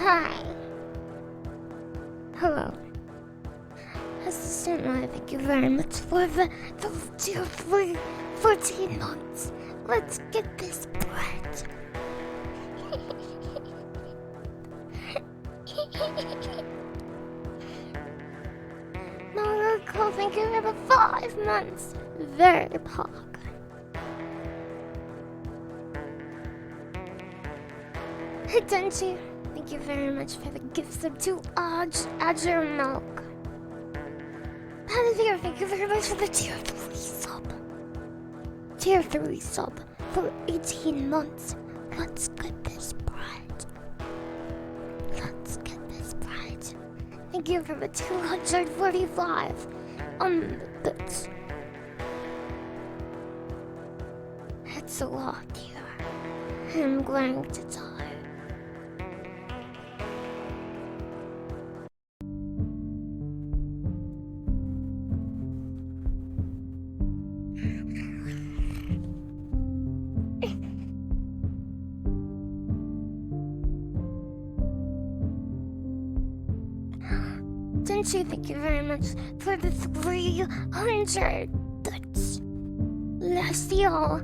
Hi. Hello. Assistant Maya, thank you very much for the tier 3 14 months. Let's get this bread. Miracle, thank you for the 5 months. Very pog. Hey Denji, thank you very much for the gifts of 2 Azure milk. Panavir, thank you very much for the tier 3 sub. Tier 3 sub for 18 months. Let's get this bread. Let's get this bread. Thank you for the 245 bits. It's a lot here. I'm going to die. Denji, thank you very much for the 300 bits. Lastial,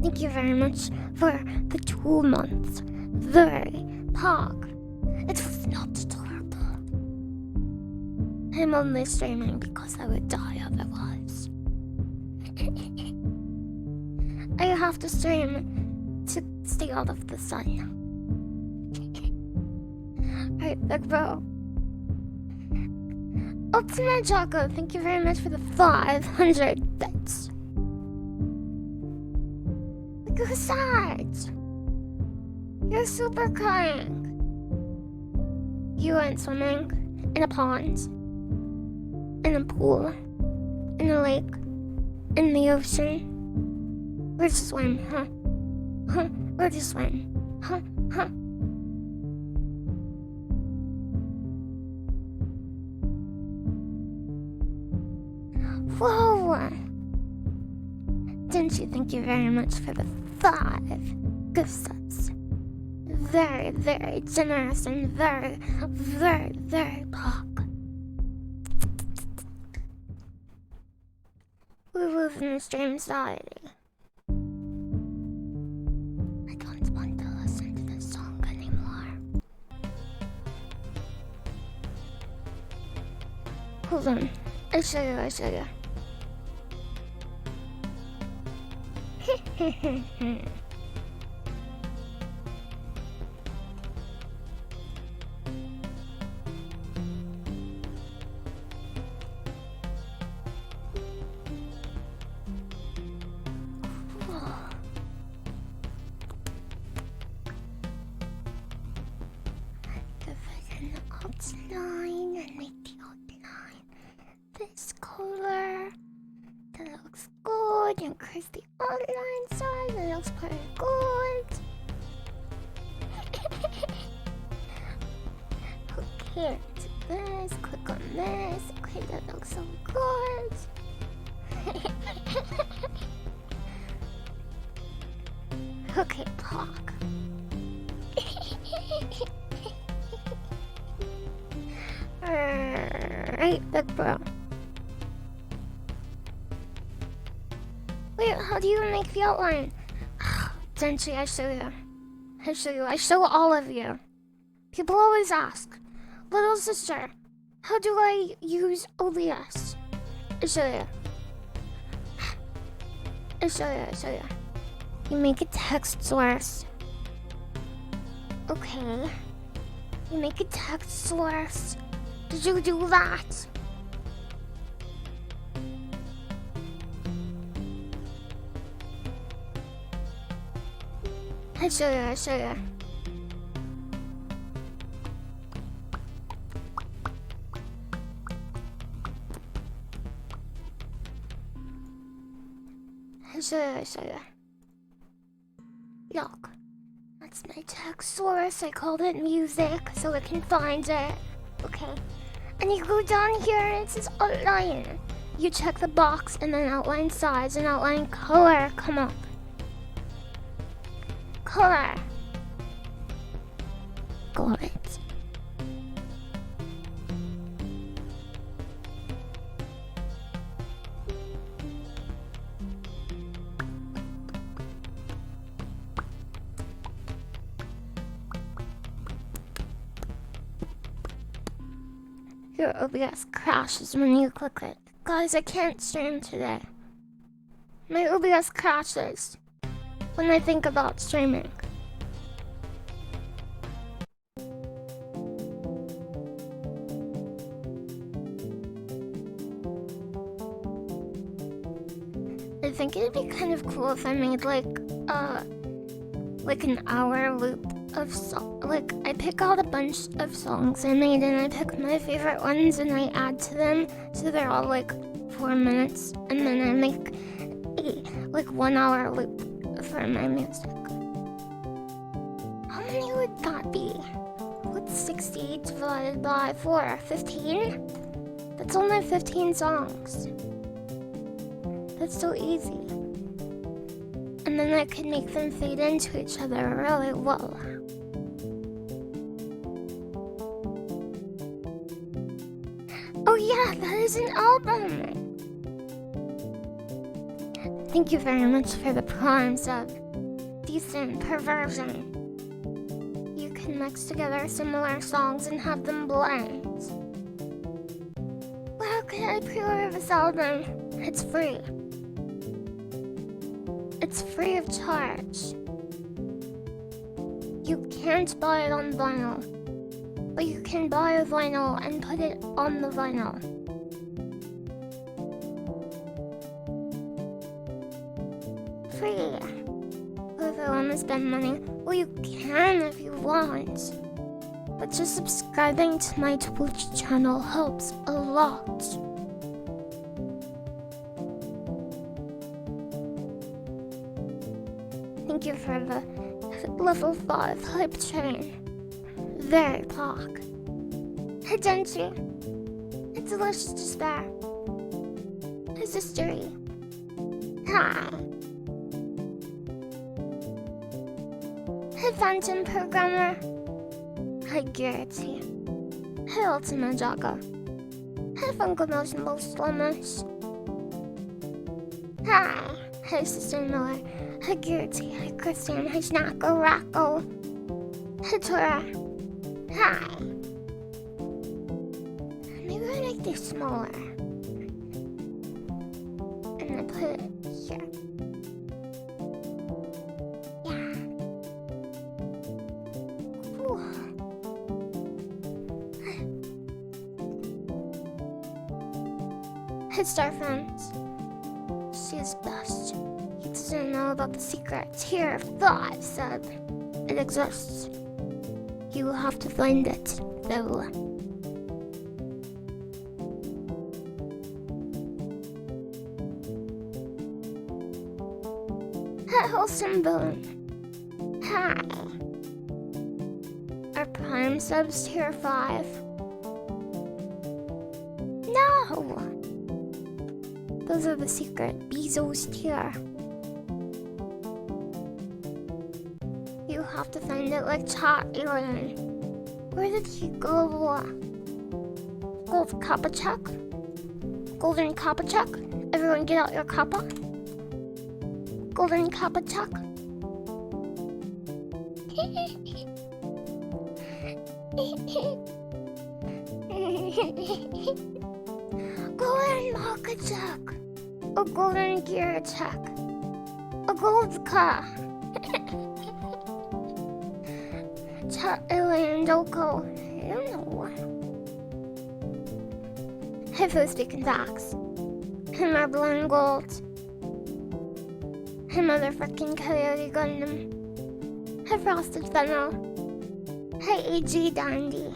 thank you very much for the 2 months. Very pog. It was not adorable. I'm only streaming because I would die otherwise. I have to stream to stay out of the sun. Alright, big bro. Ultimate Choco, thank you very much for the 500 bits. Look who's sad. You're super kind. You went swimming in a pond, in a pool, in a lake, in the ocean. Where'd you swim, huh? Huh? Where'd you swim? Huh? Huh? Whoa! Denji, thank you very much for the 5 gift subs. Very, very generous and very, very, very pog. We live in a stream society. I don't want to listen to this song anymore. Hold on. I'll show you. Give it an outline and make the outline this color. That looks good. Increase the outline size. It looks pretty good. Okay, do this. Click on this. Okay, that looks so good. Okay, pog. Alright, big bro. Wait, how do you make the outline? Denji, I show you. I show all of you. People always ask, little sister, how do I use OBS? I show you. You make a text source. Okay. You make a text source. Did you do that? I show you. Look, that's my text source. I called it music so it can find it. Okay. And you go down here and it says outline. You check the box and then outline size and outline color come up. Color. Got it. Your OBS crashes when you click it. Guys, I can't stream today. My OBS crashes when I think about streaming. I think it'd be kind of cool if I made like an hour loop of like I pick out a bunch of songs I made and I pick my favorite ones and I add to them so they're all like 4 minutes, and then I make a 1 hour loop for my music. How many would that be? What's 60 divided by 4? 15? That's only 15 songs. That's so easy. And then I could make them fade into each other really well. Oh yeah, that is an album! Thank you very much for the Prime sub. Decent perversion. You can mix together similar songs and have them blend. Where could I pre-order this album? It's free. It's free of charge. You can't buy it on vinyl, but you can buy a vinyl and put it on the vinyl. Free. If I want to spend money, well, you can if you want. But just subscribing to my Twitch channel helps a lot. Thank you for the level 5 hype train. Very pog. Hey Dentry. It's delicious despair. It's history. Hi. Hey Phantom Programmer. Hi Garrity. Hey Ultima Jogger. Hey Funko Motion Slummers. Hi. Hey Sister Miller. Hi Garrity. Hi Christian. Hi Snacko Racko. Hey Tora. Hi. Maybe I make this smaller. And I put it here. Yeah. Cool. Hey Starfriends. She is best. He doesn't know about the secret tier 5 sub. It exists. You will have to find it, though. Hi, Wholesome Bone. Hi. Are Prime subs tier 5? No! Those are the secret Bezos tier. You have to find it like Chat Alien. Where did he go? Gold Kappa check? Golden Kappa check? Everyone get out your Kappa. Golden Kappa check. Golden Maka check. A golden gear check. A gold car. Alien Doko. I don't know. Hey, for speaking facts. Hey, Marble and Gold. Hey, motherfucking Coyote Gundam. Hey, Frosted Fennel. Hey, AG Dandy.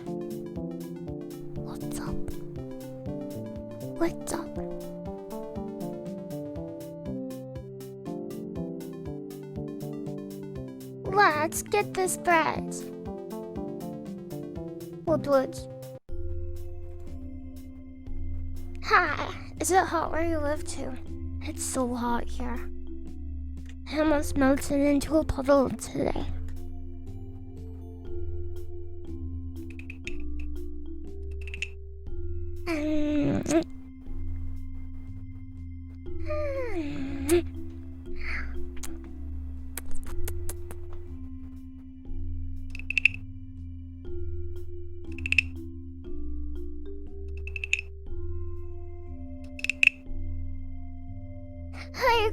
What's up? What's up? Let's get this bread. Woodwoods. Hi, is it hot where you live too? It's so hot here. I almost melted into a puddle today.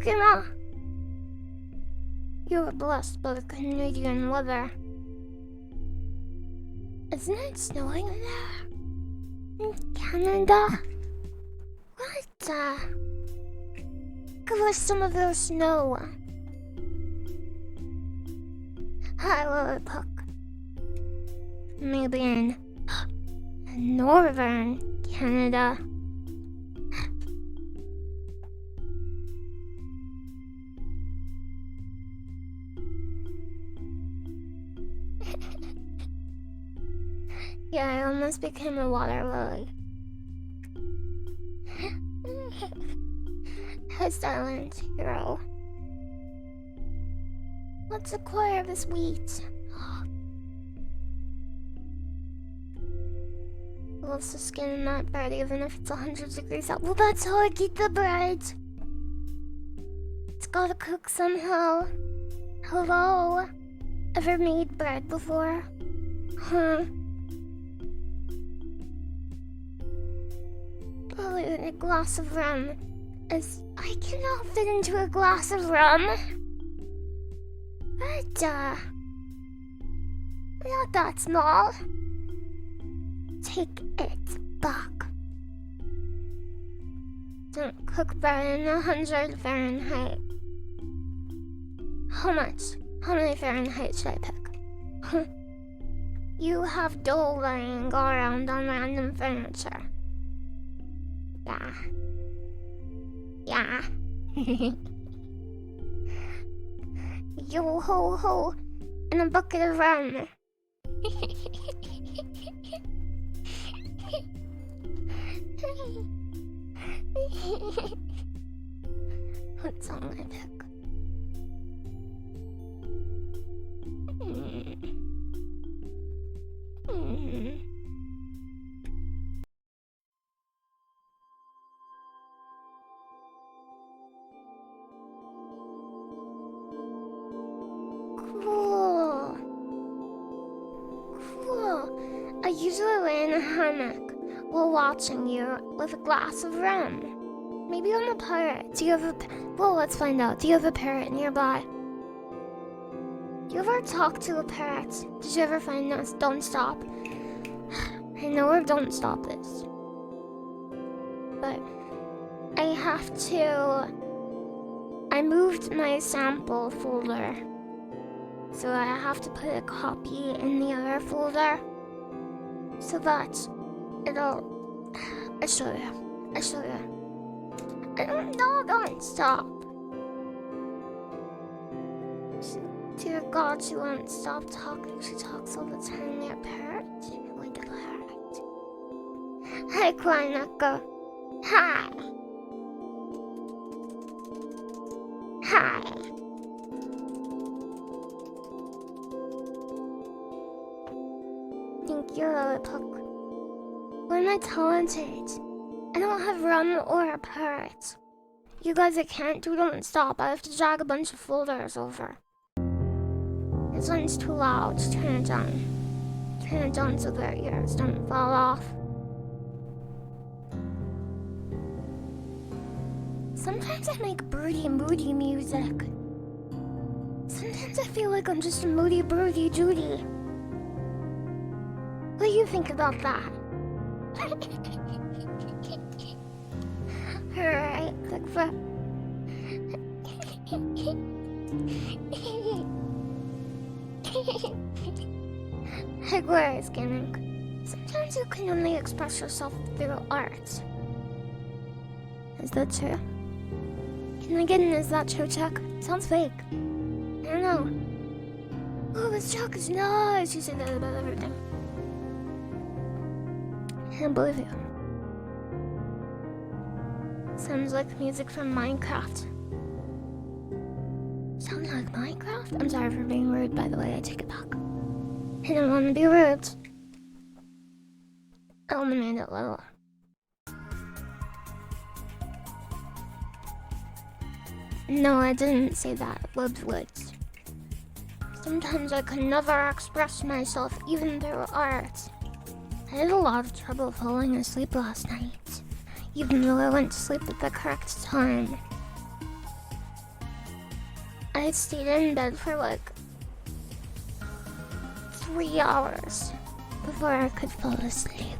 Eskimo. You were blessed by the Canadian weather. Isn't it snowing there? In Canada? What? Give us some of your snow. I will cook. Maybe in northern Canada. Yeah, I almost became a water lily. A silent hero. Let's acquire this wheat. Loves to skin that bread even if it's 100 degrees out. Well, that's how I get the bread. It's gotta cook somehow. Hello? Ever made bread before? Huh? Probably a glass of rum. I cannot fit into a glass of rum. But, not that small. Take it back. Don't cook bread in 100 Fahrenheit. How much? How many Fahrenheit should I pick? You have dough lying all around on random furniture. Yeah. Yo ho ho, and a bucket of rum. What song I pick? Cool. I usually lay in a hammock while watching you with a glass of rum. Maybe I'm a pirate. Do you have a... Well, let's find out. Do you have a parrot nearby? Do you ever talk to a parrot? Did you ever find us? Don't stop. I know where Don't Stop is. But I have to... I moved my sample folder. So I have to put a copy in the other folder. So that it'll... I show you. Don't stop. Dear God, she won't stop talking. She talks all the time. You're a parrot. You're like a parrot. Hi, Quanaka. Hi. Hi. Thank you, LilyHops. Why am I talented? I don't have rum or a parrot. You guys, I can't do Don't Stop. I have to drag a bunch of folders over. This one's too loud. Turn it down. Turn it down so their ears don't fall off. Sometimes I make broody, moody music. Sometimes I feel like I'm just a moody, broody Judy. What do you think about that? Alright, look for... Higware is gaming. Sometimes you can only express yourself through art. Is that true? Can I get an is that true check? Sounds fake. I don't know. Oh, this check is nice. You say that about everything. I can't believe you. Sounds like music from Minecraft. Sounds like Minecraft? I'm sorry for being rude, by the way. I take it back. I didn't want to be rude. I only made it little. No, I didn't say that. Woods. Sometimes I could never express myself, even through art. I had a lot of trouble falling asleep last night, even though I went to sleep at the correct time. I stayed in bed for like 3 hours before I could fall asleep.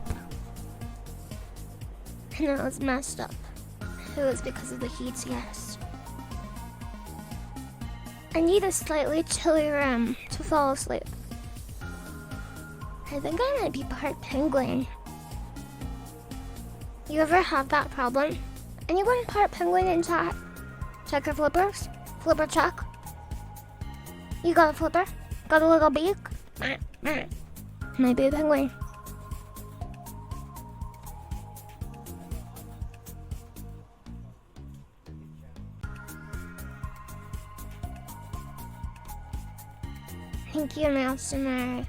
And it was messed up. It was because of the heat, yes. I need a slightly chilly room to fall asleep. I think I might be part penguin. You ever have that problem? Anyone part penguin in chat? Check your flippers? Flipper check. You got a flipper? Got a little beak? Might be a penguin. Thank you, Master Mary.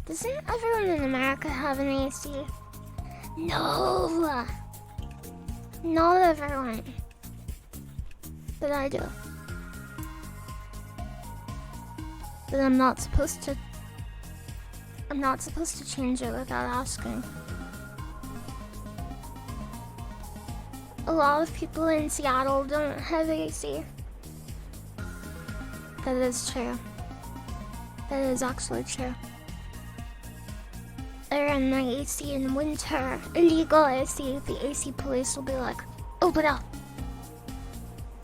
Doesn't everyone in America have an AC? No! Not everyone. But I do. But I'm not supposed to change it without asking. A lot of people in Seattle don't have AC. That is true. That is actually true. I run my AC in winter. Illegal AC. The AC police will be like, open up.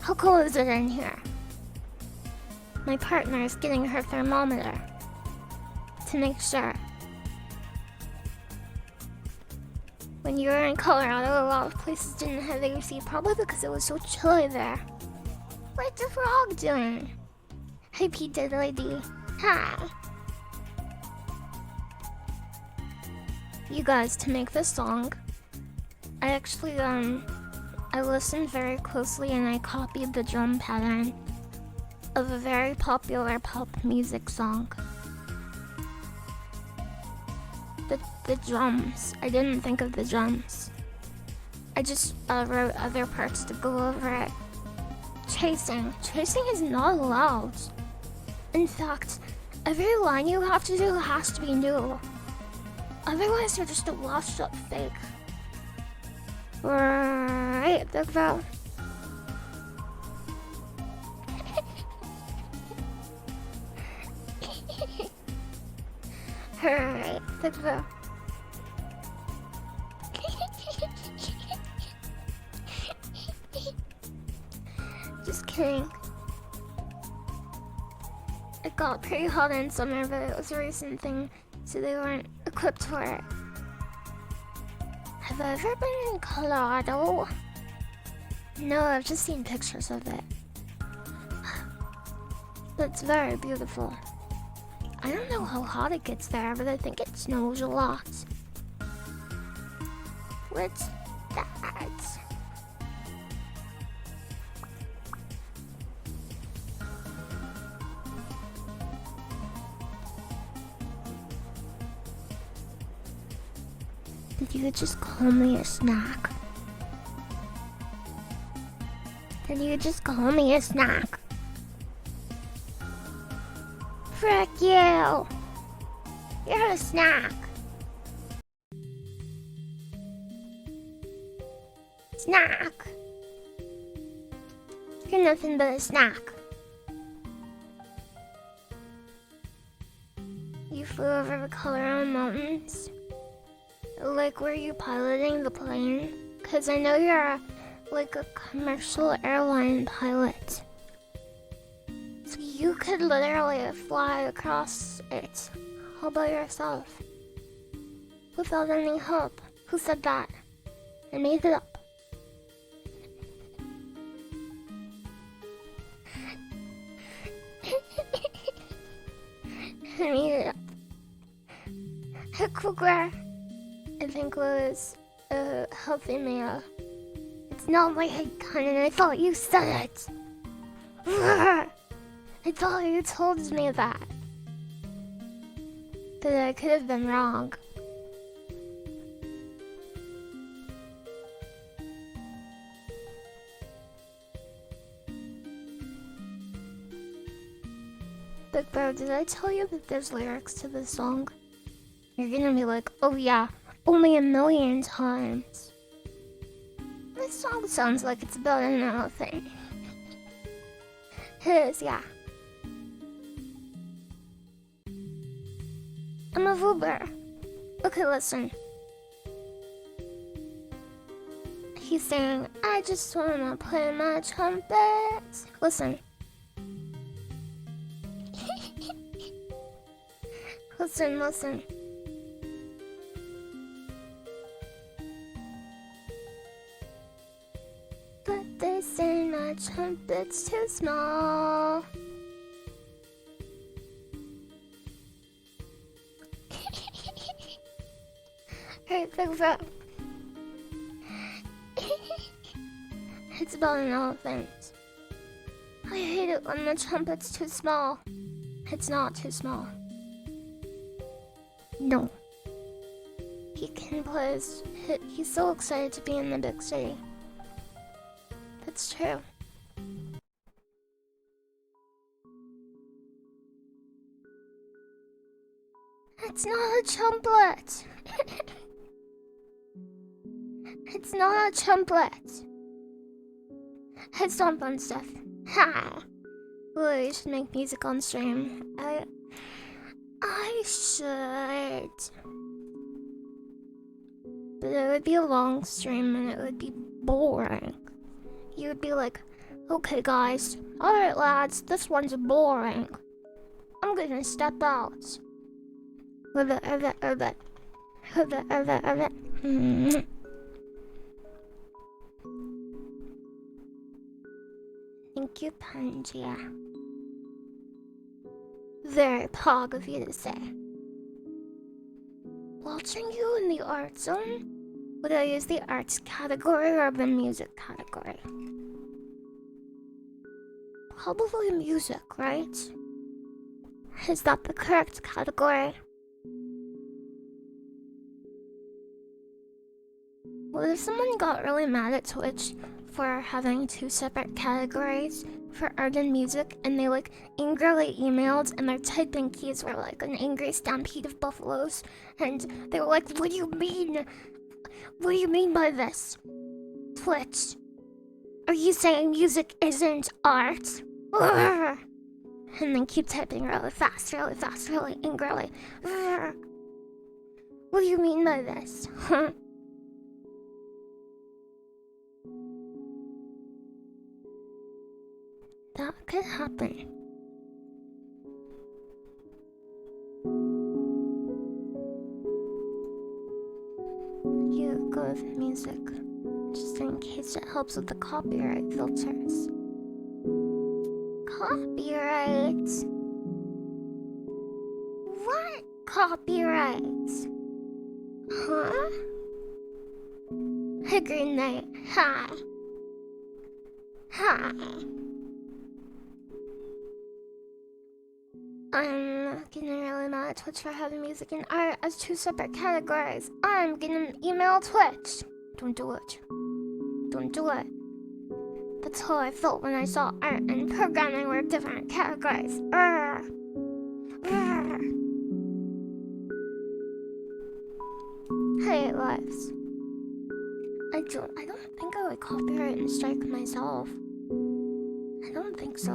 How cold is it in here? My partner is getting her thermometer to make sure. When you were in Colorado, a lot of places didn't have AC, probably because it was so chilly there. What's the frog doing? Hey, P. Diddly D. Hi. You guys, to make this song, I actually, I listened very closely and I copied the drum pattern of a very popular pop music song. The drums. I didn't think of the drums. I just wrote other parts to go over it. Chasing. Chasing is not allowed. In fact, every line you have to do has to be new. Otherwise, you're just a washed up fake. Right, big bro. Alright, big bro. Just kidding. It got pretty hot in summer, but it was a recent thing, so they weren't equipped for it. Have I ever been in Colorado? No, I've just seen pictures of it. It's very beautiful. I don't know how hot it gets there, but I think it snows a lot. What's that? Did you just call me a snack? Did you just call me a snack? Frick you! You're a snack! Snack! You're nothing but a snack. You flew over the Colorado Mountains? Like, were you piloting the plane? 'Cause I know you're like a commercial airline pilot. So you could literally fly across it all by yourself. Without any help. Who said that? I made it up. I made it up. A cougar, I think, was a healthy male. It's not my head canon. I thought you said it. I thought you told me that. But I could have been wrong. Big Bro, did I tell you that there's lyrics to this song? You're gonna be like, oh yeah, only 1,000,000 times. This song sounds like it's about nothing. It is, yeah. I'm a Uber. Okay, listen. He's saying, I just wanna play my trumpet. Listen. Listen. But they say my trumpet's too small. Hey, think about it's about an elephant. I hate it when the trumpet's too small. It's not too small. No. He can play he's so excited to be in the big city. That's true. It's not a trumpet. It's not a trumpet. It's not fun stuff. Ha! Well, you should make music on stream. I should. But it would be a long stream and it would be boring. You would be like, okay guys, alright lads, this one's boring. I'm gonna step out. Thank you, Pangia. Very pog of you to say. Watching you in the art zone? Would I use the arts category or the music category? Probably music, right? Is that the correct category? What if someone got really mad at Twitch for having two separate categories for art and music, and they like angrily emailed, and their typing keys were like an angry stampede of buffaloes, and they were like, what do you mean? What do you mean by this? Twitch, are you saying music isn't art? Urgh! And then keep typing really fast, really angrily. Urgh! What do you mean by this? Huh? That could happen. You go with music, just in case it helps with the copyright filters. Copyright? What copyright? Huh? Hey, Green Knight. Ha. Ha. I'm getting really mad at Twitch for having music and art as two separate categories. I'm gonna email Twitch. Don't do it. Don't do it. That's how I felt when I saw art and programming were different categories. Urgh. Urgh. Hey, lives. I don't think I would copyright and strike myself. I don't think so.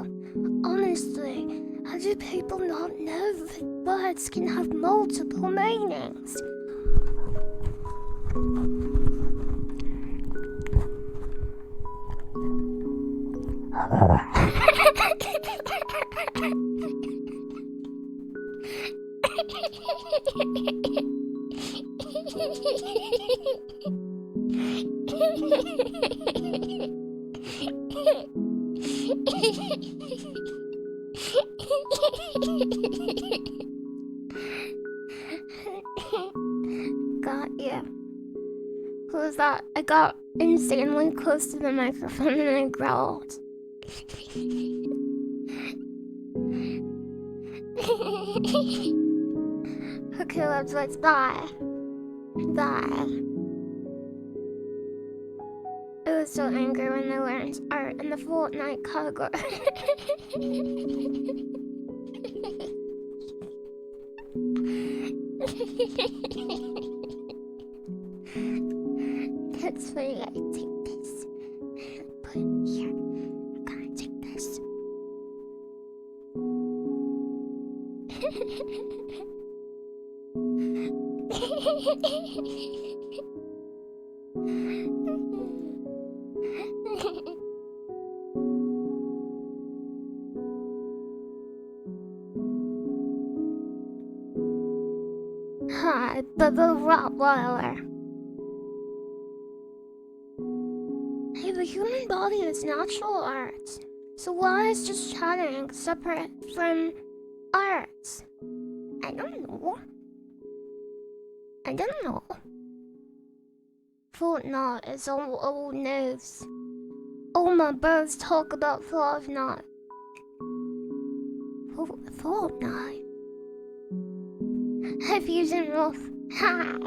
Honestly, how do people not know that words can have multiple meanings? Got you. Who was that? I got insanely close to the microphone and I growled. Okay, let's bye. Bye. I was so angry when I learned art in the Fortnite category. That's why I take this. Put it here. I'm gonna take this. the Rottweiler. Hey, the human body is natural art. So why is just chatting separate from art? I don't know. Fortnite is all old news. All my birds talk about Fortnite. Fortnite? Hey, Fusion Wolf. Hi.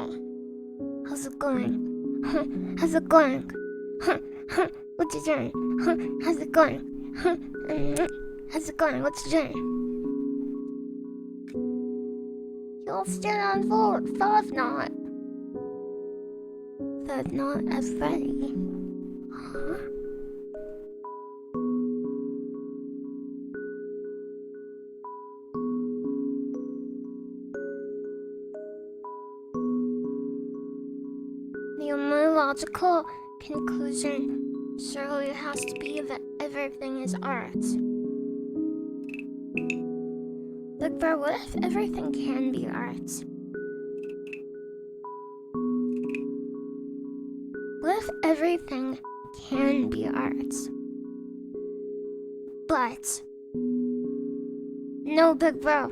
How's it going? How's it going? What you doing? How's it going? How's it going? What you doing? You'll still on Fortnite. Fortnite as Freddy. Huh? The only logical conclusion surely has to be that everything is art. But bro, what if everything can be art? What if everything can be art? But no, big bro.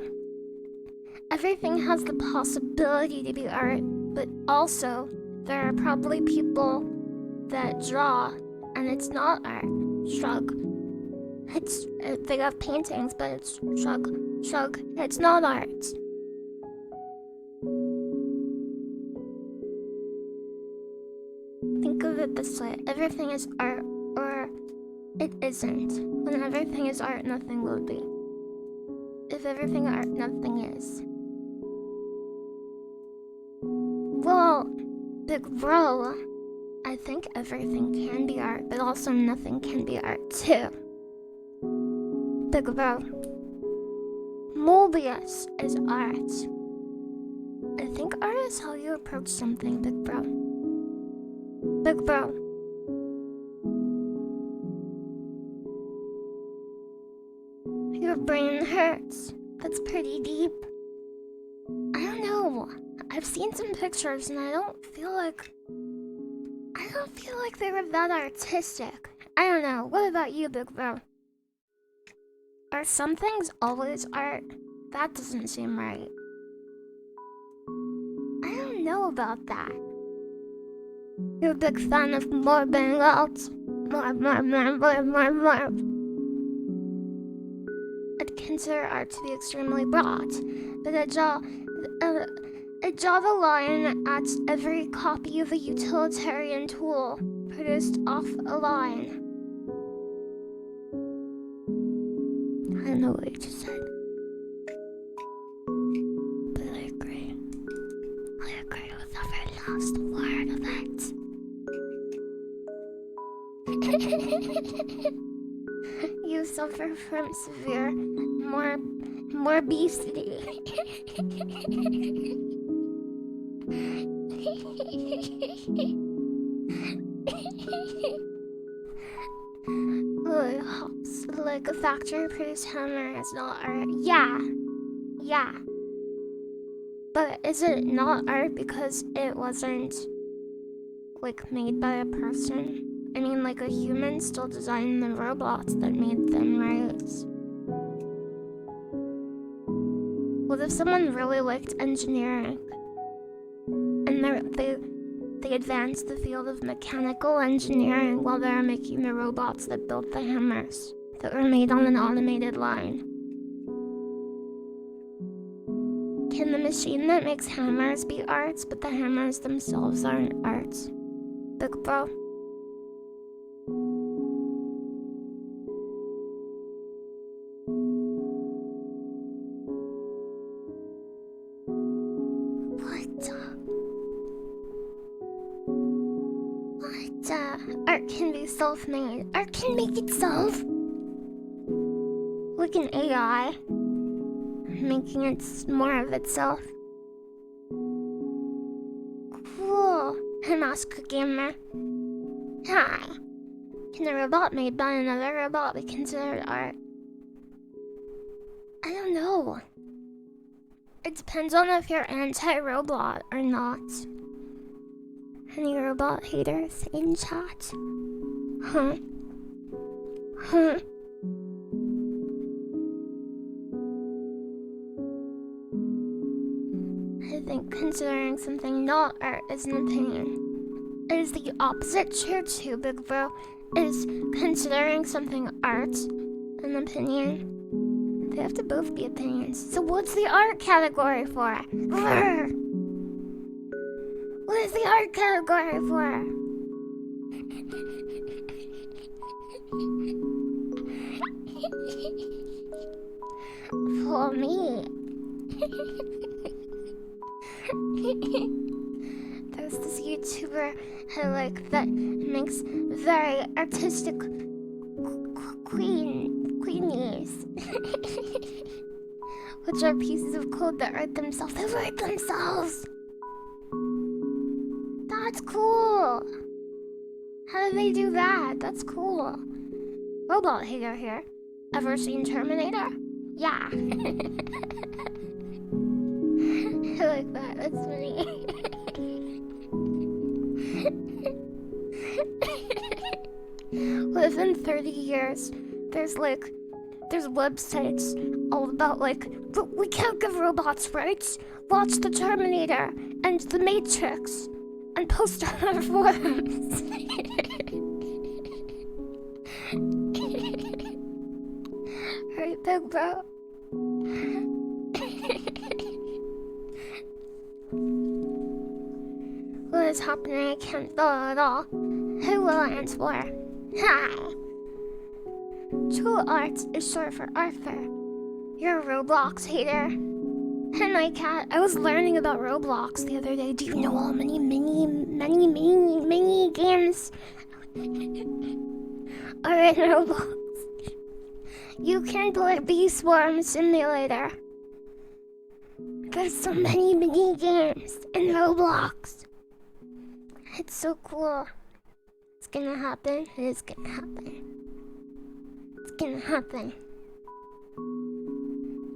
Everything has the possibility to be art, but also there are probably people that draw and it's not art. Shrug. They have paintings, but it's shrug. It's not art. Think of it this way. Everything is art, or it isn't. When everything is art, nothing will be. If everything art, nothing is. Well, big bro, I think everything can be art, but also nothing can be art too. Big bro, Mobius is art. I think art is how you approach something, big bro. Big bro. Your brain hurts. That's pretty deep. I don't know. I've seen some pictures and I don't feel like they were that artistic. I don't know. What about you, big bro? Are some things always art? That doesn't seem right. I don't know about that. You're a big fan of more bang outs. More. I'd consider art to be extremely broad, but I draw the line at every copy of a utilitarian tool produced off a line. I don't know what you just said, but I agree. I agree with every last word of it. You suffer from severe morbidity. LilyHops, like a factory-produced hammer is not art. Yeah. But is it not art because it wasn't, like, made by a person? I mean, like, a human still designed the robots that made them, right? What if someone really liked engineering and they advanced the field of mechanical engineering while they were making the robots that built the hammers that were made on an automated line? Can the machine that makes hammers be art, but the hammers themselves aren't art? Big bro. Art can be self-made. Art can make itself. Like an AI, making it more of itself. Cool. Hey, Master Gamer. Hi. Can a robot made by another robot be considered art? I don't know. It depends on if you're anti-robot or not. Any robot haters in chat? Huh? I think considering something not art is an opinion. It is the opposite true too, big bro. Is considering something art an opinion? They have to both be opinions. So what's the art category for? What is the art category for? For me. There's this YouTuber I like that makes very artistic queenies. Which are pieces of code that write themselves. They write themselves! That's cool! How do they do that? That's cool. Robot hater here. Ever seen Terminator? Yeah. I like that. That's funny. Within 30 years, there's websites all about but we can't give robots rights. Watch the Terminator and the Matrix and post on our forums. Alright, big bro. What is happening? I can't follow at all. Who will I answer? Hi. True art is short for Arthur. You're a Roblox hater. And my cat, I was learning about Roblox the other day. Do you know how many mini games are in Roblox? You can play Bee Swarm Simulator. There's so many mini games in Roblox. It's so cool. It's gonna happen. It is gonna happen. It's gonna happen.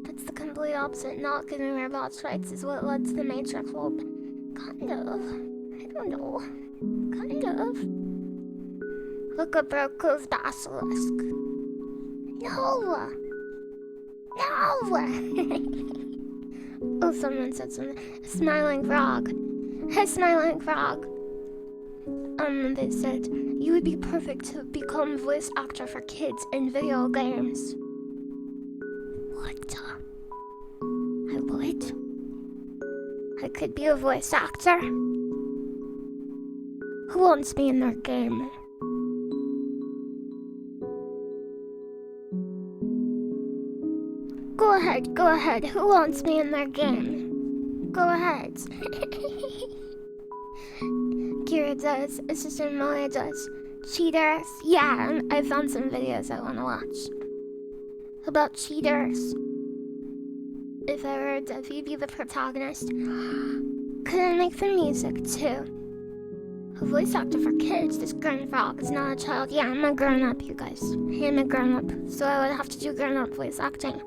That's the complete opposite. Not giving robots rights is what led to the Matrix. Well, kind of. I don't know. Kind of. Look up Broco's Basilisk. No! Oh, someone said something. A smiling frog. Hey, smiling frog. They said, you would be perfect to become a voice actor for kids in video games. What? I would? I could be a voice actor? Who wants me in their game? Go ahead. Who wants me in their game? Go ahead. Kira does. Assistant Moya does. Cheaters. Yeah, I found some videos I want to watch. About cheaters. If I were if you'd be the protagonist, could I make the music too? A voice actor for kids. This grown frog is not a child. Yeah, I'm a grown up, you guys. I am a grown up, so I would have to do grown up voice acting.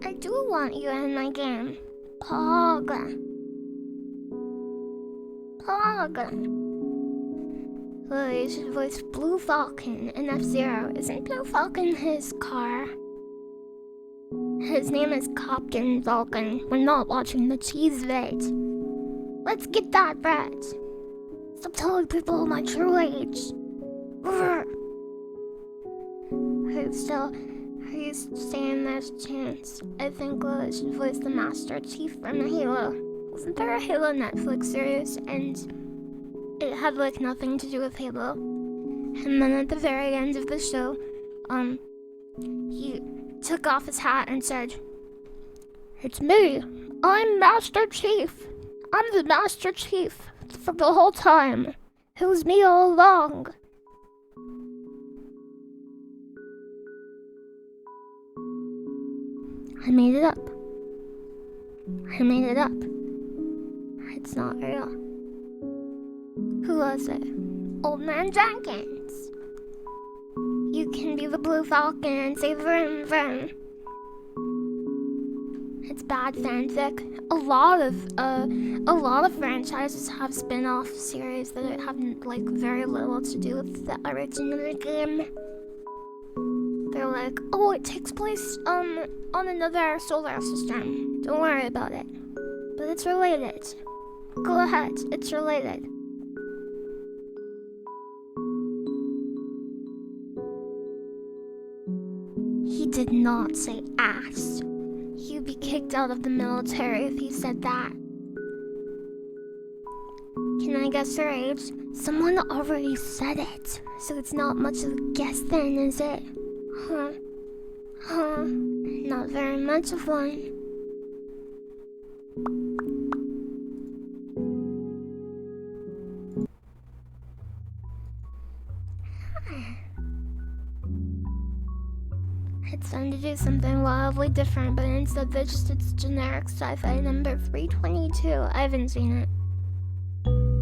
I do want you in my game. Pog. Well, you should voice Blue Falcon in F-Zero. Isn't Blue Falcon his car? His name is Captain Falcon. We're not watching the cheese vid. Let's get that right. Stop telling people my true age. Are you saying there's a chance? I think Lily should voice the Master Chief from Halo. Wasn't there a Halo Netflix series and it had nothing to do with Halo? And then at the very end of the show, he took off his hat and said, "It's me. I'm Master Chief. I'm the Master Chief for the whole time. It was me all along." I made it up. It's not real. Who was it? Old Man Jenkins. You you can be the Blue Falcon and say vroom vroom. It's bad fanfic. A lot of franchises have spin-off series that have like very little to do with the original game. They're like, oh, it takes place on another solar system. Don't worry about it. But it's related. Go ahead, it's related. He did not say ass. He'd be kicked out of the military if he said that. Can I guess her age? Someone already said it, so it's not much of a guess then, is it? Huh? Not very much of one. It's time to do something wildly different, but instead of just its generic sci-fi number 322. I haven't seen it.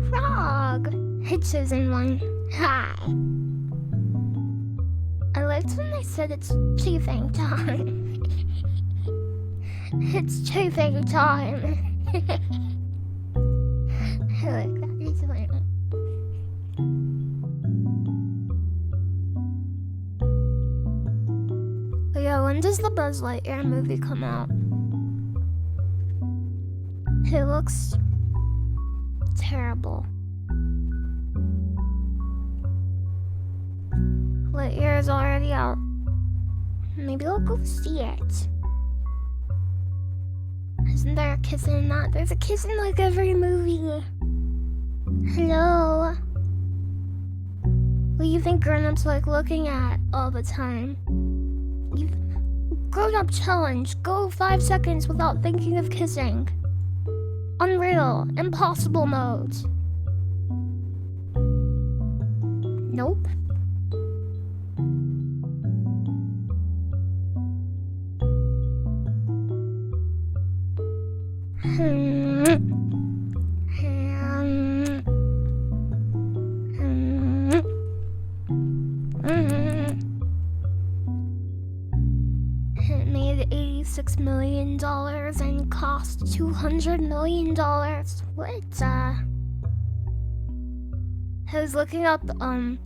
Frog! It's chosen one. Hi! I liked when they said it's chafing time. It's chafing time. I like that. It's funny. Oh yeah, when does the Buzz Lightyear movie come out? It looks terrible. Lightyear is already out. Maybe I'll go see it. Isn't there a kiss in that? There's a kiss in like every movie. Hello? What do you think grown-ups like looking at all the time? Grown-up challenge. Go 5 seconds without thinking of kissing. Unreal. Impossible mode. Nope. It made $86 million and cost $200 million. What? I was looking up on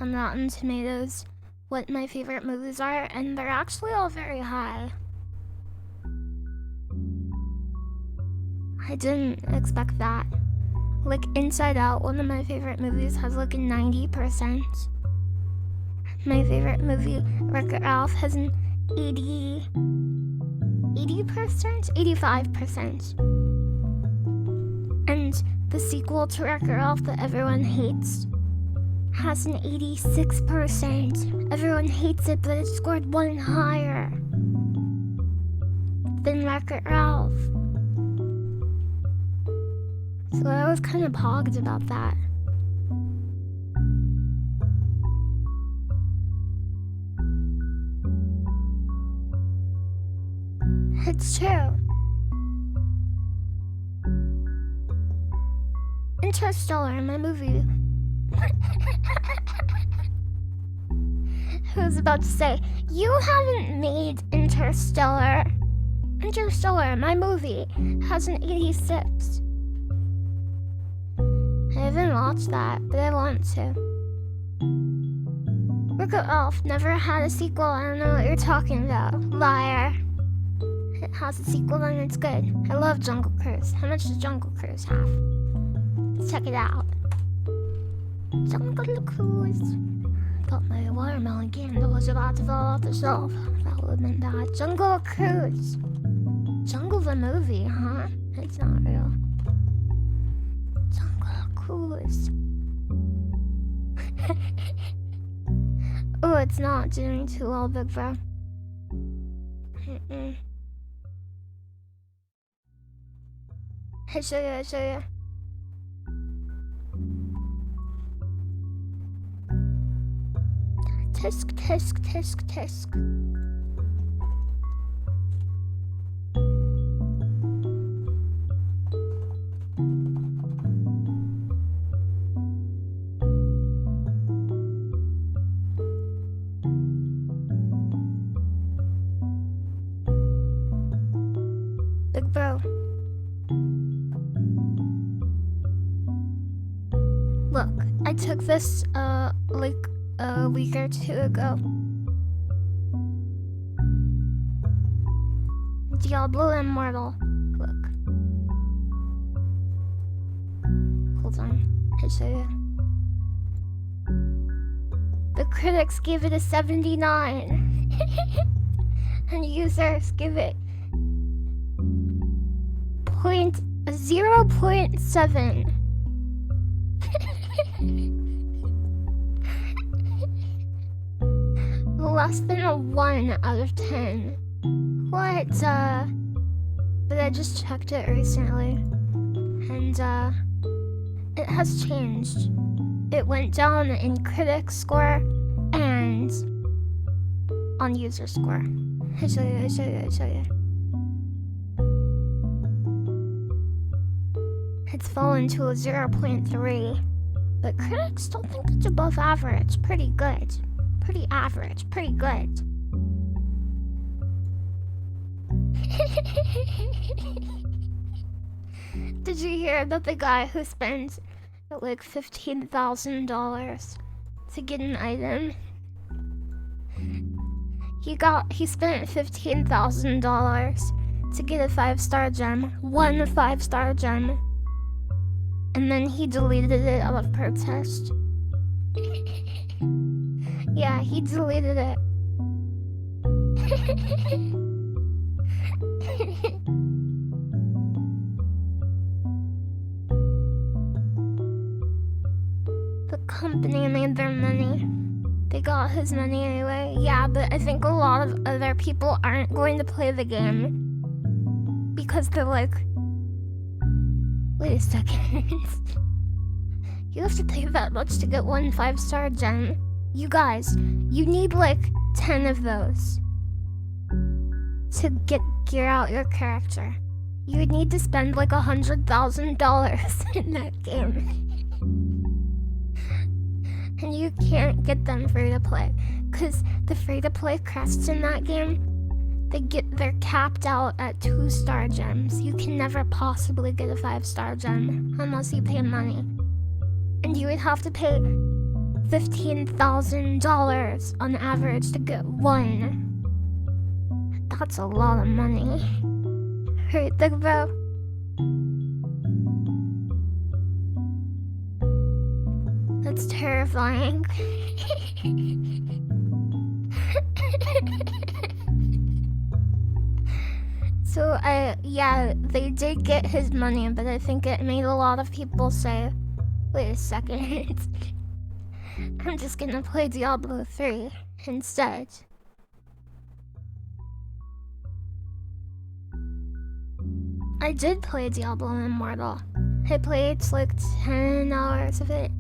Rotten Tomatoes what my favorite movies are, and they're actually all very high. I didn't expect that. Like Inside Out, one of my favorite movies, has like a 90%. My favorite movie, Wreck-It Ralph, has an 80%? 85%. And the sequel to Wreck-It Ralph that everyone hates has an 86%. Everyone hates it, but it scored one higher than Wreck-It Ralph. So I was kind of pogged about that. It's true. Interstellar, my movie. I was about to say, you haven't made Interstellar. Interstellar, my movie, has an 86. I haven't watched that, but I want to. Wreck-It Ralph never had a sequel. I don't know what you're talking about. Liar. It has a sequel and it's good. I love Jungle Cruise. How much does Jungle Cruise have? Let's check it out. Jungle Cruise. Thought my watermelon candle was about to fall off the shelf. That would have been bad. Jungle Cruise. Jungle the movie, huh? It's not real. Jungle Cruise. Oh, it's not doing too well, big bro. I show you. Tisk. Big bro. Look, I took this, like, a week or two ago. Diablo Immortal. Look. Hold on. I'll show you. The critics gave it a 79. And users give it 0.7. Less than a 1 out of 10. What? But I just checked it recently. And, it has changed. It went down in critic score and on user score. I'll show you. It's fallen to a 0.3. But critics don't think it's above average. Pretty good. Pretty average. Pretty good. Did you hear about the guy who spent like $15,000 to get an item? He spent $15,000 to get a 5-star gem. One 5-star gem. And then he deleted it out of protest. Yeah, he deleted it. The company made their money. They got his money anyway. Yeah, but I think a lot of other people aren't going to play the game because they're like, wait a second. You have to pay that much to get one 5-star gem. You guys, you need like 10 of those to gear out your character. You would need to spend like $100,000 in that game. And you can't get them free to play. Cause the free to play crests in that game, they're capped out at 2-star gems. You can never possibly get a 5-star gem unless you pay money. And you would have to pay $15,000 on average to get one. That's a lot of money. Right, think about. That's terrifying. So, yeah, they did get his money, but I think it made a lot of people say, wait a second. I'm just gonna play Diablo 3 instead. I did play Diablo Immortal. I played like 10 hours of it,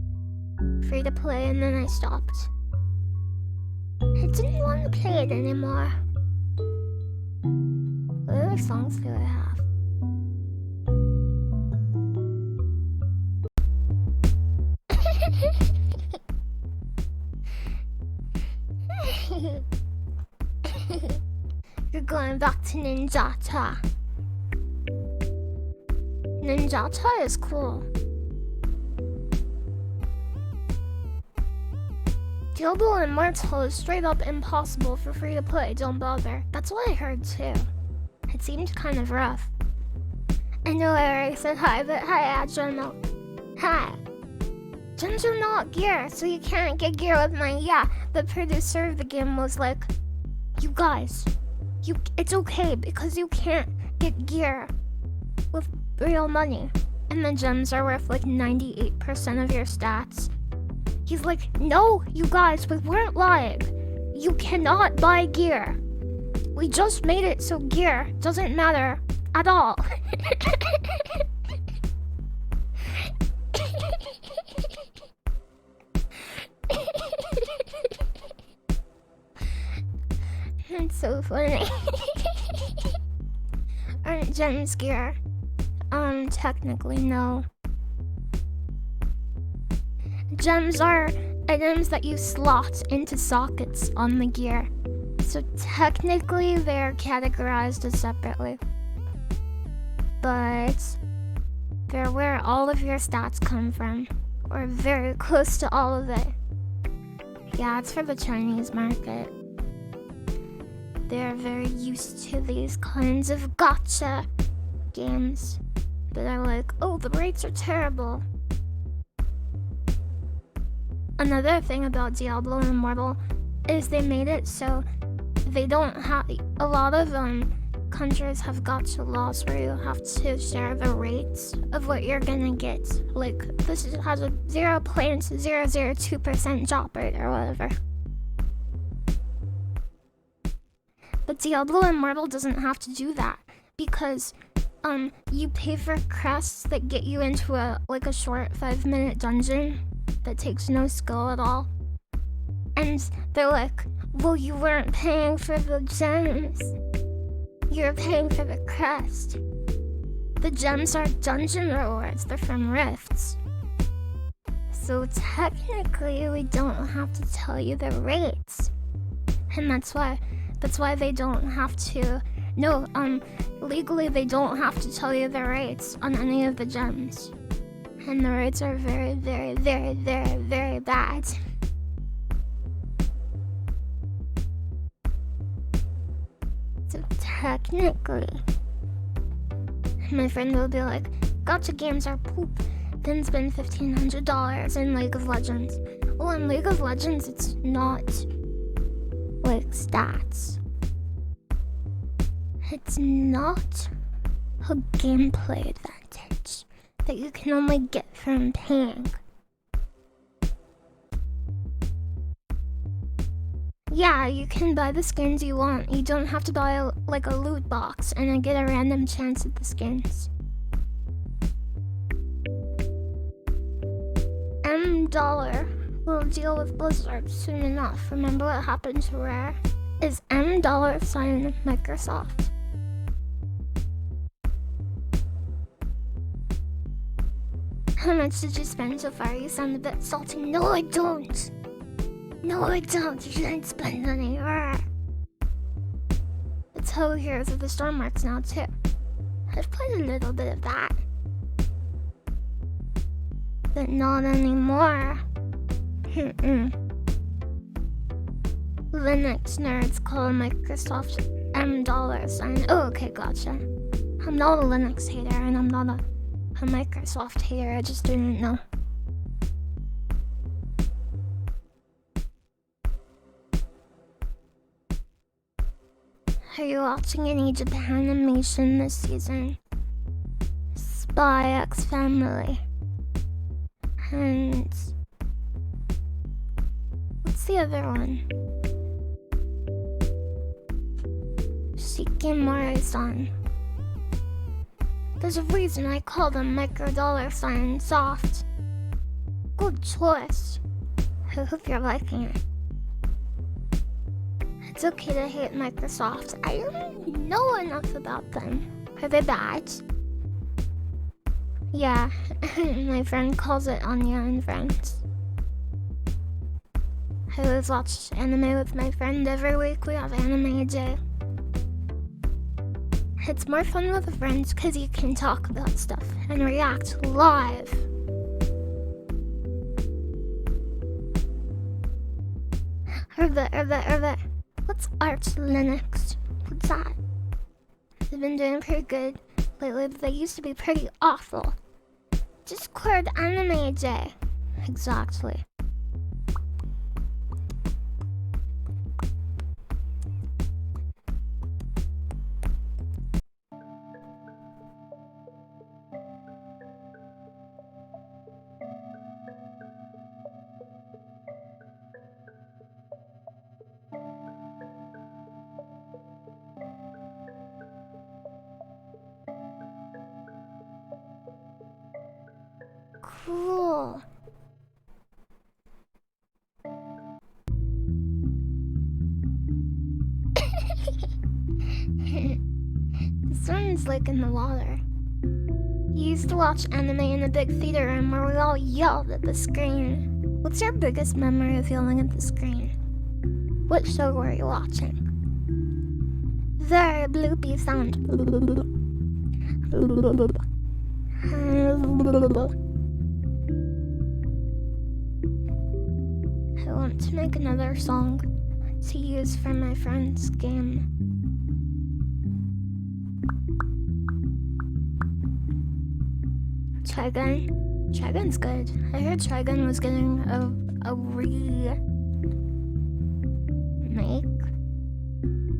free to play, and then I stopped. I didn't want to play it anymore. What other songs do I have? You're going back to Ninjata. Ninjata is cool. Diablo Immortal is straight up impossible for free to play, don't bother. That's what I heard too. It seemed kind of rough. I know I already said hi, but hi, Adjono. Hi. Gems are not gear, so you can't get gear with mine. Yeah, the producer of the game was like, you guys, it's okay because you can't get gear with real money. And the gems are worth like 98% of your stats. He's like, no, you guys, we weren't lying. You cannot buy gear. We just made it so gear doesn't matter at all. It's so funny. Aren't gems gear? Technically no. Gems are items that you slot into sockets on the gear. So technically they're categorized as separately. but they're where all of your stats come from, or very close to all of it. Yeah, it's for the Chinese market. They're very used to these kinds of gotcha games that are like, oh, the rates are terrible. Another thing about Diablo Immortal is they made it so they don't have, a lot of countries have gotcha laws where you have to share the rates of what you're gonna get. Like, this has a 0.002% drop rate or whatever. But Diablo Immortal doesn't have to do that because you pay for crests that get you into a short 5-minute dungeon that takes no skill at all. And they're like, well, you weren't paying for the gems. You're paying for the crest. The gems are dungeon rewards. They're from rifts. So technically, we don't have to tell you the rates. And that's why they don't have to. No, legally they don't have to tell you the rates on any of the gems. And the rates are very, very, very, very, very bad. So technically, my friend will be like, gotcha games are poop, then spend $1,500 in League of Legends. Well, in League of Legends, it's not like stats. It's not a gameplay advantage that you can only get from paying. Yeah, you can buy the skins you want. You don't have to buy a loot box and then get a random chance at the skins. $M will deal with Blizzard soon enough. Remember what happened to Rare? Is $M Microsoft? How much did you spend so far? You sound a bit salty. No, I don't. No, I don't. You didn't spend any. It's how Heroes of the Storm works now, too. I've played a little bit of that. But not anymore. Linux nerds call Microsoft $M. Oh, okay, gotcha. I'm not a Linux hater, and I'm not a Microsoft hater. I just didn't know. Are you watching any Japan animation this season? Spy X Family. And what's the other one? Shikimori-san. There's a reason I call them $$ soft. Good choice. I hope you're liking it. It's okay to hate Microsoft. I don't know enough about them. Are they bad? Yeah, my friend calls it Anya and Friends. I always watch anime with my friend every week. We have anime day. It's more fun with friends because you can talk about stuff and react live. What's Arch Linux? What's that? They've been doing pretty good lately, but they used to be pretty awful. Discord Anime Day. Exactly. Cool. This one's like in the water. You used to watch anime in a big theater room where we all yelled at the screen. What's your biggest memory of yelling at the screen? What show were you watching? Very bloopy sound. I want to make another song to use for my friend's game. Trigun. Trigun's good. I heard Trigun was getting a remake.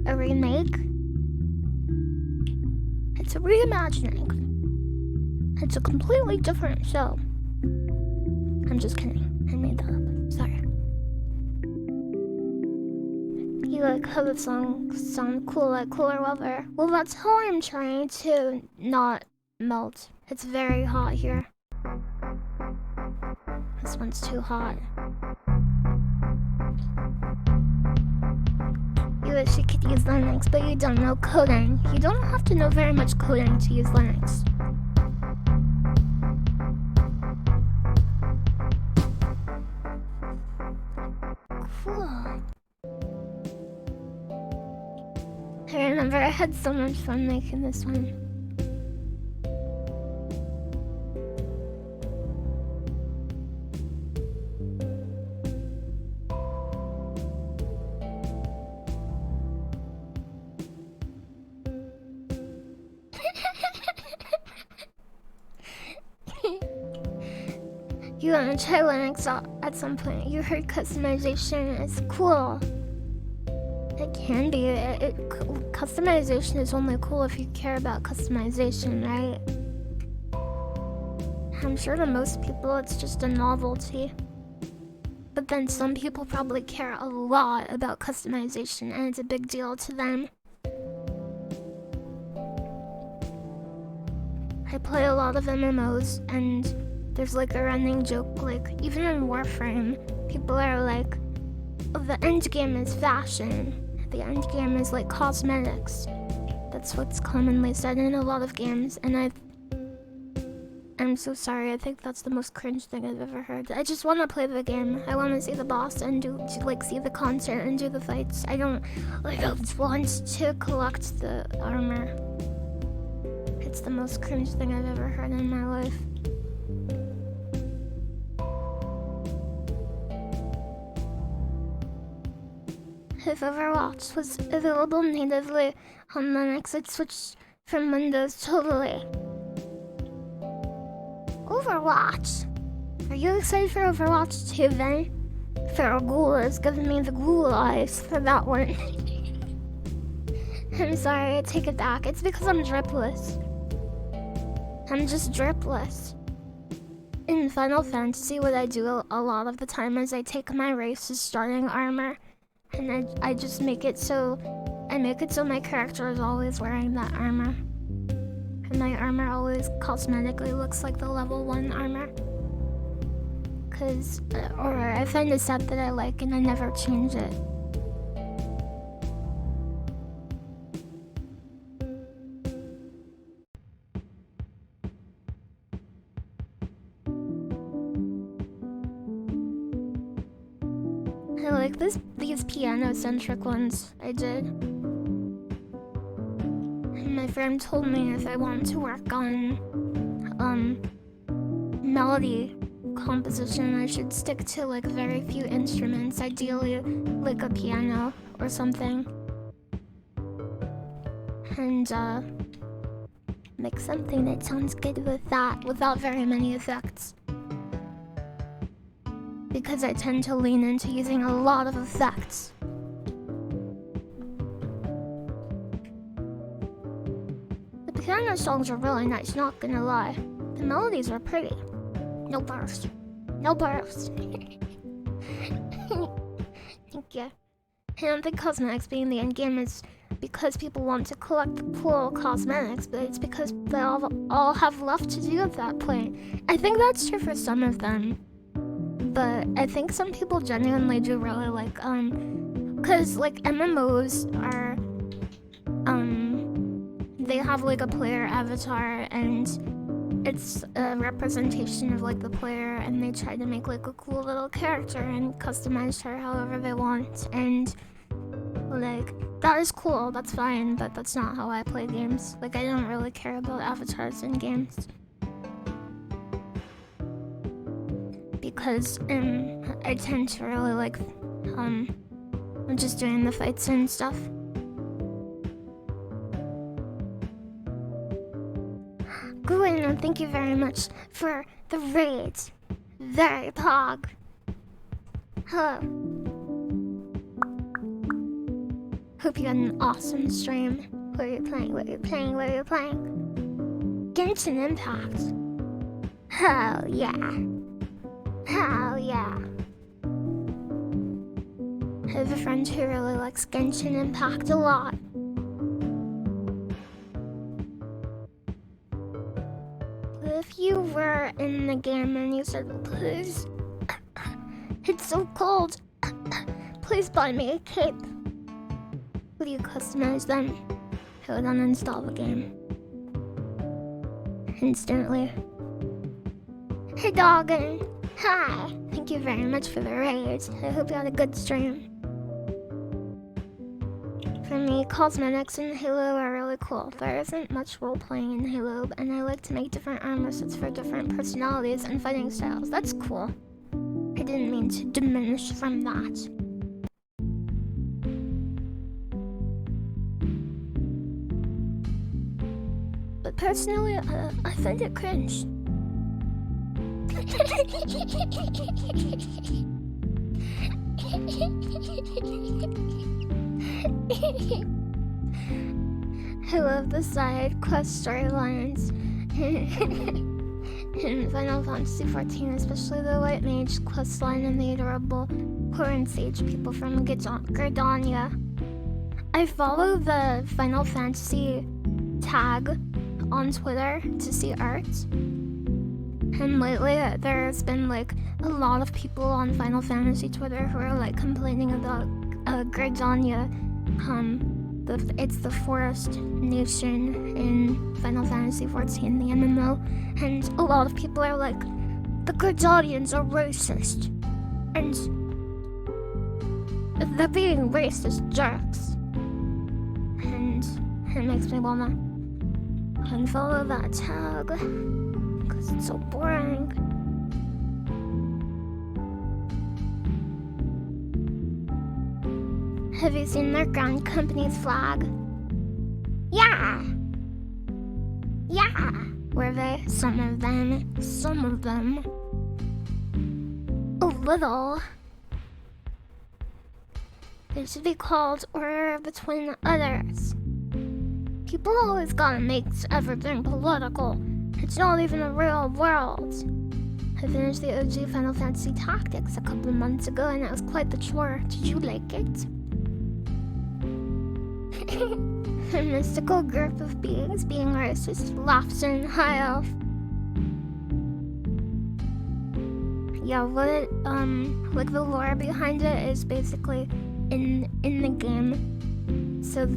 A remake? It's a reimagining. It's a completely different show. I'm just kidding. I made that up. Sorry. You like how the songs sound cool like cooler weather. Well, that's how I'm trying to not melt. It's very hot here. This one's too hot. You wish you could use Linux, but you don't know coding. You don't have to know very much coding to use Linux. Cool. I remember I had so much fun making this one. You wanna try Linux at some point. You heard customization is cool. It can be. Customization is only cool if you care about customization, right? I'm sure to most people it's just a novelty. But then some people probably care a lot about customization and it's a big deal to them. I play a lot of MMOs and there's like a running joke, like even in Warframe, people are like, oh, the end game is fashion. The end game is like cosmetics. That's what's commonly said in a lot of games, and I'm so sorry, I think that's the most cringe thing I've ever heard. I just want to play the game. I want to see the boss and see the concert and do the fights. I don't want to collect the armor. It's the most cringe thing I've ever heard in my life. If Overwatch was available natively on Linux, I'd switch from Windows totally. Overwatch? Are you excited for Overwatch 2 then? Farragul is giving me the ghoul eyes for that one. I'm sorry, I take it back. It's because I'm dripless. I'm just dripless. In Final Fantasy, what I do a lot of the time is I take my race's starting armor and I just make it so my character is always wearing that armor. And my armor always cosmetically looks like the level 1 armor. Or I find a set that I like and I never change it. I like these piano-centric ones I did. And my friend told me if I want to work on melody composition, I should stick to like very few instruments, ideally like a piano or something. And make something that sounds good with that without very many effects. Because I tend to lean into using a lot of effects. The piano songs are really nice, not gonna lie. The melodies are pretty. No burst. No burst. Thank you. I don't think cosmetics being the end game is because people want to collect cool cosmetics, but it's because they all have left to do at that point. I think that's true for some of them. But I think some people genuinely do really like, cause like MMOs are, they have like a player avatar and it's a representation of like the player and they try to make like a cool little character and customize her however they want. And Like, that is cool, that's fine, but that's not how I play games. Like, I don't really care about avatars in games. Because, I tend to really like, just doing the fights and stuff. Gwen, thank you very much for the raid. Very pog. Hello. Hope you had an awesome stream. What are you playing? What are you playing? What are you playing? Genshin Impact. Hell yeah. Hell yeah. I have a friend who really likes Genshin Impact a lot. If you were in the game and you said, please, it's so cold, please buy me a cape, would you customize them? I would uninstall the game. Instantly. Hey Doggin! Hi! Thank you very much for the raid. I hope you had a good stream. For me, cosmetics in Halo are really cool. There isn't much role-playing in Halo, and I like to make different armor sets for different personalities and fighting styles. That's cool. I didn't mean to diminish from that. But personally, I find it cringe. I love the side quest storylines in Final Fantasy XIV, especially the White Mage questline and the adorable Corn Sage people from Gridania. I follow the Final Fantasy tag on Twitter to see art. And lately, there's been like a lot of people on Final Fantasy Twitter who are like complaining about Gridania. It's the forest nation in Final Fantasy XIV, the MMO, and a lot of people are like, the Gridanians are racist, and they're being racist jerks. And it makes me wanna unfollow that tag, because it's so boring. Have you seen their ground company's flag? Yeah! Yeah! Were they? Some of them. A little. They should be called Order of the Twin Others. People always gotta make everything political. It's not even a real world. I finished the OG Final Fantasy Tactics a couple months ago and it was quite the chore. Did you like it? A mystical group of beings being racist laughs in high elf. Yeah, what like the lore behind it is basically in the game. So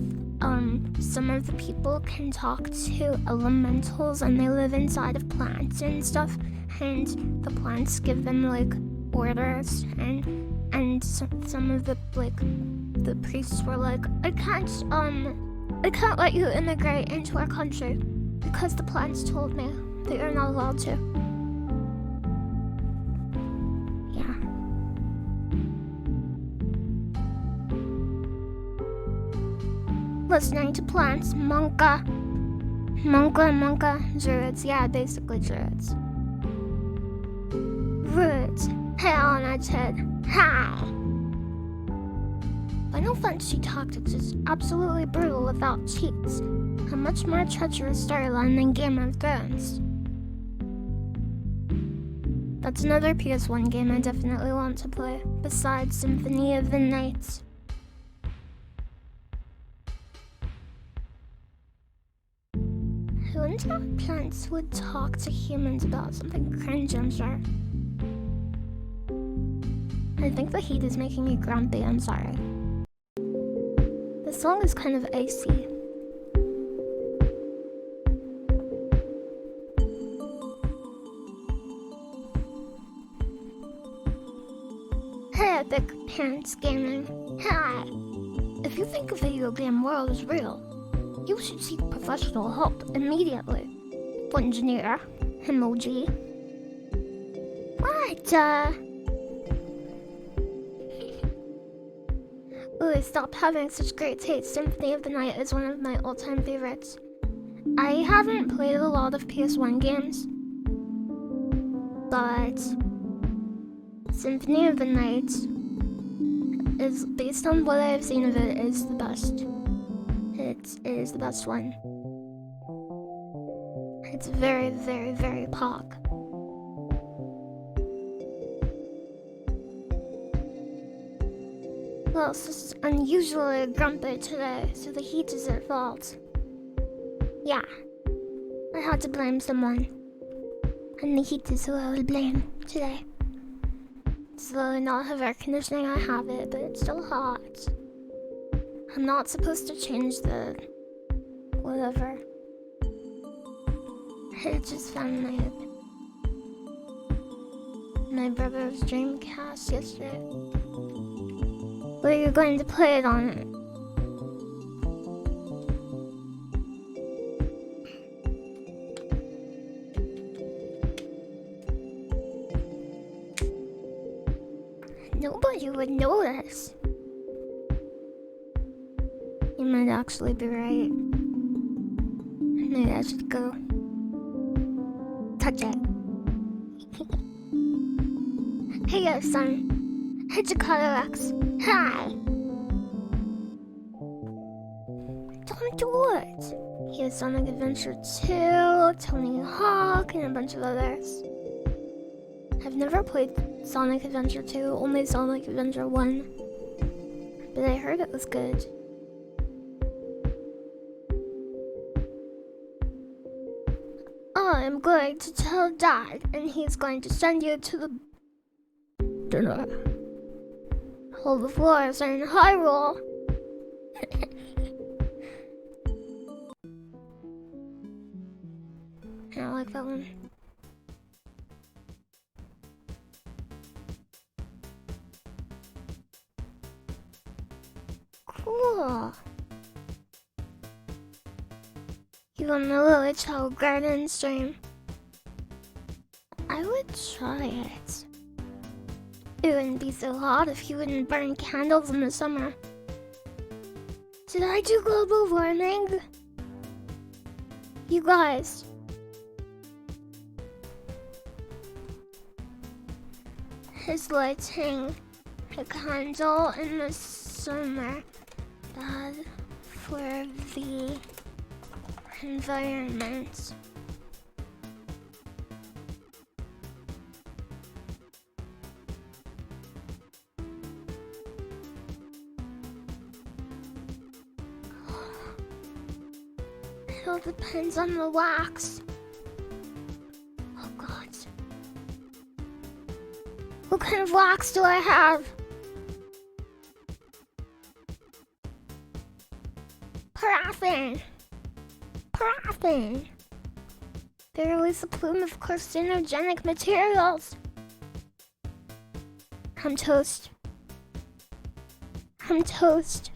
some of the people can talk to elementals and they live inside of plants and stuff, and the plants give them like orders, and some of the like the priests were like, I can't let you immigrate into our country because the plants told me that you're not allowed to. Yeah. Listening to plants, monka, druids, yeah, basically druids. Druids, hey on its head, hi! Final Fantasy Tactics is absolutely brutal without cheats. A much more treacherous storyline than Game of Thrones. That's another PS1 game I definitely want to play, besides Symphony of the Night. I wonder how plants would talk to humans about something cringe, I'm sure. I think the heat is making me grumpy, I'm sorry. The song is kind of icy. Hey, Epic Pants Gaming. Hi. If you think a video game world is real, you should seek professional help immediately. Engineer. Emoji. What? Ooh, stop having such great taste. Symphony of the Night is one of my all-time favorites. I haven't played a lot of PS1 games, but Symphony of the Night is, based on what I've seen of it, is the best. It is the best one. It's very, very, very pog. Well, this is unusually grumpy today, so the heat is at fault. Yeah, I had to blame someone. And the heat is who I will blame today. It's though not have air conditioning, I have it, but it's still hot. I'm not supposed to change the whatever. I just found my brother's Dreamcast yesterday. But you're going to play it on it. Nobody would notice. You might actually be right. Maybe I should go touch it. Hey there, son. Hit your X. Hi. Don't do it. He has Sonic Adventure 2, Tony Hawk, and a bunch of others. I've never played Sonic Adventure 2, only Sonic Adventure 1. But I heard it was good. I'm going to tell Dad, and he's going to send you to the dinner. All the floors are in Hyrule. I like that one. Cool. You on the LilyHops garden stream? I would try it. It wouldn't be so hot if you wouldn't burn candles in the summer. Did I do global warming? You guys. Is lighting a candle in the summer bad for the environment? It all depends on the wax. Oh God. What kind of wax do I have? Paraffin. Paraffin. They release a plume of carcinogenic materials. I'm toast. I'm toast.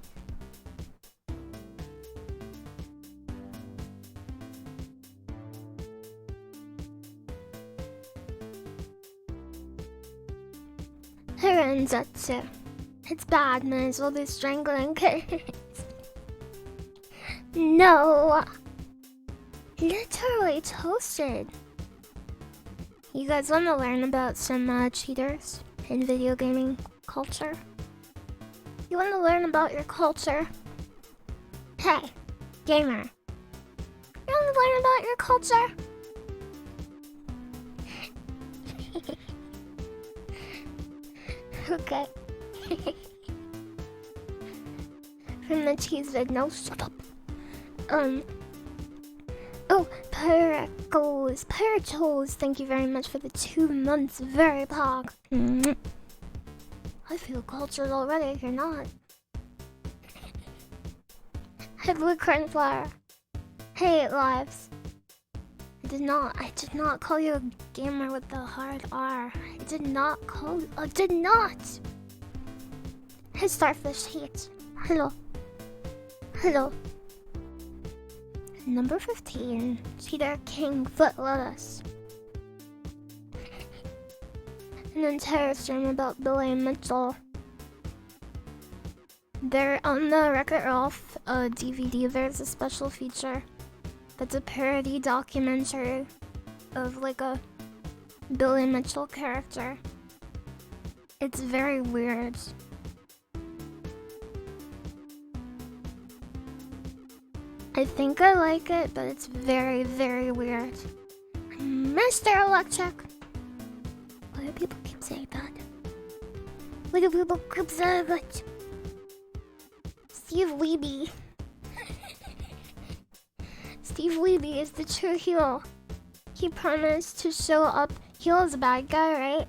Terran, it's bad, might as well be strangling kids. No. Literally toasted. You guys want to learn about some cheaters in video gaming culture? You want to learn about your culture? Hey, gamer. You want to learn about your culture? Okay. From the cheese vid, no, shut up. Oh, Paratos, thank you very much for the 2 months, very pog. I feel cultured already, you're not. Hey, Blue Corn Flower. Hey, It Lives. I did not call you a gamer with the hard R. I did not. Hey, Starfish Heat. Hello. Hello. Number 15, Cheetah King Foot Lettuce. An entire stream about Billy Mitchell. There on the Wreck-It Ralph DVD, there's a special feature that's a parody documentary of like a Billy Mitchell character. It's very weird. I think I like it, but it's very, very weird. Mr. Electric! Why do people keep saying that? Why do people keep saying that? Steve Weeby. Steve Weeby is the true heel. He promised to show up. Heel is a bad guy, right?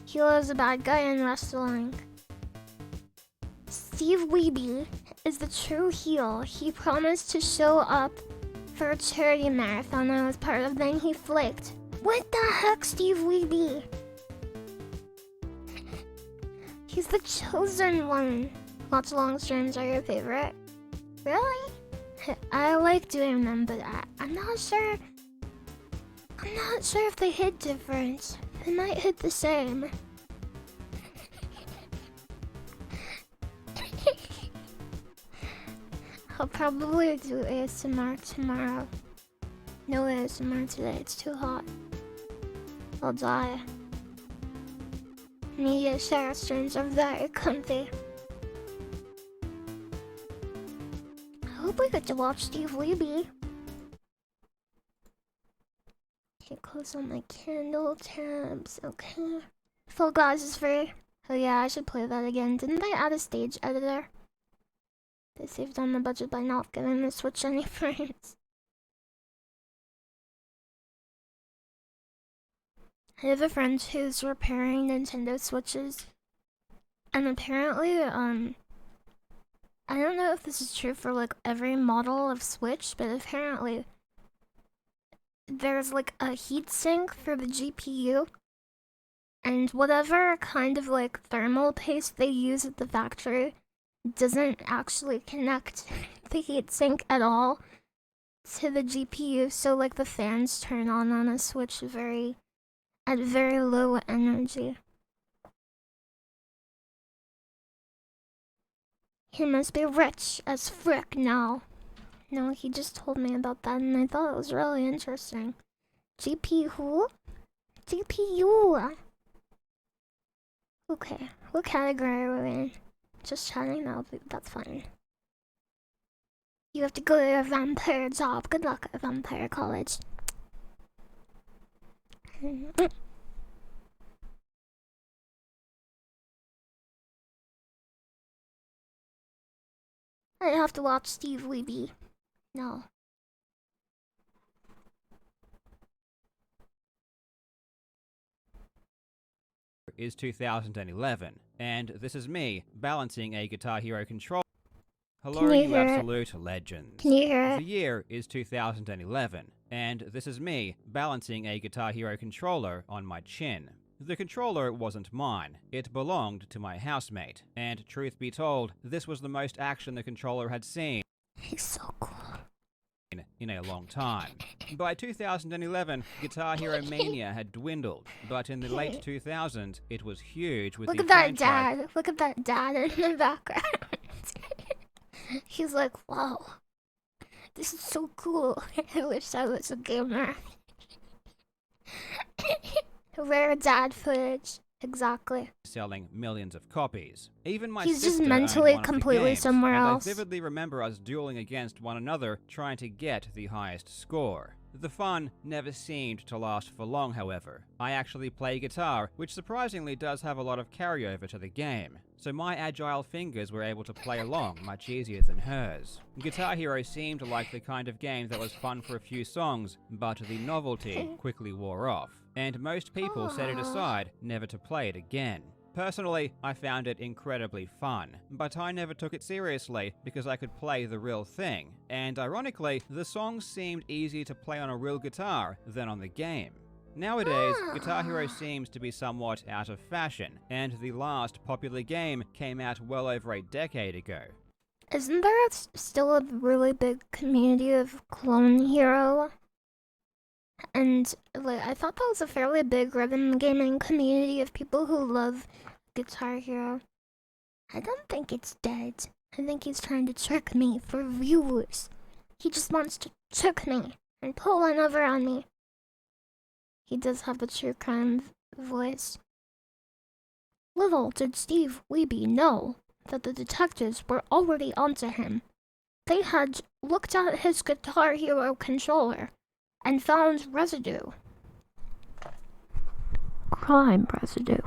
Heel is a bad guy in wrestling. Steve Weeby is the true heel. He promised to show up for a charity marathon I was part of, then he flaked. What the heck, Steve Weeby? He's the chosen one. Watch long streams are your favorite. Really? I like doing them, but I'm not sure. I'm not sure if they hit different. They might hit the same. I'll probably do ASMR tomorrow. No ASMR today, it's too hot. I'll die. Media share streams are very comfy. I hope we get to watch Steve Weeby. Okay, close all my candle tabs, okay. Fall Guys is free. Oh yeah, I should play that again. Didn't they add a stage editor? They saved on the budget by not giving the Switch any frames. I have a friend who's repairing Nintendo Switches. And apparently, I don't know if this is true for like every model of Switch, but apparently there's like a heatsink for the GPU. And whatever kind of like thermal paste they use at the factory doesn't actually connect the heatsink at all to the GPU, so like the fans turn on a Switch at very low energy. He must be rich as frick now. No, he just told me about that and I thought it was really interesting. GPU who? GPU! Okay, what category are we in? Just chatting now, that's fine. You have to go to your vampire job. Good luck at vampire college. I have to watch Steve Weeby. No. Is 2011, and this is me balancing a Guitar Hero controller. Hello, you absolute legends. Can you hear it? The year is 2011, and this is me balancing a Guitar Hero controller on my chin. The controller wasn't mine, it belonged to my housemate, and truth be told, this was the most action the controller had seen. He's so cool. In a long time. By 2011, Guitar Hero Mania had dwindled, but in the late 2000s, it was huge with Look at that dad. Look at that dad in the background. He's like, wow, this is so cool. I wish I was a gamer. Rare dad footage. Exactly. Selling millions of copies. Even my He's sister just mentally owned one of the completely games, somewhere and else. I vividly remember us dueling against one another, trying to get the highest score. The fun never seemed to last for long, however. I actually play guitar, which surprisingly does have a lot of carryover to the game, so my agile fingers were able to play along much easier than hers. Guitar Hero seemed like the kind of game that was fun for a few songs, but the novelty quickly wore off, and most people set it aside never to play it again. Personally, I found it incredibly fun, but I never took it seriously because I could play the real thing, and ironically, the songs seemed easier to play on a real guitar than on the game. Nowadays, Guitar Hero seems to be somewhat out of fashion, and the last popular game came out well over a decade ago. Isn't there still a really big community of Clone Hero? And like, I thought that was a fairly big rhythm gaming community of people who love Guitar Hero. I don't think it's dead. I think he's trying to trick me for views. He just wants to trick me and pull one over on me. He does have a true crime voice. Little did Steve Wiebe know that the detectives were already onto him. They had looked at his Guitar Hero controller and found residue. Crime residue.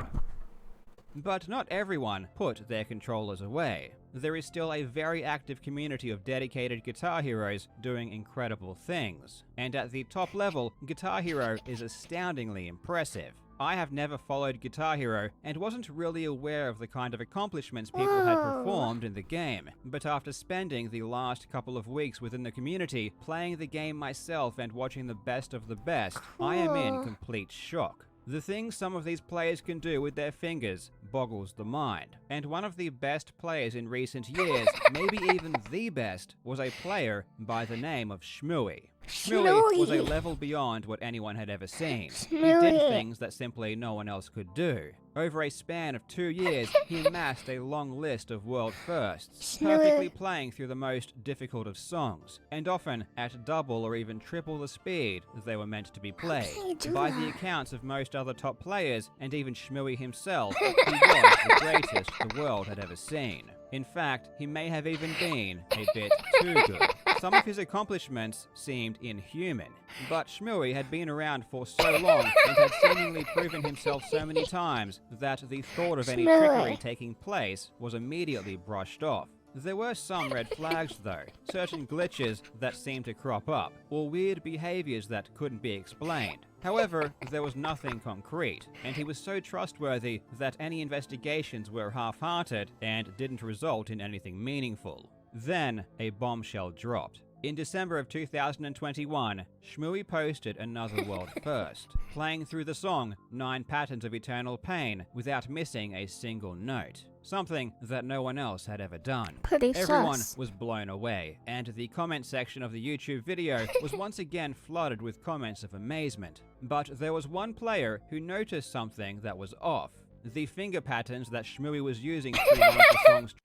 But not everyone put their controllers away. There is still a very active community of dedicated Guitar Heroes doing incredible things. And at the top level, Guitar Hero is astoundingly impressive. I have never followed Guitar Hero and wasn't really aware of the kind of accomplishments people had performed in the game, but after spending the last couple of weeks within the community, playing the game myself and watching the best of the best, I am in complete shock. The things some of these players can do with their fingers boggles the mind. And one of the best players in recent years, maybe even the best, was a player by the name of Shmooey. Shmooey was a level beyond what anyone had ever seen. He did things that simply no one else could do. Over a span of 2 years, he amassed a long list of world firsts, perfectly playing through the most difficult of songs, and often at double or even triple the speed they were meant to be played. By the accounts of most other top players, and even Shmooey himself, he was the greatest the world had ever seen. In fact, he may have even been a bit too good. Some of his accomplishments seemed inhuman, but Shmooey had been around for so long and had seemingly proven himself so many times that the thought of any trickery taking place was immediately brushed off. There were some red flags though, certain glitches that seemed to crop up, or weird behaviors that couldn't be explained. However, there was nothing concrete, and he was so trustworthy that any investigations were half-hearted and didn't result in anything meaningful. Then, a bombshell dropped. In December of 2021, Shmooey posted another world first, playing through the song 9 Patterns of Eternal Pain without missing a single note. Something that no one else had ever done. Everyone was blown away, and the comment section of the YouTube video was once again flooded with comments of amazement. But there was one player who noticed something that was off. The finger patterns that Shmooey was using through one of the songs.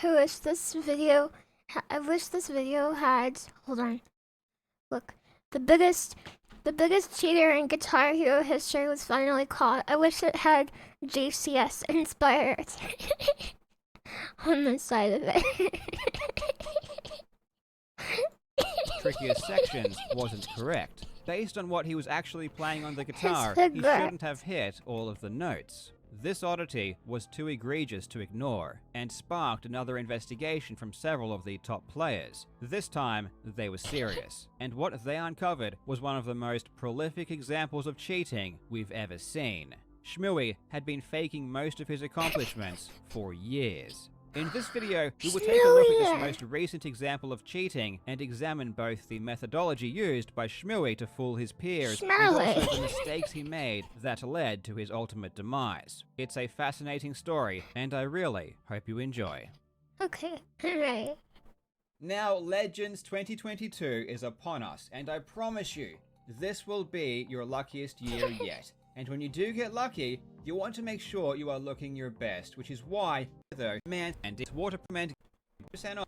I wish this video had, hold on, look, the biggest cheater in Guitar Hero history was finally caught. I wish it had JCS inspired on the side of it. Trickier sections wasn't correct. Based on what he was actually playing on the guitar, he shouldn't have hit all of the notes. This oddity was too egregious to ignore, and sparked another investigation from several of the top players. This time, they were serious, and what they uncovered was one of the most prolific examples of cheating we've ever seen. Shmooey had been faking most of his accomplishments for years. In this video, we will take a look at this most recent example of cheating and examine both the methodology used by Shmooey to fool his peers and also the mistakes he made that led to his ultimate demise. It's a fascinating story, and I really hope you enjoy. Okay, alright. Now, Legends 2022 is upon us, and I promise you, this will be your luckiest year yet. And when you do get lucky, you want to make sure you are looking your best, which is why, though, and its water percent off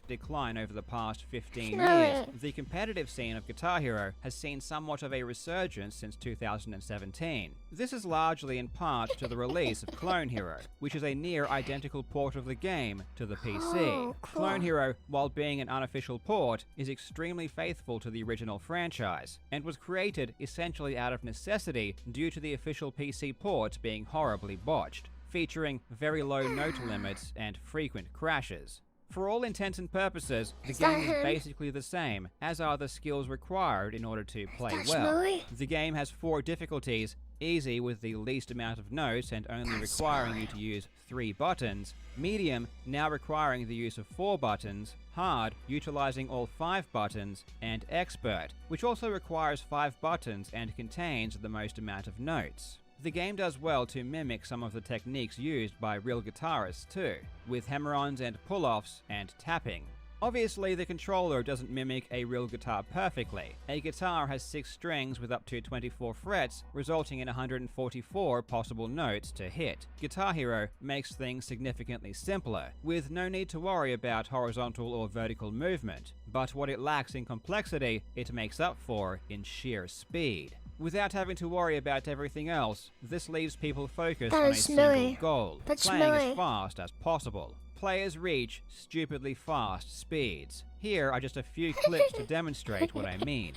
decline over the past 15 years, the competitive scene of Guitar Hero has seen somewhat of a resurgence since 2017. This is largely in part to the release of Clone Hero, which is a near-identical port of the game to the PC. Clone Hero, while being an unofficial port, is extremely faithful to the original franchise, and was created essentially out of necessity due to the official PC port being horribly botched, featuring very low note limits and frequent crashes. For all intents and purposes, the game is basically the same, as are the skills required in order to play well. The game has 4 difficulties: easy with the least amount of notes and only requiring you to use 3 buttons, medium now requiring the use of 4 buttons, hard utilizing all 5 buttons, and expert, which also requires 5 buttons and contains the most amount of notes. The game does well to mimic some of the techniques used by real guitarists too, with hammer-ons and pull-offs and tapping. Obviously, the controller doesn't mimic a real guitar perfectly. A guitar has 6 strings with up to 24 frets, resulting in 144 possible notes to hit. Guitar Hero makes things significantly simpler, with no need to worry about horizontal or vertical movement, but what it lacks in complexity, it makes up for in sheer speed. Without having to worry about everything else, this leaves people focused on a single goal, playing as fast as possible. Players reach stupidly fast speeds. Here are just a few clips to demonstrate what I mean.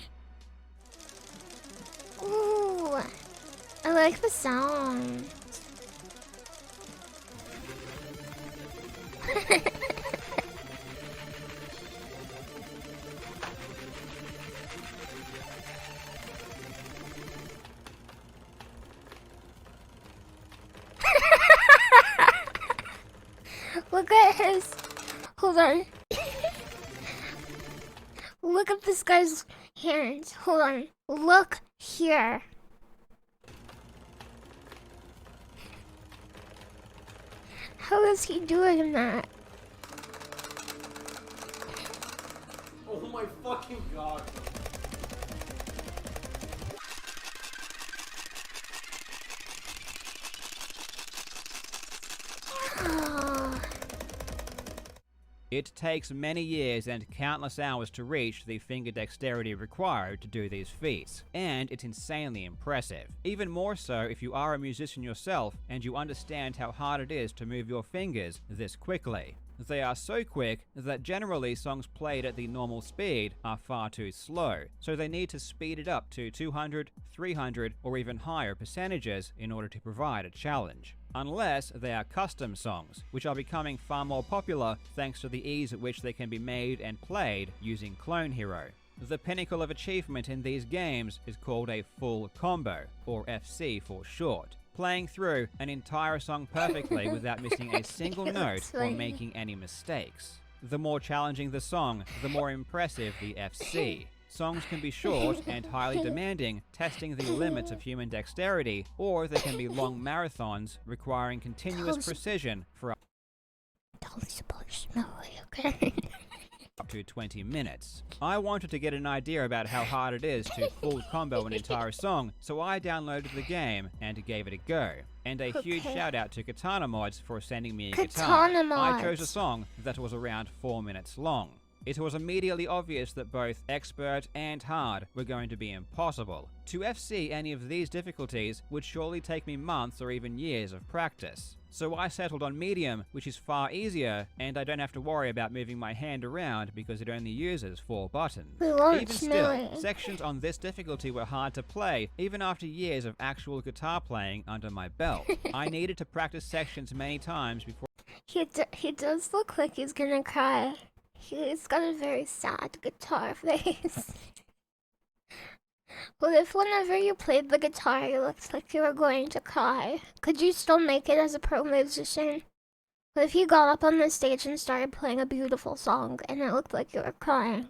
Ooh, I like the sound. Look at his... Hold on. Look at this guy's hands. Hold on. Look here. How is he doing that? Oh my fucking god. It takes many years and countless hours to reach the finger dexterity required to do these feats, and it's insanely impressive. Even more so if you are a musician yourself and you understand how hard it is to move your fingers this quickly. They are so quick that generally songs played at the normal speed are far too slow, so they need to speed it up to 200, 300, or even higher percentages in order to provide a challenge. Unless they are custom songs, which are becoming far more popular thanks to the ease at which they can be made and played using Clone Hero. The pinnacle of achievement in these games is called a full combo, or FC for short. Playing through an entire song perfectly without missing a single note or making any mistakes. The more challenging the song, the more impressive the FC. Songs can be short and highly demanding, testing the limits of human dexterity, or they can be long marathons requiring continuous precision for up to 20 minutes. I wanted to get an idea about how hard it is to full combo an entire song, so I downloaded the game and gave it a go. And a huge shout out to Katana Mods for sending me a guitar. I chose a song that was around 4 minutes long. It was immediately obvious that both expert and hard were going to be impossible. To FC any of these difficulties would surely take me months or even years of practice. So I settled on medium, which is far easier, and I don't have to worry about moving my hand around because it only uses 4 buttons. Even still, sections on this difficulty were hard to play, even after years of actual guitar playing under my belt. I needed to practice sections many times before... He does look like he's gonna cry. He's got a very sad guitar face. What if whenever you played the guitar you looked like you were going to cry? Could you still make it as a pro musician? What if you got up on the stage and started playing a beautiful song and it looked like you were crying?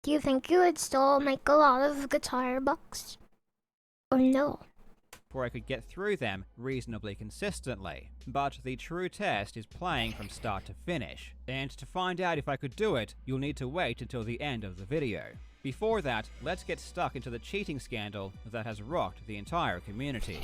Do you think you would still make a lot of guitar bucks? Or no? Before I could get through them reasonably consistently. But the true test is playing from start to finish, and to find out if I could do it, you'll need to wait until the end of the video. Before that, let's get stuck into the cheating scandal that has rocked the entire community.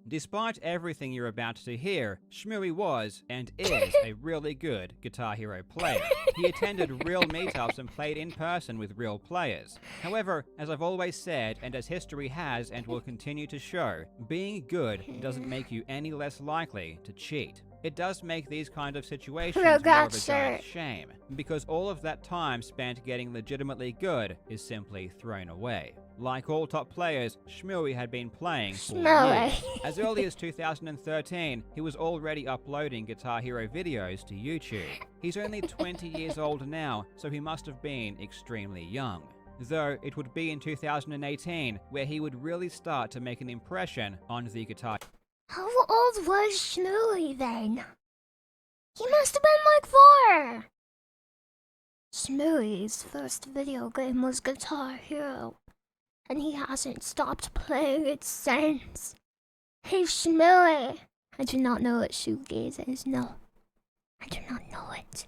Despite everything you're about to hear, Shmooey was, and is, a really good Guitar Hero player. He attended real meetups and played in person with real players. However, as I've always said, and as history has and will continue to show, being good doesn't make you any less likely to cheat. It does make these kind of situations more of a giant shame, because all of that time spent getting legitimately good is simply thrown away. Like all top players, Shmooey had been playing for years. As early as 2013, he was already uploading Guitar Hero videos to YouTube. He's only 20 years old now, so he must have been extremely young. Though it would be in 2018 where he would really start to make an impression on the guitar. How old was Shmooey then? He must have been like 4! Shmooey's first video game was Guitar Hero. and he hasn't stopped playing it since. Hey, Schmilly! I do not know what shoegaze is, no. I do not know it.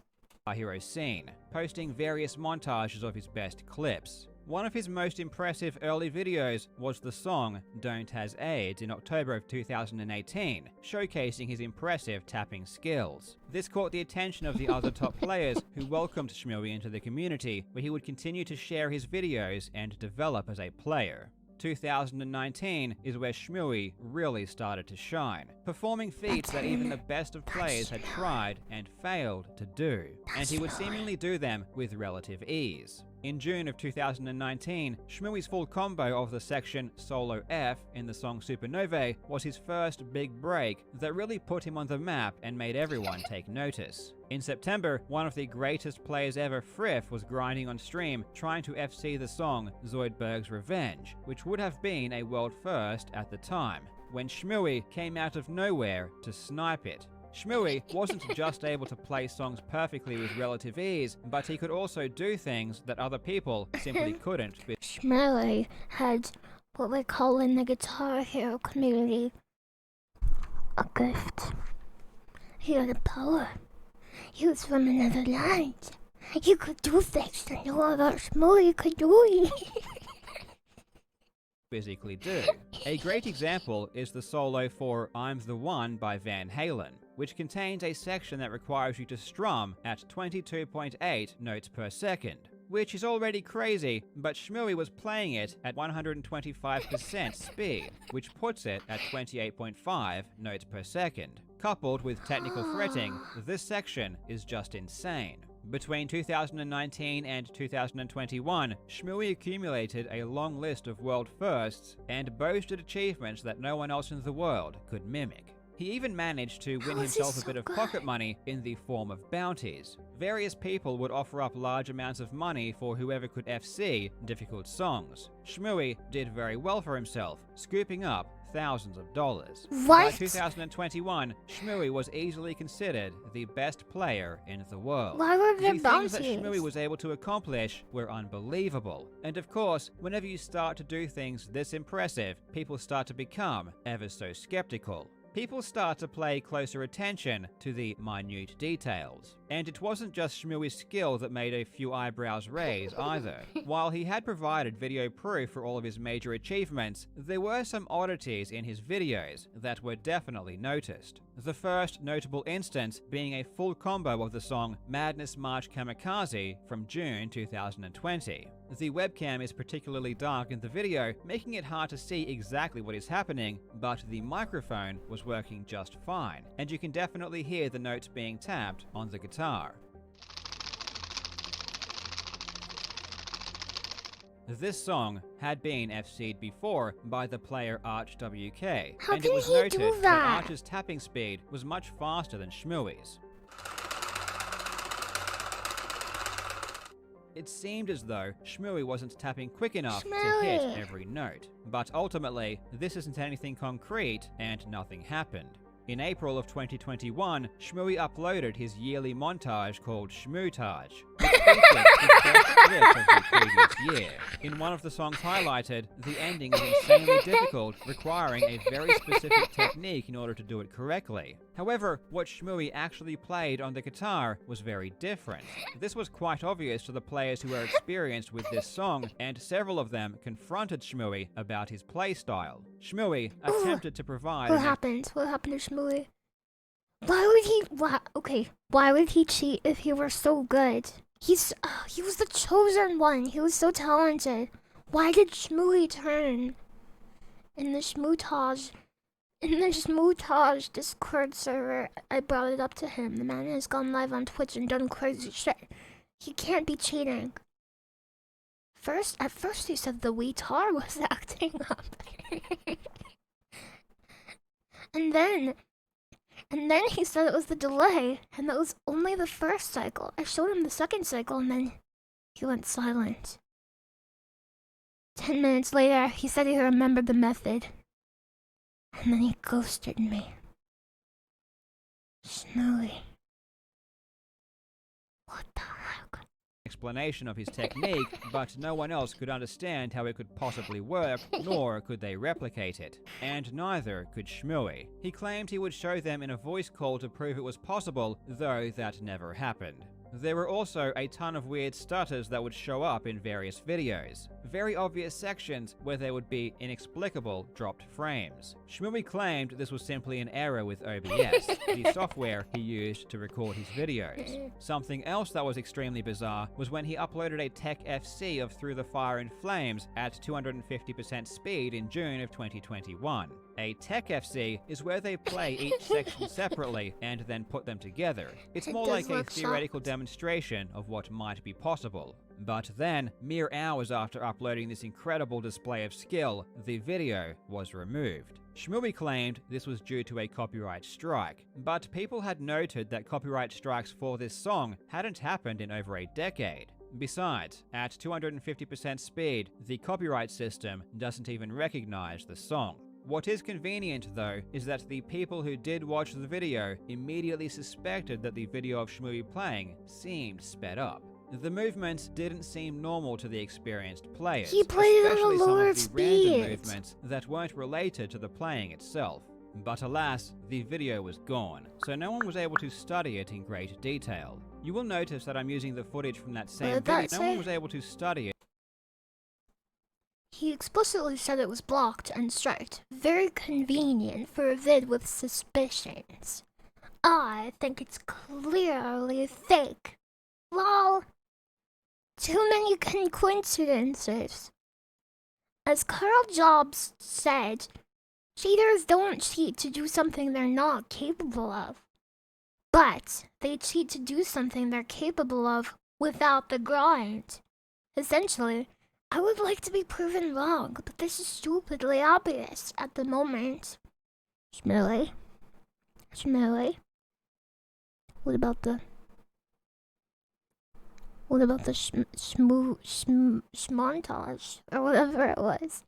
Hero scene, posting various montages of his best clips. One of his most impressive early videos was the song Don't Has AIDS in October of 2018, showcasing his impressive tapping skills. This caught the attention of the other top players who welcomed Schmilly into the community, where he would continue to share his videos and develop as a player. 2019 is where Schmilly really started to shine, performing feats that even the best of players had tried and failed to do, and he would seemingly do them with relative ease. In June of 2019, Schmilly's full combo of the section Solo F in the song Supernovae was his first big break that really put him on the map and made everyone take notice. In September, one of the greatest players ever, Friff, was grinding on stream trying to FC the song Zoidberg's Revenge, which would have been a world first at the time, when Schmilly came out of nowhere to snipe it. Schmilly wasn't just able to play songs perfectly with relative ease, but he could also do things that other people simply couldn't. Schmilly had what we call in the Guitar Hero community a gift. He had a power. He was from another land. He could do things that no other Schmilly could do. Physically do. A great example is the solo for I'm the One by Van Halen, which contains a section that requires you to strum at 22.8 notes per second, which is already crazy, but Schmilly was playing it at 125% speed, which puts it at 28.5 notes per second. Coupled with technical fretting, this section is just insane. Between 2019 and 2021, Schmilly accumulated a long list of world firsts and boasted achievements that no one else in the world could mimic. He even managed to win himself a bit of pocket money in the form of bounties. Various people would offer up large amounts of money for whoever could FC difficult songs. Schmilly did very well for himself, scooping up thousands of dollars. What? By 2021, Schmilly was easily considered the best player in the world. Why were there The bounties? things that Schmilly was able to accomplish were unbelievable. And of course, whenever you start to do things this impressive, people start to become ever so skeptical. People start to pay closer attention to the minute details. And it wasn't just Schmilly's skill that made a few eyebrows raise either. While he had provided video proof for all of his major achievements, there were some oddities in his videos that were definitely noticed. The first notable instance being a full combo of the song Madness March Kamikaze from June 2020. The webcam is particularly dark in the video, making it hard to see exactly what is happening, but the microphone was working just fine, and you can definitely hear the notes being tapped on the guitar. This song had been FC'd before by the player ArchWK, How and it can was he noted do that that? Arch's tapping speed was much faster than Schmilly's. It seemed as though Schmilly wasn't tapping quick enough to hit Schmilly. every note. But ultimately, this isn't anything concrete, and nothing happened. In April of 2021, Schmilly uploaded his yearly montage called Schmootage, which featured his best clip of the previous year. In one of the songs highlighted, the ending is insanely difficult, requiring a very specific technique in order to do it correctly. However, what Schmilly actually played on the guitar was very different. This was quite obvious to the players who were experienced with this song, and several of them confronted Schmilly about his playstyle. Schmilly attempted to provide What happened? What happened to Schmilly? Why would he cheat if he were so good? He was the chosen one. He was so talented. Why did Schmilly turn? In the Schmootage Discord server, I brought it up to him. The man has gone live on Twitch and done crazy shit. He can't be cheating. At first he said the Weetar was acting up. And then he said it was the delay, and that was only the first cycle. I showed him the second cycle, and then he went silent. 10 minutes later, he said he remembered the method. And then he ghosted me. Schmilly. What the heck? explanation of his technique, but no one else could understand how it could possibly work, nor could they replicate it. And neither could Shmooey. He claimed he would show them in a voice call to prove it was possible, though that never happened. There were also a ton of weird stutters that would show up in various videos. Very obvious sections where there would be inexplicable dropped frames. Shmooey claimed this was simply an error with OBS, the software he used to record his videos. Something else that was extremely bizarre was when he uploaded a Tech FC of Through the Fire and Flames at 250% speed in June of 2021. A Tech FC is where they play each section separately and then put them together. It's more like a theoretical demonstration of what might be possible. But then, mere hours after uploading this incredible display of skill, the video was removed. Shmooey claimed this was due to a copyright strike, but people had noted that copyright strikes for this song hadn't happened in over a decade. Besides, at 250% speed, the copyright system doesn't even recognize the song. What is convenient, though, is that the people who did watch the video immediately suspected that the video of Shmooey playing seemed sped up. The movements didn't seem normal to the experienced players, He played at a especially some lower of the speed. random movements that weren't related to the playing itself. But alas, the video was gone, so no one was able to study it in great detail. You will notice that I'm using the footage from that same video. No one was able to study it. He explicitly said it was blocked and striked. Very convenient for a vid with suspicions. I think it's clearly fake. Lol. Too many coincidences. As Carl Jobs said, cheaters don't cheat to do something they're not capable of. But they cheat to do something they're capable of without the grind. Essentially, I would like to be proven wrong, but this is stupidly obvious at the moment. Shmooey? What about the montage or whatever it was?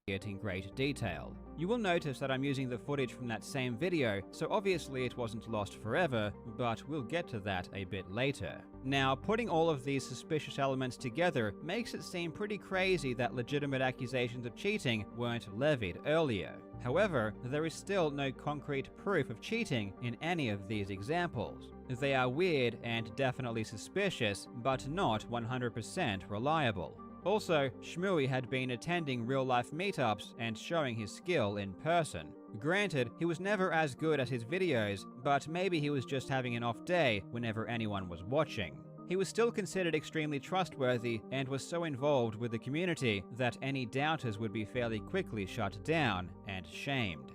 It in great detail. You will notice that I'm using the footage from that same video, so obviously it wasn't lost forever, but we'll get to that a bit later. Now, putting all of these suspicious elements together makes it seem pretty crazy that legitimate accusations of cheating weren't levied earlier. However, there is still no concrete proof of cheating in any of these examples. They are weird and definitely suspicious, but not 100% reliable. Also, Shmooey had been attending real-life meetups and showing his skill in person. Granted, he was never as good at his videos, but maybe he was just having an off day whenever anyone was watching. He was still considered extremely trustworthy and was so involved with the community that any doubters would be fairly quickly shut down and shamed.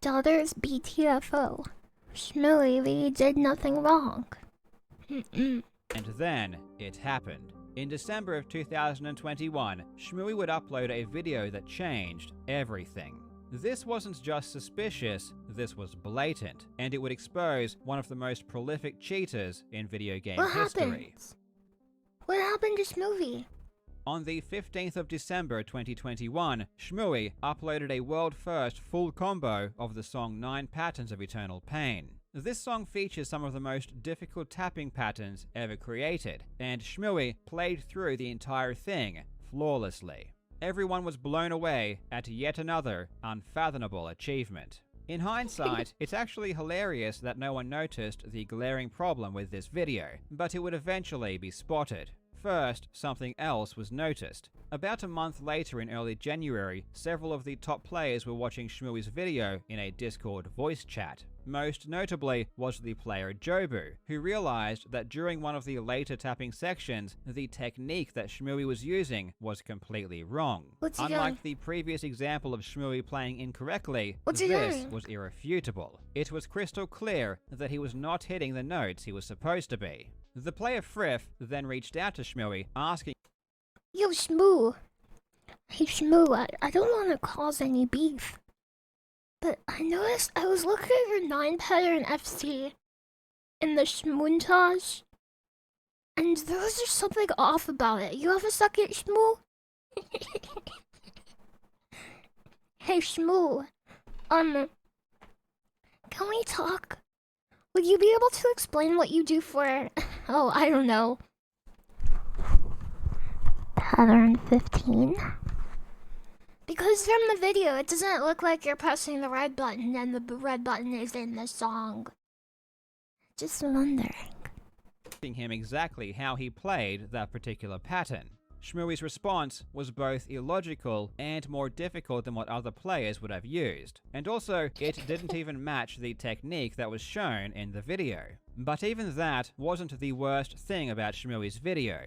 Daughter's BTFO. Shmooey really did nothing wrong. And then, it happened. In December of 2021, Shmooey would upload a video that changed everything. This wasn't just suspicious, this was blatant, and it would expose one of the most prolific cheaters in video game history. What happened to Shmooey? On the 15th of December 2021, Shmooey uploaded a world-first full combo of the song 9 Patterns of Eternal Pain. This song features some of the most difficult tapping patterns ever created, and Shmooey played through the entire thing flawlessly. Everyone was blown away at yet another unfathomable achievement. In hindsight, it's actually hilarious that no one noticed the glaring problem with this video, but it would eventually be spotted. First, something else was noticed. About a month later in early January, several of the top players were watching Shmooey's video in a Discord voice chat. Most notably was the player Jobu, who realized that during one of the later tapping sections, the technique that Shmooey was using was completely wrong. Unlike the previous example of Shmooey playing incorrectly, this was irrefutable. It was crystal clear that he was not hitting the notes he was supposed to be. The player Frith then reached out to Shmooey, asking, Yo, Shmoo. Hey, Shmoo, I don't want to cause any beef, but I noticed I was looking at your 9-pattern FC in the Shmoontage, and there was just something off about it. You have a second, Shmoo? Hey, Shmoo. Can we talk? Would you be able to explain what you do for, oh, I don't know, pattern 15? Because from the video, it doesn't look like you're pressing the red button and the red button is in the song. Just wondering. Him exactly how he played that particular pattern. Shmooey's response was both illogical and more difficult than what other players would have used, and also it didn't even match the technique that was shown in the video. But even that wasn't the worst thing about Shmooey's video.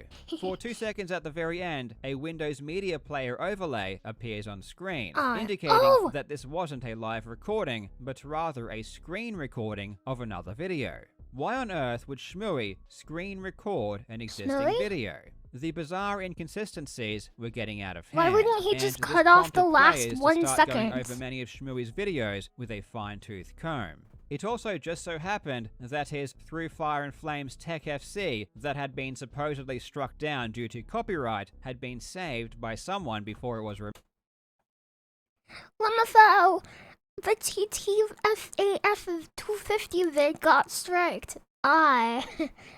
For 2 seconds at the very end, a Windows Media Player overlay appears on screen, indicating that this wasn't a live recording, but rather a screen recording of another video. Why on earth would Shmooey screen record an existing video? The bizarre inconsistencies were getting out of hand. Why wouldn't he just cut off the last 1 second? Over many of Shmooey's videos with a fine-tooth comb. It also just so happened that his Through Fire and Flames Tech FC that had been supposedly struck down due to copyright had been saved by someone before it was removed. LMFAO, the TTFAF 250 vid got striked. I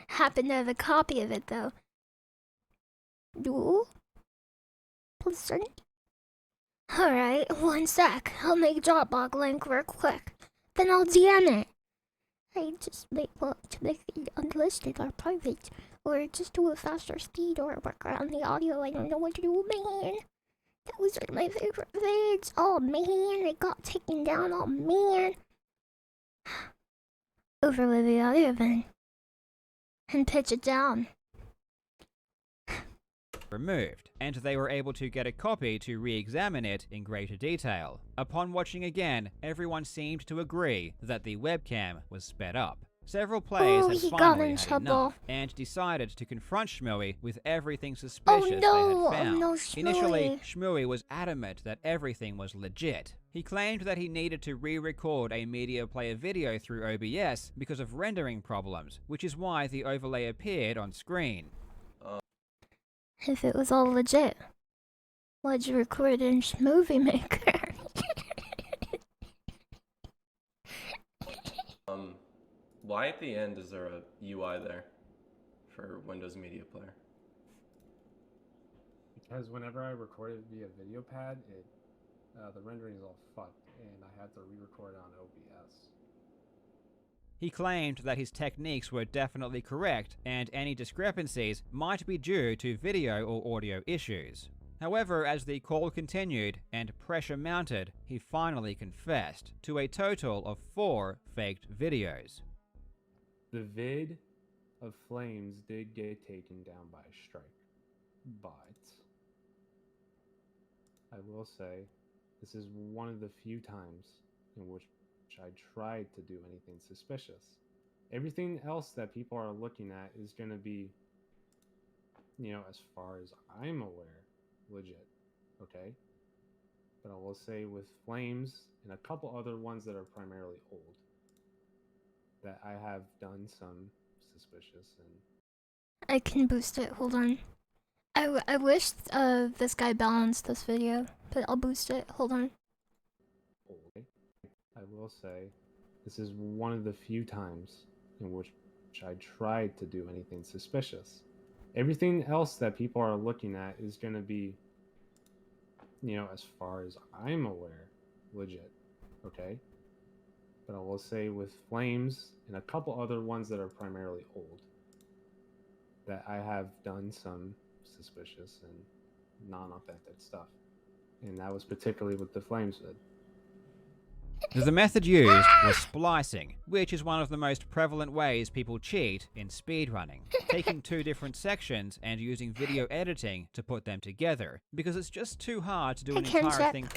happen to have a copy of it though. Do? Listen. Alright, 1 sec. I'll make Dropbox link real quick. Then I'll DM it. I just make to make it unlisted or private. Or just do a faster speed or work around the audio. I don't know what to do, man. That was one of my favorite vids. Oh man, it got taken down. Oh man. Overlay the audio then. And pitch it down. Removed, and they were able to get a copy to re-examine it in greater detail. Upon watching again, everyone seemed to agree that the webcam was sped up. Several players had finally had enough and decided to confront Shmooey with everything suspicious they had found. No, Initially, Shmooey was adamant that everything was legit. He claimed that he needed to re-record a media player video through OBS because of rendering problems, which is why the overlay appeared on screen. If it was all legit, why'd you record it in Movie Maker? Why at the end is there a UI there for Windows Media Player? Because whenever I recorded via video pad, the rendering is all fucked, and I had to re-record on OBS. He claimed that his techniques were definitely correct, and any discrepancies might be due to video or audio issues. However, as the call continued and pressure mounted, he finally confessed to a total of 4 faked videos. The vid of Flames did get taken down by a strike, but I will say this is one of the few times in which I tried to do anything suspicious. Everything else that people are looking at is going to be, as far as I'm aware, legit, okay? But I will say with Flames and a couple other ones that are primarily old, that I have done some suspicious and... I can boost it, hold on. I wish this guy balanced this video, but I'll boost it, hold on. Okay. I will say, this is one of the few times in which I tried to do anything suspicious. Everything else that people are looking at is going to be, as far as I'm aware, legit, okay? But I will say with Flames and a couple other ones that are primarily old, that I have done some suspicious and non-authentic stuff. And that was particularly with the Flames vid. The method used was splicing, which is one of the most prevalent ways people cheat in speedrunning, taking 2 different sections and using video editing to put them together, because it's just too hard to do an entire thing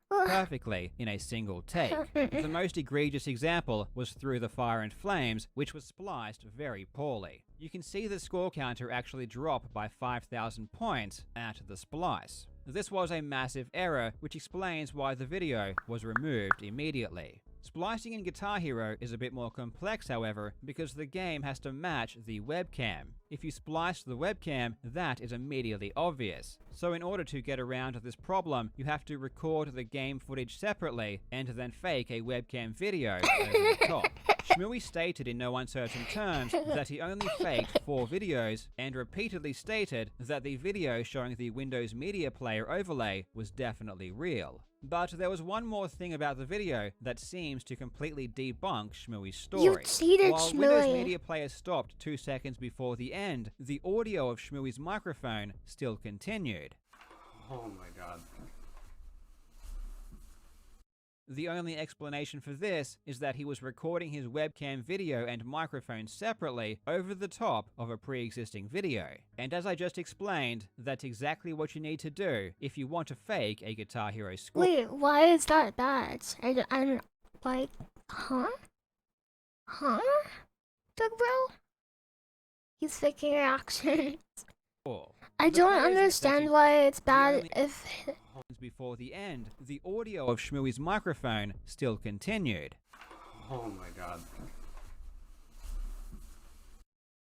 perfectly in a single take. The most egregious example was Through the Fire and Flames, which was spliced very poorly. You can see the score counter actually drop by 5,000 points at the splice. This was a massive error, which explains why the video was removed immediately. Splicing in Guitar Hero is a bit more complex, however, because the game has to match the webcam. If you splice the webcam, that is immediately obvious. So in order to get around this problem, you have to record the game footage separately and then fake a webcam video over the top. Shmooey stated in no uncertain terms that he only faked 4 videos and repeatedly stated that the video showing the Windows Media Player overlay was definitely real. But there was one more thing about the video that seems to completely debunk Shmooey's story. You cheated, While Windows Shmooey. Media Player stopped 2 seconds before the end, the audio of Shmooey's microphone still continued. Oh my god. The only explanation for this is that he was recording his webcam video and microphone separately over the top of a pre-existing video. And as I just explained, that's exactly what you need to do if you want to fake a Guitar Hero score. Wait, why is that bad? I don't like, huh? Huh? Doug Bro? He's faking your actions. I The don't players understand expected why it's bad only- if... Before the end, the audio of Shmooey's microphone still continued. Oh my god.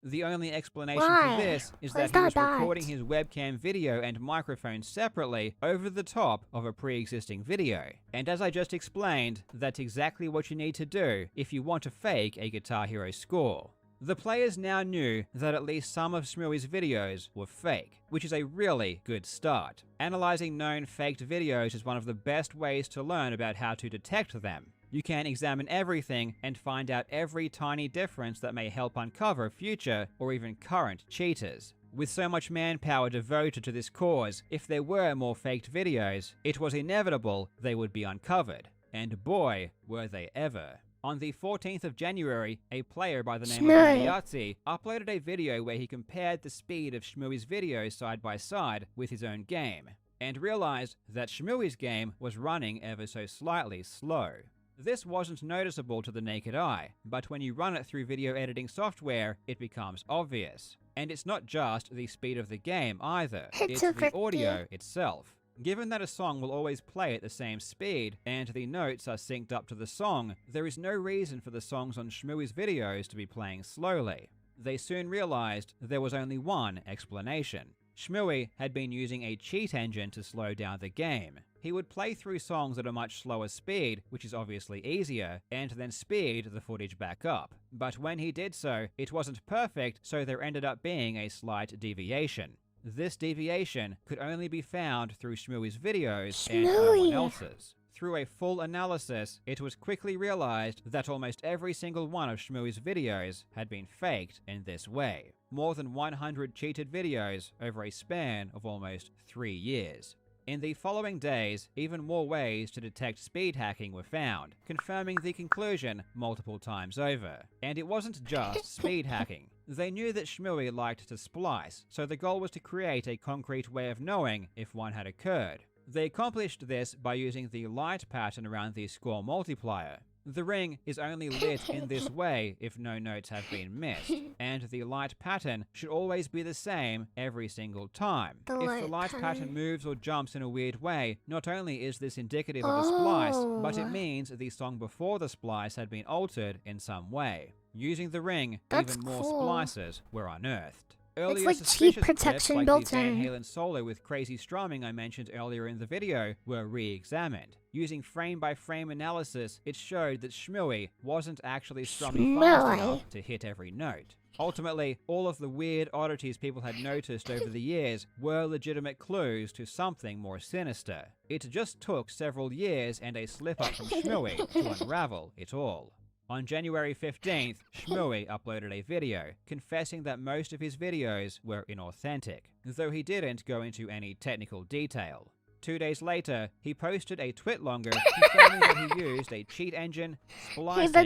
The only explanation Why? for this is Why is that he that was bad? recording his webcam video and microphone separately over the top of a pre-existing video. And as I just explained, that's exactly what you need to do if you want to fake a Guitar Hero score. The players now knew that at least some of Shmooey's videos were fake, which is a really good start. Analyzing known faked videos is one of the best ways to learn about how to detect them. You can examine everything and find out every tiny difference that may help uncover future or even current cheaters. With so much manpower devoted to this cause, if there were more faked videos, it was inevitable they would be uncovered. And boy, were they ever. On the 14th of January, a player by the name of Shmooey. Yahtzee uploaded a video where he compared the speed of Shmooey's videos side by side with his own game, and realized that Shmooey's game was running ever so slightly slow. This wasn't noticeable to the naked eye, but when you run it through video editing software, it becomes obvious. And it's not just the speed of the game either, It's it's the 250. audio itself. Given that a song will always play at the same speed, and the notes are synced up to the song, there is no reason for the songs on Shmooey's videos to be playing slowly. They soon realized there was only one explanation. Shmooey had been using a cheat engine to slow down the game. He would play through songs at a much slower speed, which is obviously easier, and then speed the footage back up. But when he did so, it wasn't perfect, so there ended up being a slight deviation. This deviation could only be found through Shmooey's videos and no one Shmooey. else's. Through a full analysis, it was quickly realized that almost every single one of Shmooey's videos had been faked in this way. More than 100 cheated videos over a span of almost 3 years. In the following days, even more ways to detect speed hacking were found, confirming the conclusion multiple times over. And it wasn't just speed hacking. They knew that Shmooey liked to splice, so the goal was to create a concrete way of knowing if one had occurred. They accomplished this by using the light pattern around the score multiplier. The ring is only lit in this way if no notes have been missed, and the light pattern should always be the same every single time. The If the light light pattern pattern. moves or jumps in a weird way, not only is this indicative of a splice, but it Oh. means the song before the splice had been altered in some way. Using the ring, That's even more cool. splices were unearthed. Earlier like cheat suspicious clips, protection like built the Van in. Halen solo with crazy strumming I mentioned earlier in the video, were re-examined. Using frame-by-frame analysis, it showed that Shmooey wasn't actually strumming fast Shmooey. enough to hit every note. Ultimately, all of the weird oddities people had noticed over the years were legitimate clues to something more sinister. It just took several years and a slip-up from Shmooey to unravel it all. On January 15th, Shmooey uploaded a video, confessing that most of his videos were inauthentic, though he didn't go into any technical detail. 2 days later, he posted a twit longer confirming that he used a cheat engine, Hey, splicing,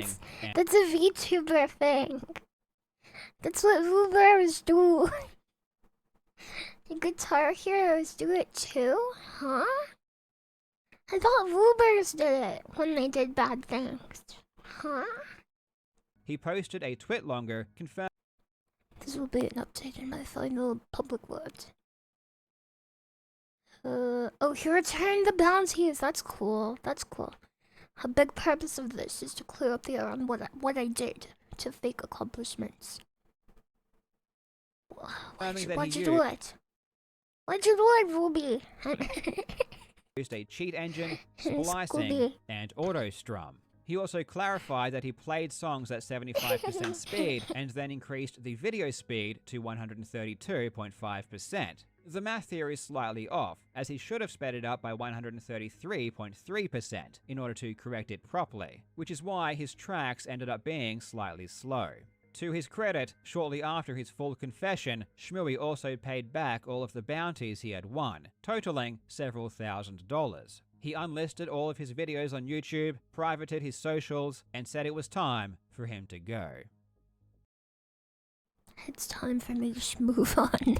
and that's a VTuber thing. That's what VTubers do. The Guitar Heroes do it too? Huh? I thought VTubers did it when they did bad things. Huh? he posted a twit longer confirming This will be an update in my final public word. Oh, he returned the bounties. That's cool. That's cool. A big purpose of this is to clear up the air on what I did to fake accomplishments. Why'd you do it? Why'd you do it, Ruby? Used a cheat engine, Scooby. splicing, and auto-strum. He also clarified that he played songs at 75% speed and then increased the video speed to 132.5%. The math here is slightly off, as he should have sped it up by 133.3% in order to correct it properly, which is why his tracks ended up being slightly slow. To his credit, shortly after his full confession, Shmooey also paid back all of the bounties he had won, totaling several $1,000s. He unlisted all of his videos on YouTube, privated his socials, and said it was time for him to go. It's time for me to move on.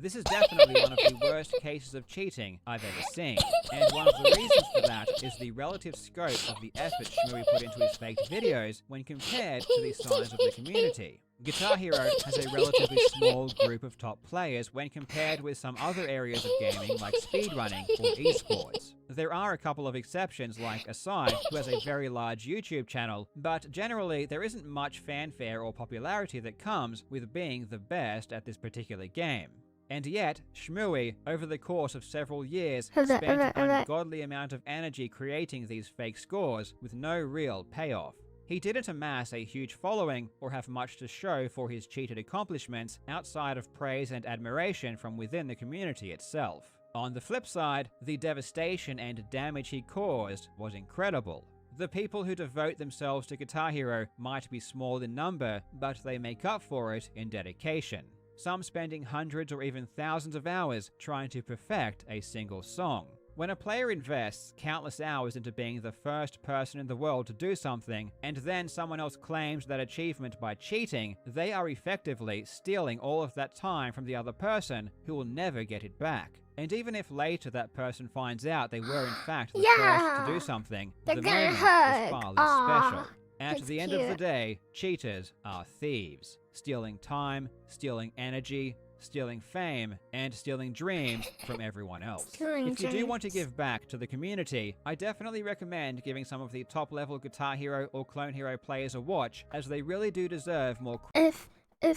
This is definitely one of the worst cases of cheating I've ever seen, and one of the reasons for that is the relative scope of the effort Shmooey put into his faked videos when compared to the size of the community. Guitar Hero has a relatively small group of top players when compared with some other areas of gaming like speedrunning or esports. There are a couple of exceptions like Asai, who has a very large YouTube channel, but generally there isn't much fanfare or popularity that comes with being the best at this particular game. And yet, Shmooey, over the course of several years, spent an ungodly amount of energy creating these fake scores with no real payoff. He didn't amass a huge following or have much to show for his cheated accomplishments outside of praise and admiration from within the community itself. On the flip side, the devastation and damage he caused was incredible. The people who devote themselves to Guitar Hero might be small in number, but they make up for it in dedication. Some spending hundreds or even thousands of hours trying to perfect a single song. When a player invests countless hours into being the first person in the world to do something, and then someone else claims that achievement by cheating, they are effectively stealing all of that time from the other person who will never get it back. And even if later that person finds out they were in fact the first to do something, the moment is far less special. At the end of the day, cheaters are thieves, stealing time, stealing energy, stealing fame, and stealing dreams from everyone else. If you do want to give back to the community, I definitely recommend giving some of the top-level Guitar Hero or Clone Hero players a watch, as they really do deserve more. If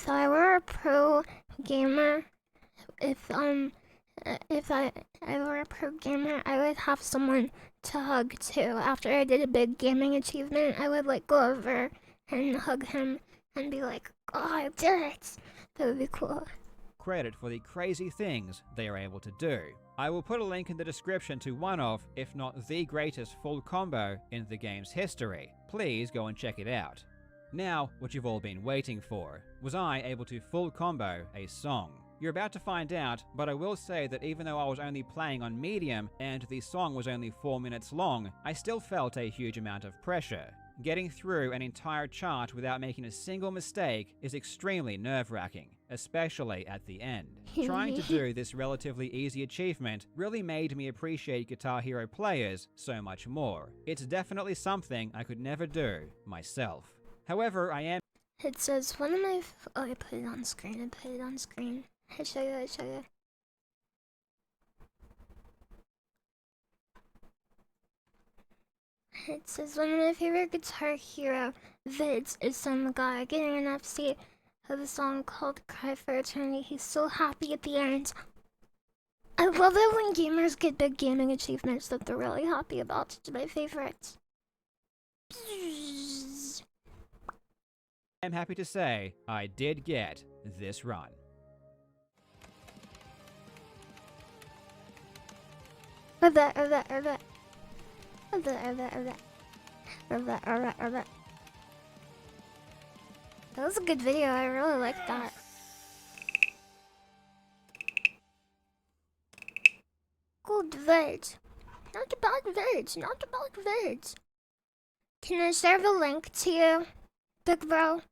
I were a pro gamer, if I were a pro gamer, I would have someone to hug too. After I did a big gaming achievement, I would like go over and hug him and be like, "Oh, I did it." That would be cool. Credit for the crazy things they are able to do. I will put a link in the description to one of, if not the greatest full combo in the game's history. Please go and check it out. Now, what you've all been waiting for. Was I able to full combo a song? You're about to find out, but I will say that even though I was only playing on medium and the song was only 4 minutes long, I still felt a huge amount of pressure. Getting through an entire chart without making a single mistake is extremely nerve-wracking, especially at the end. Trying to do this relatively easy achievement really made me appreciate Guitar Hero players so much more. It's definitely something I could never do myself. However, I am. It says one of my. Oh, I put it on screen. I show you. It says one of my favorite Guitar Hero vids is some guy getting an FC of a song called Cry for Eternity. He's so happy at the end. I love it when gamers get big gaming achievements that they're really happy about. It's my favorite. I'm happy to say I did get this run. That was a good video. I really liked that. Good vids. Not about vids. Can I serve a link to you, big bro?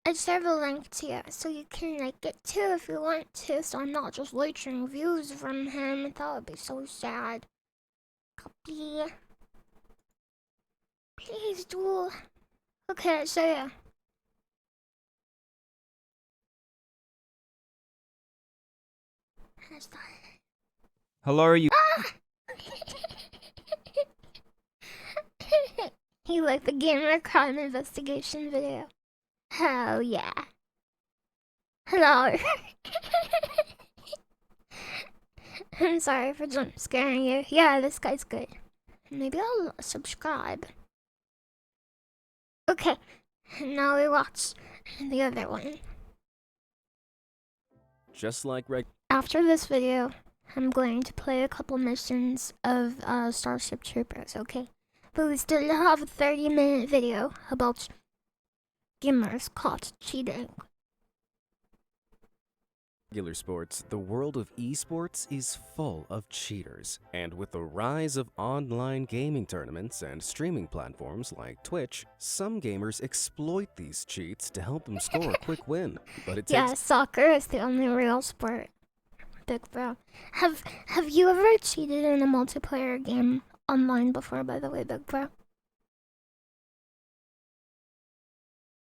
I'd serve a link to you so you can like it too if you want to, so I'm not just leeching views from him. That would be so sad. Copy. Please do. Okay, I'll show you. Hello, you. You like the gamer crime investigation video? Hell yeah. Hello. I'm sorry for jump scaring you. Yeah, this guy's good. Maybe I'll subscribe. Okay, now we watch the other one. Just like After this video, I'm going to play a couple missions of Starship Troopers, okay? But we still have a 30-minute video about gamers caught cheating. regular sports, the world of esports is full of cheaters. And with the rise of online gaming tournaments and streaming platforms like Twitch, some gamers exploit these cheats to help them score a quick win. But it Yeah, takes soccer is the only real sport. Big bro. Have you ever cheated in a multiplayer game online before, by the way, big bro?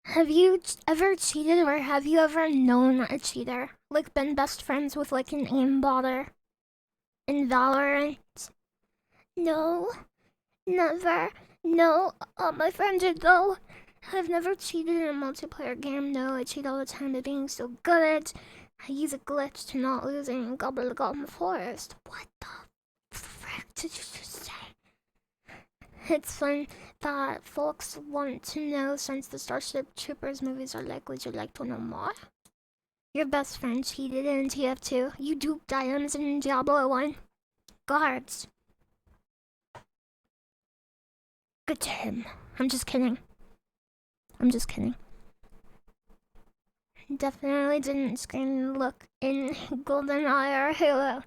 Have you ever cheated, or have you ever known a cheater? Like, been best friends with, like, an aimbotter in Valorant? No, never. No, my friend did though. I've never cheated in a multiplayer game, no. I cheat all the time by being so good. I use a glitch to not losing in Gobble in the Forest. What the frick did you just say? It's fun that folks want to know, since the Starship Troopers movies are like, would you like to know more? Your best friend cheated in TF2. You duped items in Diablo 1. Guards. Good to him. I'm just kidding. Definitely didn't scream look in GoldenEye or Halo.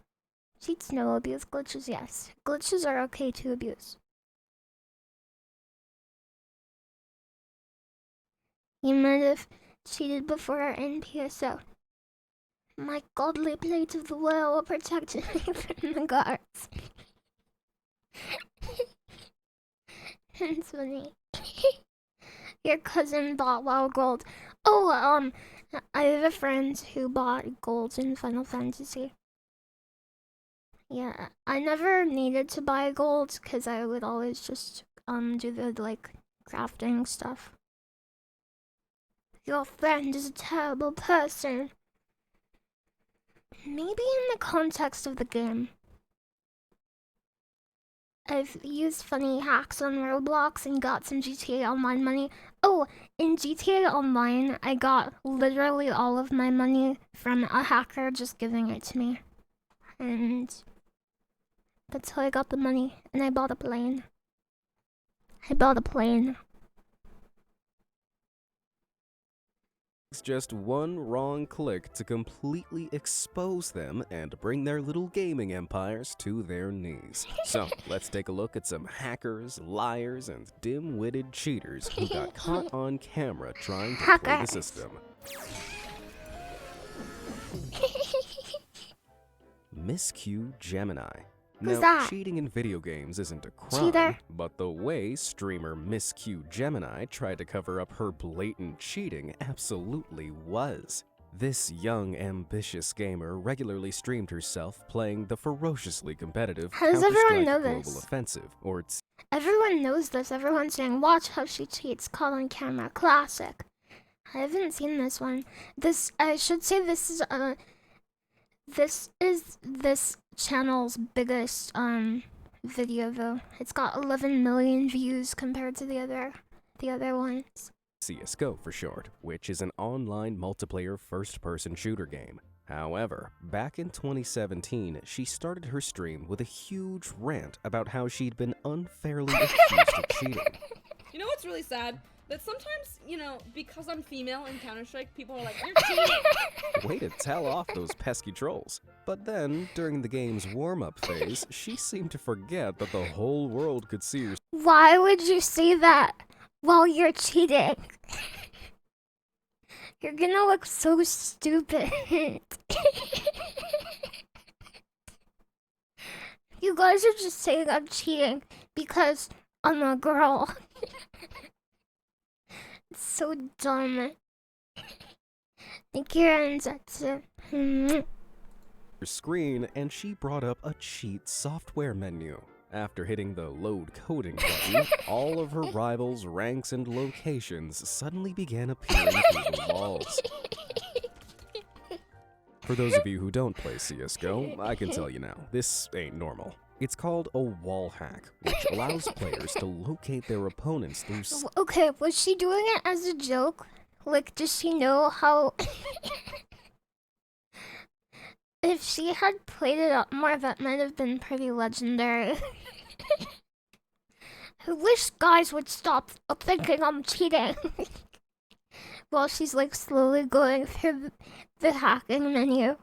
Cheats no, abuse glitches yes. Glitches are okay to abuse. You might have cheated before in PSO. My godly plate of the whale will protect me from the guards. It's funny. Your cousin bought wild gold. Oh, I have a friend who bought gold in Final Fantasy. Yeah, I never needed to buy gold because I would always just do the like crafting stuff. Your friend is a terrible person. Maybe in the context of the game. I've used funny hacks on Roblox and got some GTA Online money. Oh, in GTA Online, I got literally all of my money from a hacker just giving it to me. And that's how I got the money. And I bought a plane. It's just one wrong click to completely expose them and bring their little gaming empires to their knees. So, let's take a look at some hackers, liars, and dim-witted cheaters who got caught on camera trying to play the system. Miss Q Gemini. Who's Now, that? cheating in video games isn't a crime, Cheater. but the way streamer Miss Q Gemini tried to cover up her blatant cheating absolutely was. This young, ambitious gamer regularly streamed herself playing the ferociously competitive How does everyone Counter-Strike know Global this? Offensive, or Everyone knows this. Everyone's saying, watch how she cheats. Caught on camera. Classic. I haven't seen this one. I should say this is this channel's biggest video though. It's got 11 million views compared to the other ones. CSGO for short, which is an online multiplayer first-person shooter game. However, back in 2017, she started her stream with a huge rant about how she'd been unfairly accused of cheating. You know what's really sad? That sometimes, because I'm female in Counter-Strike, people are like, you're cheating! Way to tell off those pesky trolls. But then, during the game's warm-up phase, she seemed to forget that the whole world could see her. Why would you say that while you're cheating? You're gonna look so stupid. You guys are just saying I'm cheating because I'm a girl. It's so dumb. Thank you, Renzetsu. screen and she brought up a cheat software menu. After hitting the load coding button, all of her rivals' ranks and locations suddenly began appearing through the walls. For those of you who don't play CSGO, I can tell you now, this ain't normal. It's called a wall hack, which allows players to locate their opponents through Okay, was she doing it as a joke? Like, does she know how... If she had played it up more, that might have been pretty legendary. I wish guys would stop thinking I'm cheating. While she's like slowly going through the hacking menu.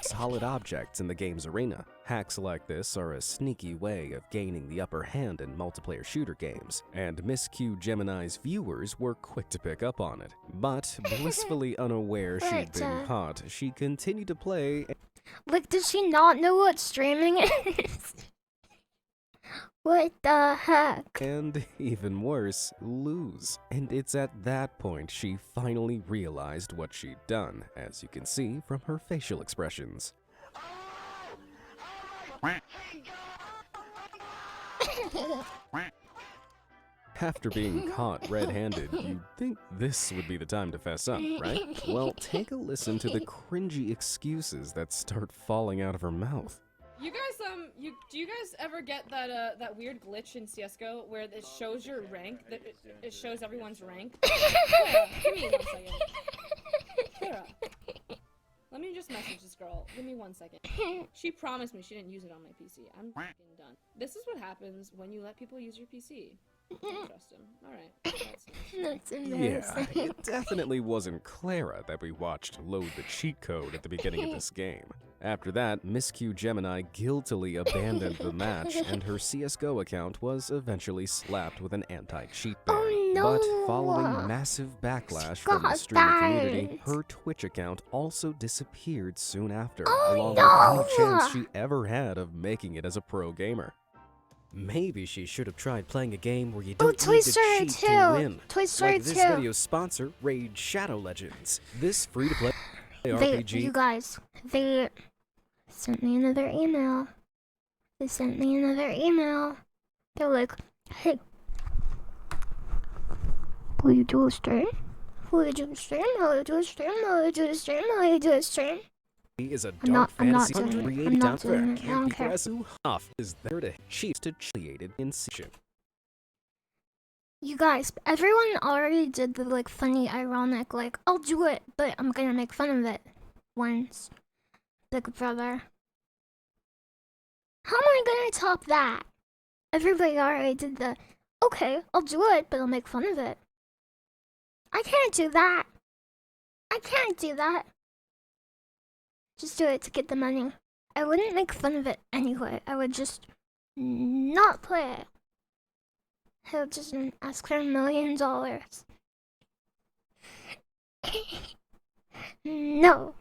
solid objects in the game's arena. Hacks like this are a sneaky way of gaining the upper hand in multiplayer shooter games, and Miss Q Gemini's viewers were quick to pick up on it. But blissfully unaware she'd been caught, she continued to play. Like, does she not know what streaming is? What the heck? And even worse, lose. And it's at that point she finally realized what she'd done, as you can see from her facial expressions. After being caught red-handed, you'd think this would be the time to fess up, right? Well, take a listen to the cringy excuses that start falling out of her mouth. You guys, do you guys ever get that that weird glitch in CS:GO where it shows your rank, that it shows everyone's rank? Clara, give me 1 second. Clara, let me just message this girl. Give me 1 second. She promised me she didn't use it on my PC. I'm fucking done. This is what happens when you let people use your PC. I don't trust him. Alright. That's embarrassing. Yeah, it definitely wasn't Clara that we watched load the cheat code at the beginning of this game. After that, Miss Q Gemini guiltily abandoned the match, and her CSGO account was eventually slapped with an anti-cheat ban. Oh, no. But following massive backlash from the streaming community, her Twitch account also disappeared soon after, along with any chance she ever had of making it as a pro gamer. Maybe she should have tried playing a game where you don't need to cheat to win. Toy Story like this 2. video's sponsor, Raid Shadow Legends. This free-to-play RPG... You guys, they sent me another email. They're like, hey, will you do a stream? Will you do a stream? is a I'm dark not fantasy doing it. created I'm not down doing for it. I don't care. off is there to cheat to cheated incision. You guys, everyone already did the like funny, ironic, like, I'll do it, but I'm gonna make fun of it once. Big Brother. How am I gonna top that? Everybody already did the, okay, I'll do it, but I'll make fun of it. I can't do that. Just do it to get the money. I wouldn't make fun of it anyway. I would just not play it. I would just ask for $1 million. No.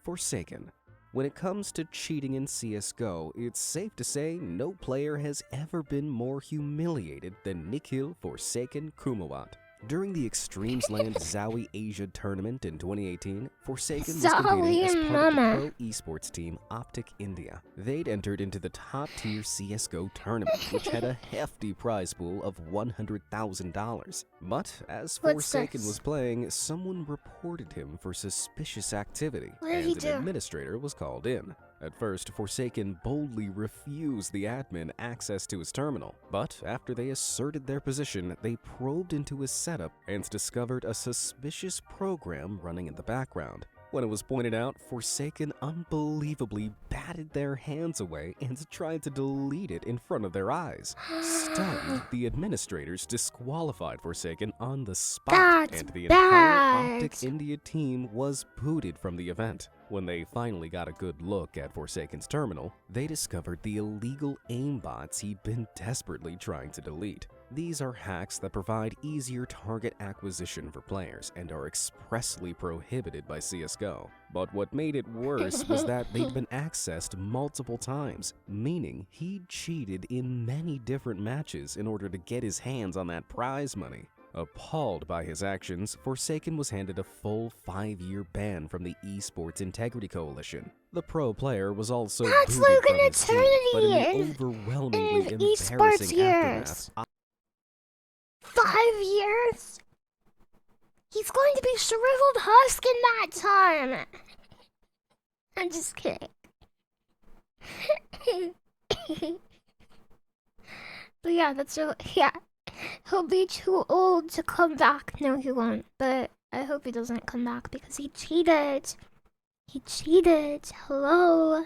Forsaken. When it comes to cheating in CSGO, it's safe to say no player has ever been more humiliated than Nikhil Forsaken Kumawat. During the Extremes Land Zowie Asia tournament in 2018, Forsaken was competing as part of the pro esports team Optic India. They'd entered into the top-tier CSGO tournament, which had a hefty prize pool of $100,000. But as Forsaken was playing, someone reported him for suspicious activity, and an administrator was called in. At first, Forsaken boldly refused the admin access to his terminal, but after they asserted their position, they probed into his setup and discovered a suspicious program running in the background. When it was pointed out, Forsaken unbelievably batted their hands away and tried to delete it in front of their eyes. Stunned, the administrators disqualified Forsaken on the spot, and the entire Optic India team was booted from the event. When they finally got a good look at Forsaken's terminal, they discovered the illegal aimbots he'd been desperately trying to delete. These are hacks that provide easier target acquisition for players and are expressly prohibited by CSGO. But what made it worse was that they'd been accessed multiple times, meaning he'd cheated in many different matches in order to get his hands on that prize money. Appalled by his actions, Forsaken was handed a full 5-year ban from the Esports Integrity Coalition. The pro player was also That's booted like from an his team, but in eternity the overwhelmingly in esports embarrassing years. aftermath, 5 years? He's going to be shriveled husk in that time. I'm just kidding. But yeah, that's real. Yeah. He'll be too old to come back. No, he won't. But I hope he doesn't come back because he cheated. He cheated. Hello.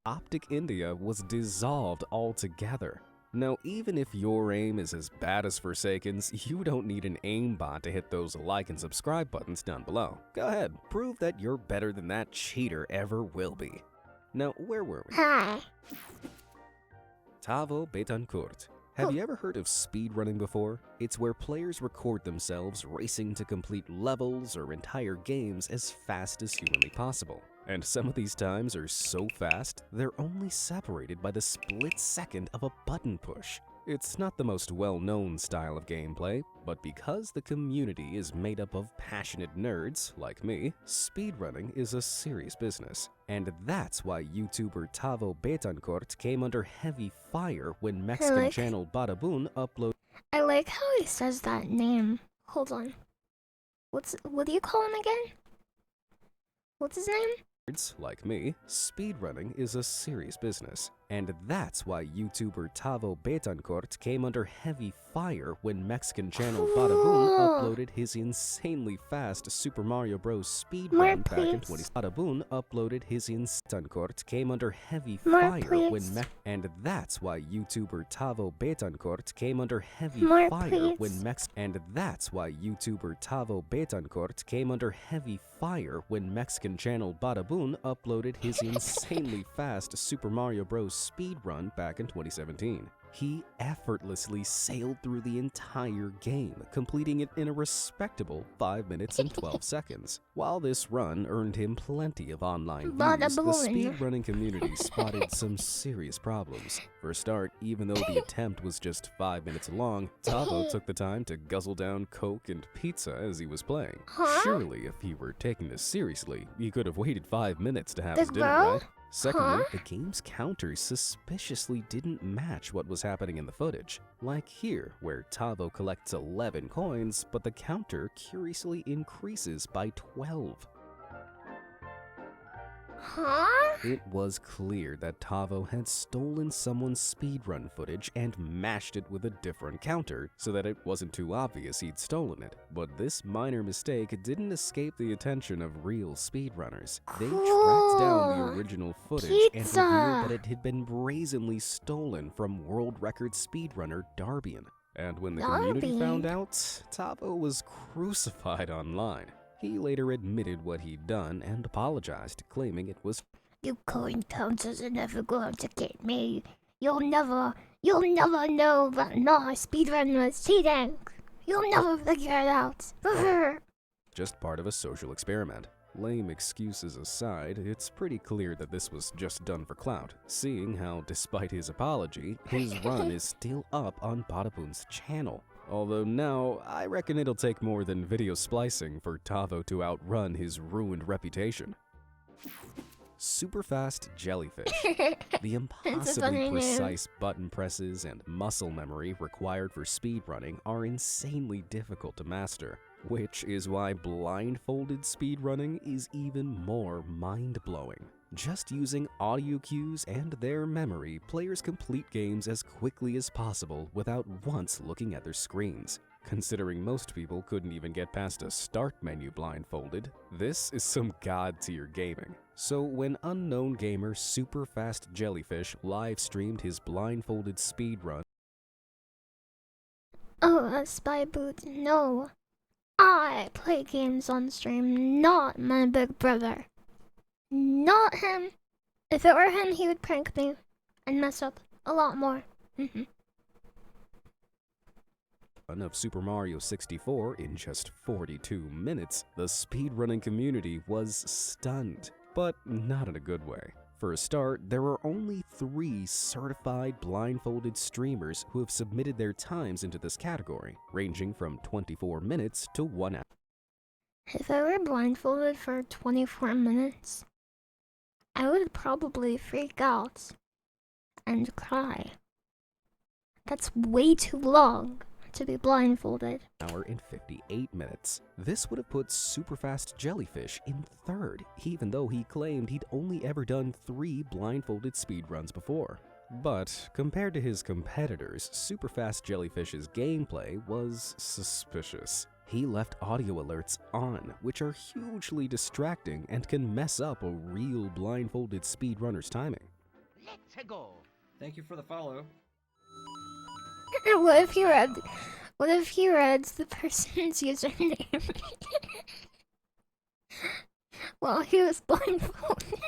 Optic India was dissolved altogether. Now, even if your aim is as bad as Forsaken's, you don't need an aimbot to hit those like and subscribe buttons down below. Go ahead, prove that you're better than that cheater ever will be. Now, where were we? Hi. Tavo Betancourt. Have you ever heard of speedrunning before? It's where players record themselves racing to complete levels or entire games as fast as humanly possible. And some of these times are so fast, they're only separated by the split second of a button push. It's not the most well-known style of gameplay, but because the community is made up of passionate nerds like me, speedrunning is a serious business. And that's why YouTuber Tavo Betancourt came under heavy fire when Mexican channel Badaboon uploaded. I like how he says that name. Hold on. What do you call him again? What's his name? Like me, speedrunning is a serious business. And that's why YouTuber Tavo Betancourt came under heavy fire when Mexican channel Badaboon uploaded his insanely fast Super Mario Bros. Speedrun back in 20. Badaboon uploaded his Betancourt came under heavy fire when and that's why YouTuber Tavo Betancourt came under heavy fire when and that's why YouTuber Tavo Betancourt came under heavy fire when Mexican channel Badaboon uploaded his insanely fast Super Mario Bros. Speedrun back in 2017. He effortlessly sailed through the entire game, completing it in a respectable 5 minutes and 12 seconds. While this run earned him plenty of online views, the speedrunning community spotted some serious problems. For a start, even though the attempt was just 5 minutes long, Tavo took the time to guzzle down Coke and pizza as he was playing. Surely, if he were taking this seriously, he could have waited 5 minutes to have his dinner, right? Secondly, the game's counters suspiciously didn't match what was happening in the footage. Like here, where Tavo collects 11 coins, but the counter curiously increases by 12. It was clear that Tavo had stolen someone's speedrun footage and mashed it with a different counter so that it wasn't too obvious he'd stolen it. But this minor mistake didn't escape the attention of real speedrunners. They tracked down the original footage and revealed that it had been brazenly stolen from world record speedrunner Darbian. And when the community found out, Tavo was crucified online. He later admitted what he'd done and apologized, claiming it was "You coin counters are never going to get me. You'll never know that my speedrun was cheating. You'll never figure it out." just part of a social experiment. Lame excuses aside, it's pretty clear that this was just done for clout, seeing how, despite his apology, his run is still up on Badaboon's channel. Although now, I reckon it'll take more than video splicing for Tavo to outrun his ruined reputation. Superfast Jellyfish. The impossibly precise button presses and muscle memory required for speedrunning are insanely difficult to master, which is why blindfolded speedrunning is even more mind-blowing. Just using audio cues and their memory, players complete games as quickly as possible without once looking at their screens. Considering most people couldn't even get past a start menu blindfolded, this is some god-tier gaming. So when unknown gamer Superfast Jellyfish live-streamed his blindfolded speedrun... Oh, a spy boot, no. I play games on stream, not my big brother. Not him. If it were him, he would prank me and mess up a lot more. Of Super Mario 64 in just 42 minutes, the speedrunning community was stunned, but not in a good way. For a start, there are only 3 certified blindfolded streamers who have submitted their times into this category, ranging from 24 minutes to 1 hour. If I were blindfolded for 24 minutes, I would probably freak out and cry. That's way too long to be blindfolded. Hour and 58 minutes. This would have put Superfast Jellyfish in 3rd, even though he claimed he'd only ever done 3 blindfolded speedruns before. But compared to his competitors, Superfast Jellyfish's gameplay was suspicious. He left audio alerts on, which are hugely distracting and can mess up a real blindfolded speedrunner's timing. Let's go. Thank you for the follow. What if he read the person's username while he was blindfolded?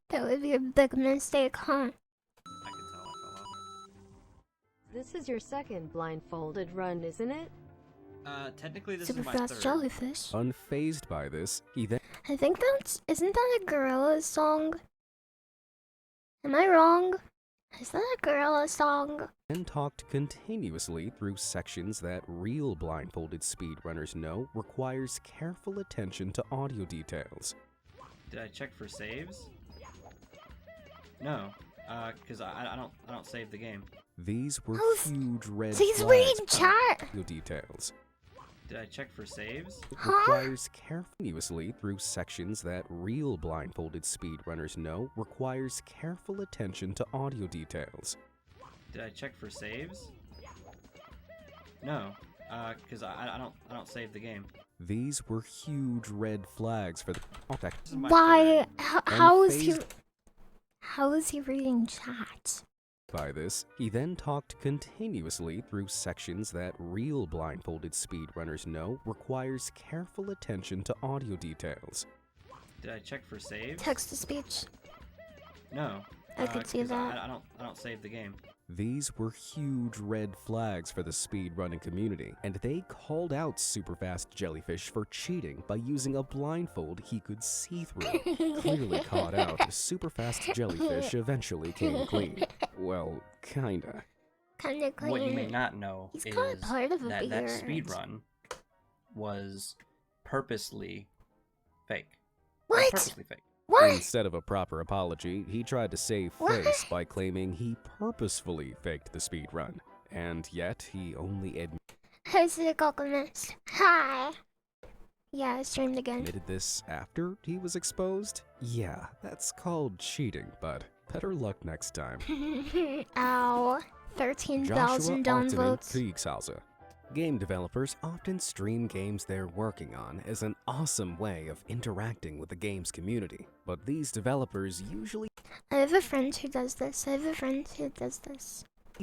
That would be a big mistake, huh? I can tell I fell off. This is your second blindfolded run, isn't it? Technically this Super is my fast 3rd. jellyfish. Unfazed by this, he then I think isn't that a Gorillaz song? Am I wrong? Is that a Gorillaz song? talked continuously through sections that real blindfolded speedrunners know requires careful attention to audio details. Did I check for saves? No, because I don't save the game. These were Oh, huge red He's flags reading for chat. audio details. Did I check for saves? It Huh? requires continuously through sections that real blindfolded speedrunners know requires careful attention to audio details. Did I check for saves? No, because I don't save the game. These were huge red flags for the This is my Why? 3rd. How is he? Unfazed How is he reading chat? by this, he then talked continuously through sections that real blindfolded speedrunners know requires careful attention to audio details. Did I check for saves? Text to speech. No, I could see 'cause that. I don't save the game. These were huge red flags for the speedrunning community, and they called out Superfast Jellyfish for cheating by using a blindfold he could see through. Clearly caught out, Superfast Jellyfish eventually came clean. Well, kinda. Kinda clean. What you may not know He's is got part of a that beard. speed run was purposely fake. What? Purposely fake. What? Instead of a proper apology, he tried to save What? face by claiming he purposefully faked the speedrun. And yet, he only How's the Alchemist? Hi. Yeah, I streamed again. admitted this after he was exposed? Yeah, that's called cheating, but better luck next time. Ow. 13,000 downvotes. Kriegshauser. Game developers often stream games they're working on as an awesome way of interacting with the game's community. But these developers usually I have a friend who does this.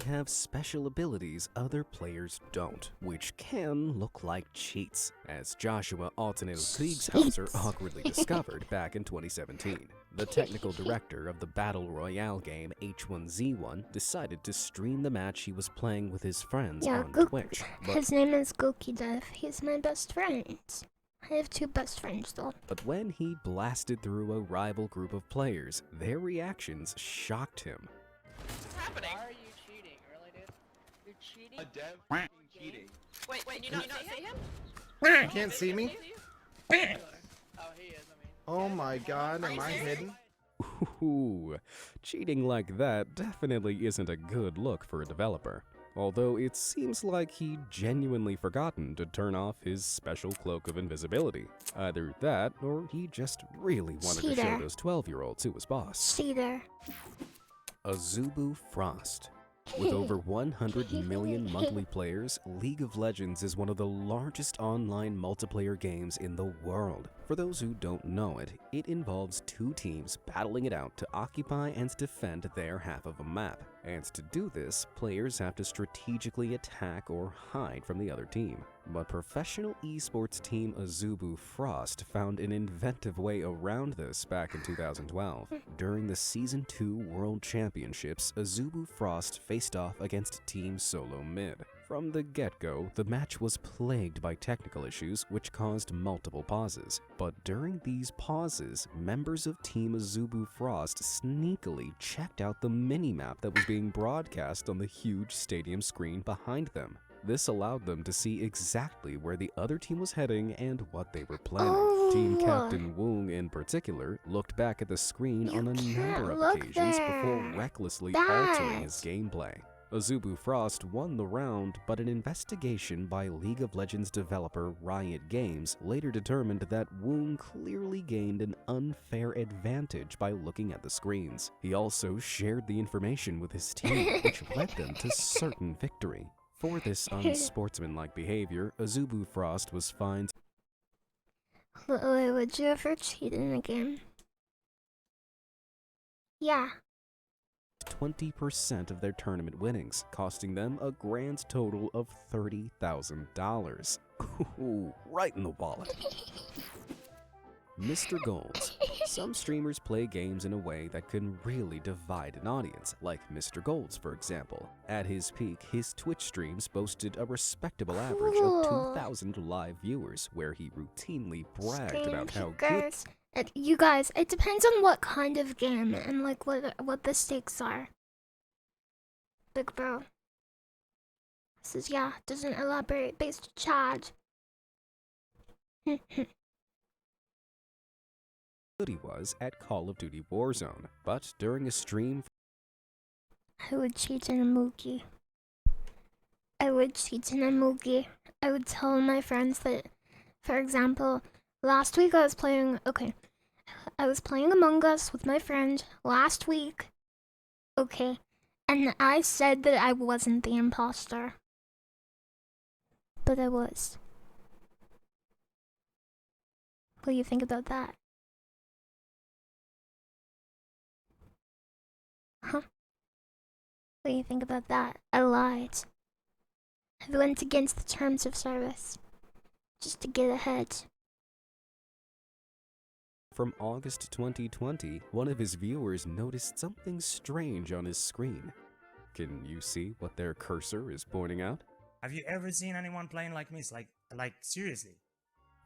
have special abilities other players don't, which can look like cheats, as Joshua Altenil Kriegshauser Cheats. awkwardly discovered back in 2017. The technical director of the Battle Royale game H1Z1 decided to stream the match he was playing with his friends Yeah, on Gook. Twitch. But His name is Gookie Dev. He's my best friend. I have 2 best friends though. But when he blasted through a rival group of players, their reactions shocked him. What's happening? Why are you cheating? Really, dude? You're cheating? A dev cheating. Wait, can you not see him? You can't see me? Oh, he is, I mean. Oh my god, am I hidden? Ooh, cheating like that definitely isn't a good look for a developer. Although it seems like he'd genuinely forgotten to turn off his special cloak of invisibility. Either that, or he just really wanted to show Cheater. those 12-year-olds who was boss. Cheater. Azubu Frost. With over 100 million monthly players, League of Legends is one of the largest online multiplayer games in the world. For those who don't know it, it involves 2 teams battling it out to occupy and defend their half of a map. And to do this, players have to strategically attack or hide from the other team. But professional esports team Azubu Frost found an inventive way around this back in 2012. During the Season 2 World Championships, Azubu Frost faced off against Team Solo Mid. From the get-go, the match was plagued by technical issues which caused multiple pauses. But during these pauses, members of Team Azubu Frost sneakily checked out the mini-map that was being broadcast on the huge stadium screen behind them. This allowed them to see exactly where the other team was heading and what they were planning. Oh. Team Captain Woong in particular looked back at the screen on a number of occasions before recklessly altering his gameplay. Azubu Frost won the round, but an investigation by League of Legends developer Riot Games later determined that Woong clearly gained an unfair advantage by looking at the screens. He also shared the information with his team, which led them to certain victory. For this unsportsmanlike behavior, Azubu Frost was fined. Wait, would you ever cheat in a game? Yeah. 20% of their tournament winnings, costing them a grand total of $30,000. Ooh, right in the wallet. Mr. Golds. Some streamers play games in a way that can really divide an audience, like Mr. Golds, for example. At his peak, his Twitch streams boasted a respectable average of 2,000 live viewers, where he routinely bragged about how good... You guys, it depends on what kind of game and like what the stakes are. Big bro. Says yeah, doesn't elaborate based charge. He was at Call of Duty Warzone, but during a stream... I would cheat in a Mookie. I would cheat in a Mookie. I would tell my friends that, for example, last week I was playing Among Us with my friend last week. Okay. And I said that I wasn't the imposter. But I was. What do you think about that? Huh? What do you think about that? I lied. I went against the terms of service. Just to get ahead. From August 2020, one of his viewers noticed something strange on his screen. Can you see what their cursor is pointing out? Have you ever seen anyone playing like me? Like seriously?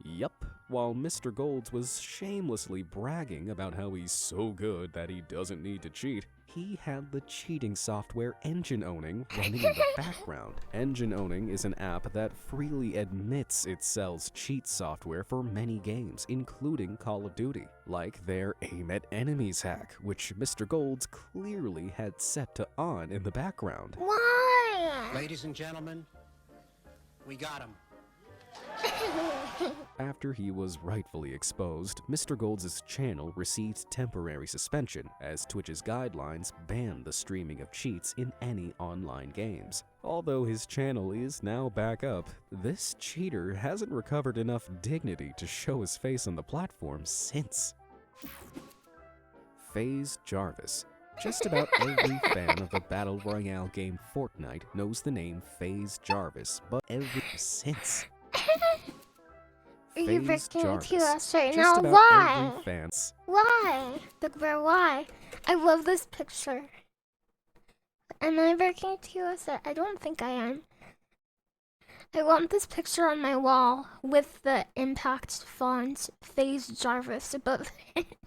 Yup. While Mr. Golds was shamelessly bragging about how he's so good that he doesn't need to cheat, he had the cheating software Engine Owning running in the background. Engine Owning is an app that freely admits it sells cheat software for many games, including Call of Duty, like their Aim at Enemies hack, which Mr. Golds clearly had set to on in the background. Why? Ladies and gentlemen, we got him. After he was rightfully exposed, Mr. Golds' channel received temporary suspension, as Twitch's guidelines ban the streaming of cheats in any online games. Although his channel is now back up, this cheater hasn't recovered enough dignity to show his face on the platform since. FaZe Jarvis. Just about every fan of the Battle Royale game Fortnite knows the name FaZe Jarvis, but ever since. You're FaZe breaking Jarvis. to us right Just now. about Why? every fan's. Why? Big bro, why? I love this picture. Am I breaking to us? I don't think I am. I want this picture on my wall with the impact font FaZe Jarvis above it.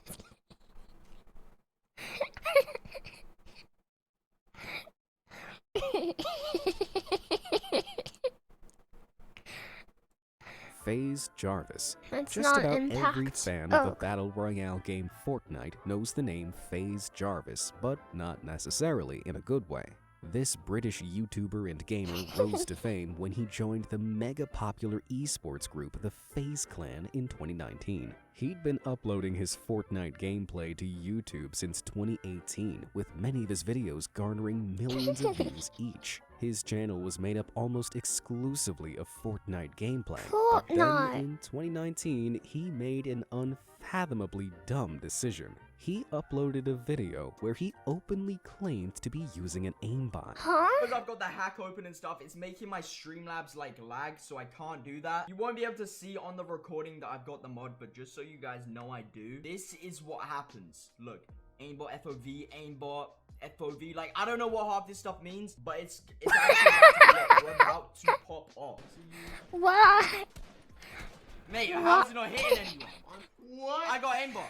FaZe Jarvis. That's Just not about impact. every fan of the Battle Royale game Fortnite knows the name FaZe Jarvis, but not necessarily in a good way. This British YouTuber and gamer rose to fame when he joined the mega popular esports group the FaZe Clan in 2019. He'd been uploading his Fortnite gameplay to YouTube since 2018, with many of his videos garnering millions of views each. His channel was made up almost exclusively of Fortnite gameplay. But then in 2019, he made an unfathomably dumb decision. He uploaded a video where he openly claimed to be using an aimbot. Huh? Because I've got the hack open and stuff, it's making my Streamlabs like lag, so I can't do that. You won't be able to see on the recording that I've got the mod, but just so you guys know I do. This is what happens. Look, aimbot, FOV, aimbot, FOV. Like, I don't know what half this stuff means, but it's actually we're about to pop off. Why? Mate, how's it not hitting anyone? What? I got aimbot.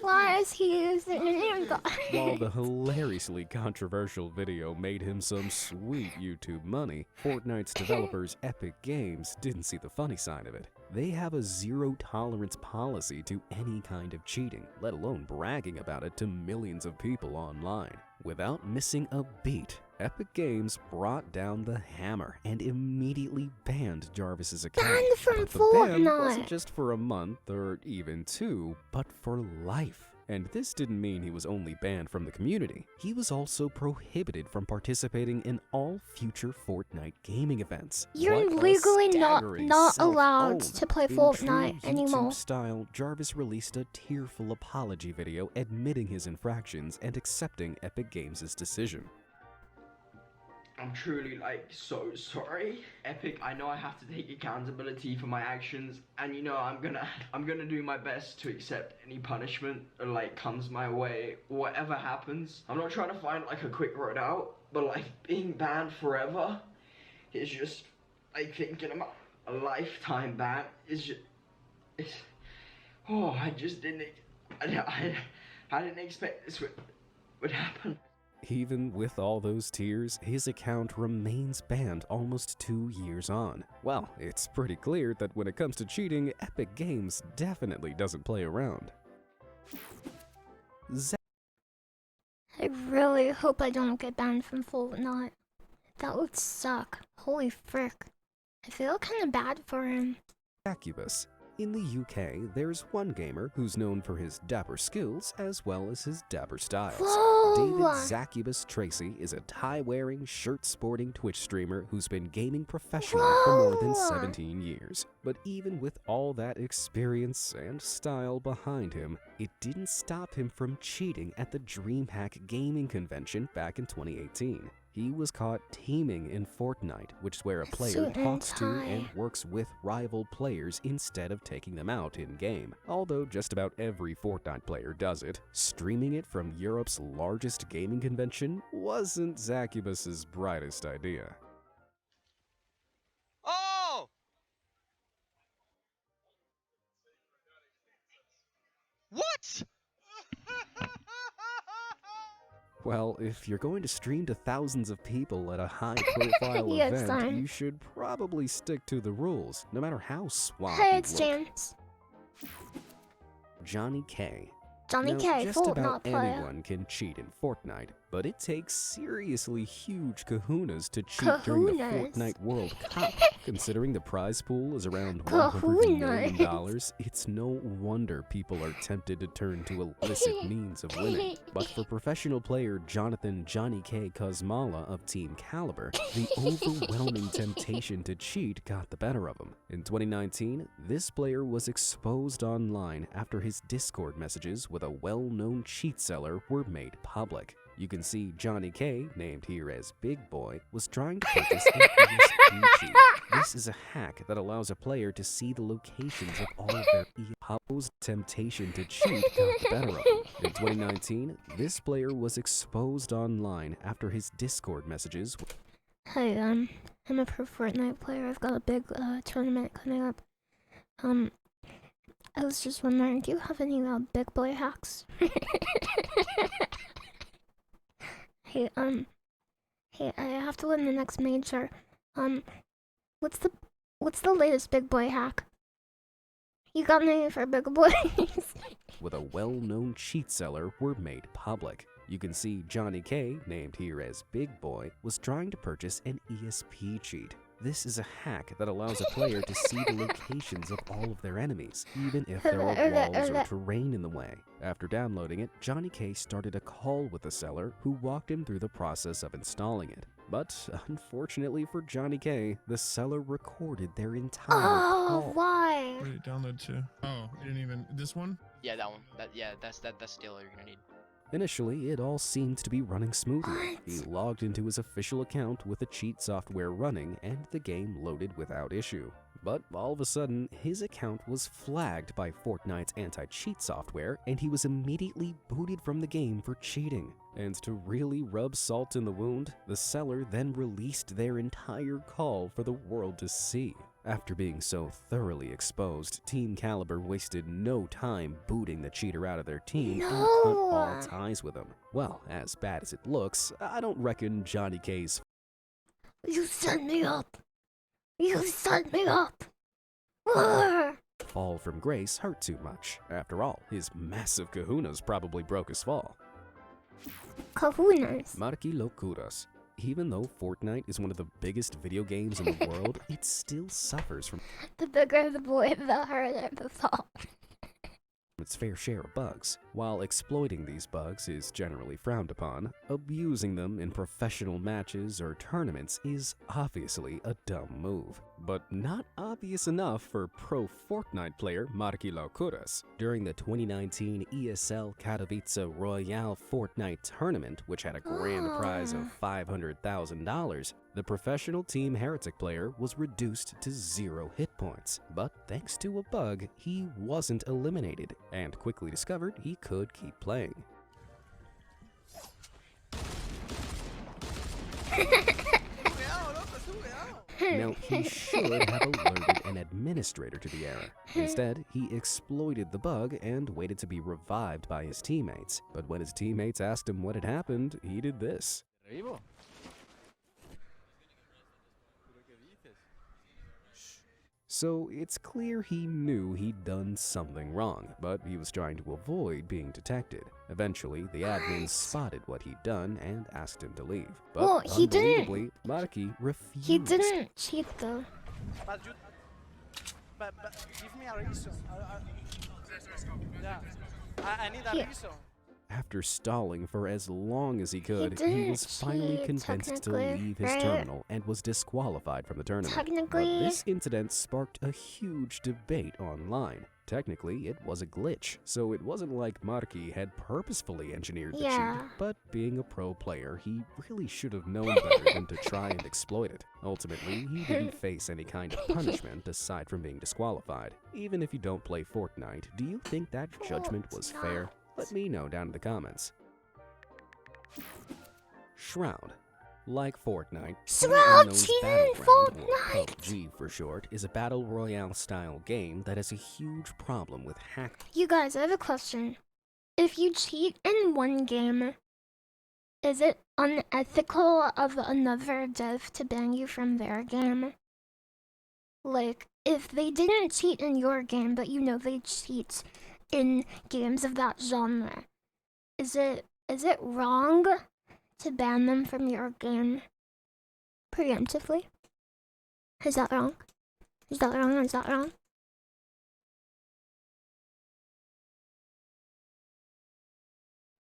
Why is he using an aimbot? While the hilariously controversial video made him some sweet YouTube money, Fortnite's developers Epic Games didn't see the funny side of it. They have a zero-tolerance policy to any kind of cheating, let alone bragging about it to millions of people online. Without missing a beat, Epic Games brought down the hammer and immediately banned Jarvis's account. Banned from But the ban Fortnite. wasn't just for a month or even 2, but for life. And this didn't mean he was only banned from the community. He was also prohibited from participating in all future Fortnite gaming events. You're What a legally staggering not allowed self-own. to play In true Fortnite anymore. YouTube style, Jarvis released a tearful apology video admitting his infractions and accepting Epic Games' decision. I'm truly, like, so sorry. Epic, I know I have to take accountability for my actions, and you know, I'm gonna do my best to accept any punishment that, like, comes my way, whatever happens. I'm not trying to find, like, a quick road out, but, like, being banned forever is just, like, thinking about a lifetime ban is just, I just didn't, I didn't expect this would happen. Even with all those tears, his account remains banned almost 2 years on. Well, it's pretty clear that when it comes to cheating, Epic Games definitely doesn't play around. I really hope I don't get banned from Fortnite. That would suck. Holy frick. I feel kinda bad for him. Zacubus. In the UK, there's one gamer who's known for his dapper skills as well as his dapper styles. Whoa! David Zacubus Tracy is a tie-wearing, shirt-sporting Twitch streamer who's been gaming professionally for more than 17 years. But even with all that experience and style behind him, it didn't stop him from cheating at the DreamHack Gaming Convention back in 2018. He was caught teaming in Fortnite, which is where a player Suit and talks to tie. and works with rival players instead of taking them out in-game. Although just about every Fortnite player does it, streaming it from Europe's largest gaming convention wasn't Zacubus's brightest idea. Oh! What? Well, if you're going to stream to thousands of people at a high-profile Yes, event, son. you should probably stick to the rules, no matter how suave Hey, you it's look. James. Johnny K. Johnny Now, K, just Fortnite about player. anyone can cheat in Fortnite, but it takes seriously huge kahunas to cheat during the Kahunas? Fortnite World Cup. Considering the prize pool is around $100 million, Kahunas. it's no wonder people are tempted to turn to illicit means of winning. But for professional player Jonathan Johnny K. Kosmala of Team Caliber, the overwhelming temptation to cheat got the better of him. In 2019, this player was exposed online after his Discord messages with a well-known cheat seller were made public. You can see Johnny K, named here as Big Boy, was trying to purchase an ESP cheat. This is a hack that allows a player to see the locations of all of their ESP's temptation to cheat got the better of him. In 2019, this player was exposed online after his Discord messages. Hey, I'm a pro Fortnite player. I've got a big tournament coming up. I was just wondering, do you have any big boy hacks? Hey, I have to win the next major. What's the latest big boy hack? You got any for big boys? With a well-known cheat seller were made public. You can see Johnny K, named here as Big Boy, was trying to purchase an ESP cheat. This is a hack that allows a player to see the locations of all of their enemies, even if there are walls or terrain in the way. After downloading it, Johnny K started a call with the seller, who walked him through the process of installing it. But unfortunately for Johnny K, the seller recorded their entire call. Why? Where did it download to? Oh, you didn't even. This one? Yeah, that one. That's the deal you're gonna need. Initially, it all seemed to be running smoothly. He logged into his official account with the cheat software running, and the game loaded without issue. But all of a sudden, his account was flagged by Fortnite's anti-cheat software, and he was immediately booted from the game for cheating. And to really rub salt in the wound, the seller then released their entire call for the world to see. After being so thoroughly exposed, Team Caliber wasted no time booting the cheater out of their team and cut all ties with him. Well, as bad as it looks, I don't reckon Johnny K's You set me up! You set me up! fall from grace hurt too much. After all, his massive kahunas probably broke his fall. Kahunas. Marky locuras. Even though Fortnite is one of the biggest video games in the world, it still suffers from The bigger the boy, the harder the fall. its fair share of bugs. While exploiting these bugs is generally frowned upon, abusing them in professional matches or tournaments is obviously a dumb move. But not obvious enough for pro Fortnite player Marky Locuras. During the 2019 ESL Katowice Royale Fortnite tournament, which had a grand prize of $500,000, the professional Team Heretic player was reduced to 0 hit points. But thanks to a bug, he wasn't eliminated, and quickly discovered he could keep playing. Now, he should have alerted an administrator to the error. Instead, he exploited the bug and waited to be revived by his teammates. But when his teammates asked him what had happened, he did this. So it's clear he knew he'd done something wrong, but he was trying to avoid being detected. Eventually, the admins spotted what he'd done and asked him to leave. But Well, he didn't- unbelievably, Marky refused. He didn't cheat though. But give me a reason. Yeah. I need a Yeah. reason. After stalling for as long as he could, he didn't was finally cheat, convinced to technically, leave his right? terminal and was disqualified from the tournament. Technically- But this incident sparked a huge debate online. Technically, it was a glitch, so it wasn't like Marky had purposefully engineered the Yeah. cheat, but being a pro player, he really should have known better than to try and exploit it. Ultimately, he didn't face any kind of punishment aside from being disqualified. Even if you don't play Fortnite, do you think that judgment was fair? Let me know down in the comments. Shroud. Like Fortnite, Shroud Unknown's cheated in Battleground, or Fortnite! PUBG for short, is a battle royale style game that has a huge problem with hack. You guys, I have a question. If you cheat in one game, is it unethical of another dev to ban you from their game? Like, if they didn't cheat in your game, but you know they cheat in games of that genre, is it wrong to ban them from your game preemptively? Is that wrong? Is that wrong? Is that wrong?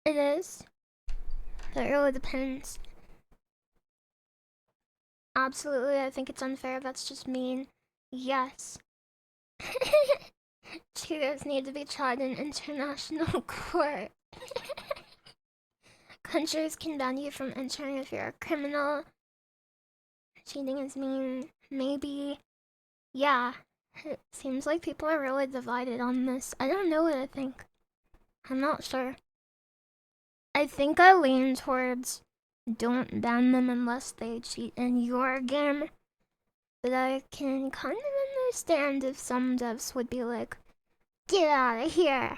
It is. That really depends. Absolutely, I think it's unfair. That's just mean. Yes. Cheaters need to be tried in international court. Countries can ban you from entering if you're a criminal. Cheating is mean. Maybe. Yeah. It seems like people are really divided on this. I don't know what I think. I'm not sure. I think I lean towards don't ban them unless they cheat in your game. But I can kind of understand if some devs would be like, get out of here.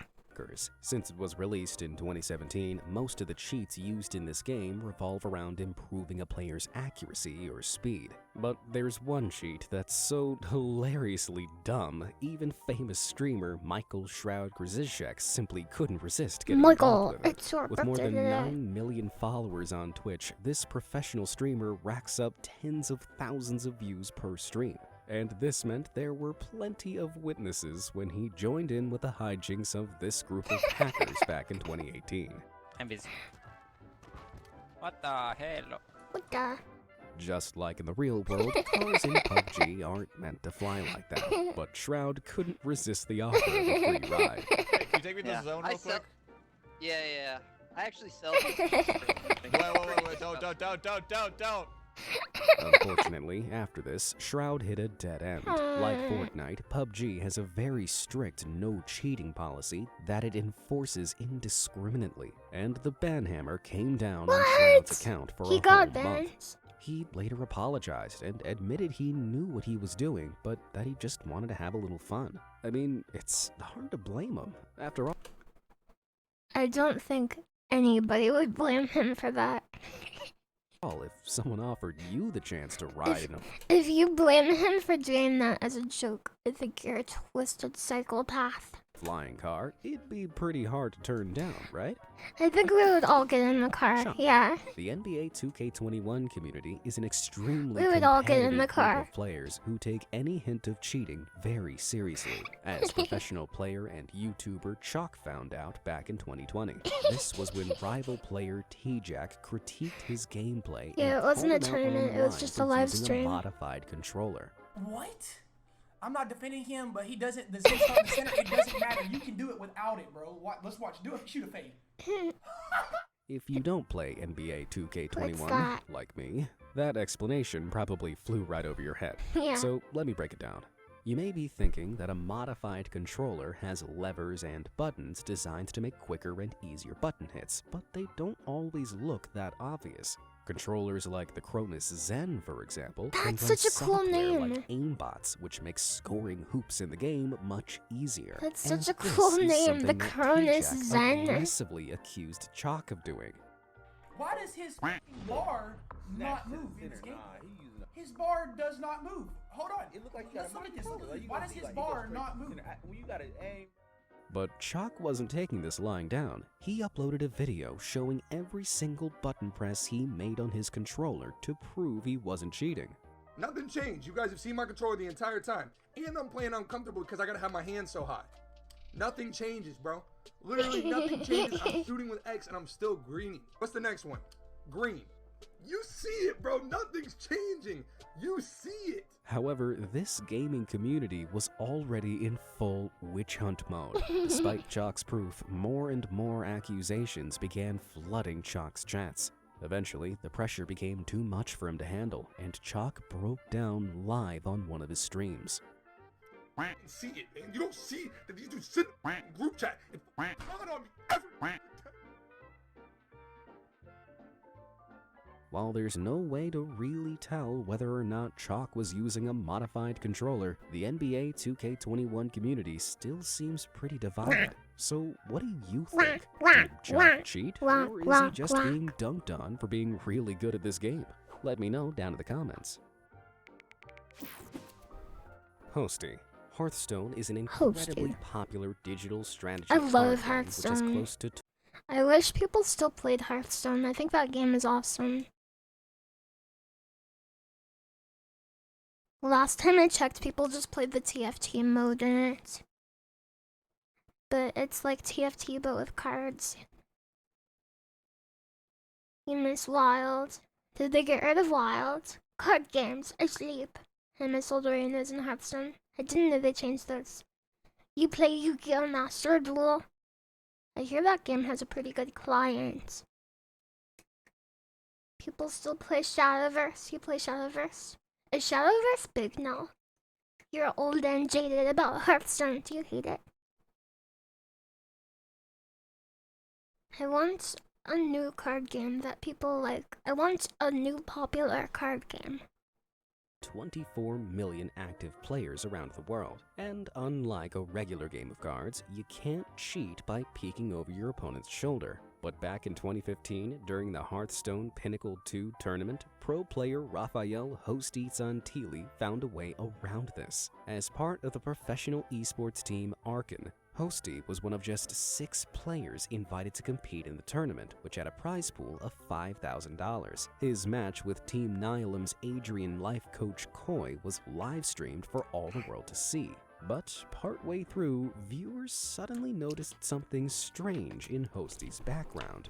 Since it was released in 2017, most of the cheats used in this game revolve around improving a player's accuracy or speed. But there's one cheat that's so hilariously dumb, even famous streamer Michael Shroud Grzizek simply couldn't resist getting involved with it. It's your With more birthday than today. 9 million followers on Twitch, this professional streamer racks up tens of thousands of views per stream. And this meant there were plenty of witnesses when he joined in with the hijinks of this group of hackers back in 2018. I'm busy. What the hell? What the? Just like in the real world, cars in PUBG aren't meant to fly like that, but Shroud couldn't resist the offer of a free ride. Hey, can you take me to the zone real quick? Yeah. I actually sell. Wait, don't. Unfortunately, after this, Shroud hit a dead end. Like Fortnite, PUBG has a very strict no cheating policy that it enforces indiscriminately, and the ban hammer came down on Shroud's account for He a got whole banned. month. He later apologized and admitted he knew what he was doing, but that he just wanted to have a little fun. I mean, it's hard to blame him. After all, I don't think anybody would blame him for that. if someone offered you the chance to ride in a If you blame him for doing that as a joke, I think you're a twisted psychopath. flying car, it'd be pretty hard to turn down, right? I think we would all get in the car. Sure. Yeah. The NBA 2K21 community is an extremely We would all get in the competitive car. group of players who take any hint of cheating very seriously, as professional player and YouTuber Chalk found out back in 2020. This was when rival player T-Jack critiqued his gameplay. Yeah, and it wasn't a called him out tournament, it was online just for a live using stream. a modified controller. What? I'm not defending him, but he doesn't. The Zen's on the center. It doesn't matter. You can do it without it, bro. Let's watch. Do it. Shoot a fade. If you don't play NBA What's 2K21, that? like me, that explanation probably flew right over your head. Yeah. So let me break it down. You may be thinking that a modified controller has levers and buttons designed to make quicker and easier button hits, but they don't always look that obvious. Controllers like the Cronus Zen, for example, can That's run such a cool software name. like aimbots, which makes scoring hoops in the game much easier. That's And such a this cool is name, the something that Cronus T-Jack Zen. aggressively accused Chalk of doing. Why does his bar not move in this game? His bar does not move. Hold on. It look like you Let's got look a at this. controller. Like, you Why gonna does see, his like, he goes bar straight not to the move? center. When you gotta aim. But Chalk wasn't taking this lying down. He uploaded a video showing every single button press he made on his controller to prove he wasn't cheating. Nothing changed. You guys have seen my controller the entire time. And I'm playing uncomfortable because I gotta have my hands so high. Nothing changes, bro. Literally nothing changes. I'm shooting with X and I'm still greening. What's the next one? Green. You see it, bro. Nothing's changing. You see it. However, this gaming community was already in full witch hunt mode. Despite Chalk's proof, more and more accusations began flooding Chalk's chats. Eventually, the pressure became too much for him to handle, and Chalk broke down live on one of his streams. See it, man. You don't see that these dudes sit in group chat and front on me every While there's no way to really tell whether or not Chalk was using a modified controller, the NBA 2K21 community still seems pretty divided. So what do you think? Did Chalk cheat? Or is he just being dunked on for being really good at this game? Let me know down in the comments. Hosty. Hearthstone is an incredibly popular digital strategy I card love game, which is Hearthstone. close to I wish people still played Hearthstone. I think that game is awesome. Last time I checked, people just played the TFT mode in it. But it's like TFT but with cards. You miss Wild. Did they get rid of Wild? Card games. I sleep. I miss old arenas in Hearthstone. I didn't know they changed those. You play Yu-Gi-Oh! Master Duel? I hear that game has a pretty good client. People still play Shadowverse. You play Shadowverse? Is Shadowverse big now? You're old and jaded about Hearthstone. Do you hate it? I want a new card game that people like. I want a new popular card game. 24 million active players around the world. And unlike a regular game of cards, you can't cheat by peeking over your opponent's shoulder. But back in 2015, during the Hearthstone Pinnacle 2 tournament, pro player Raphael Hosty Santili found a way around this. As part of the professional esports team Arkan, Hosty was one of just 6 players invited to compete in the tournament, which had a prize pool of $5,000. His match with Team Nihilim's Adrian life coach Koi was live streamed for all the world to see. But partway through, viewers suddenly noticed something strange in Hosty's background.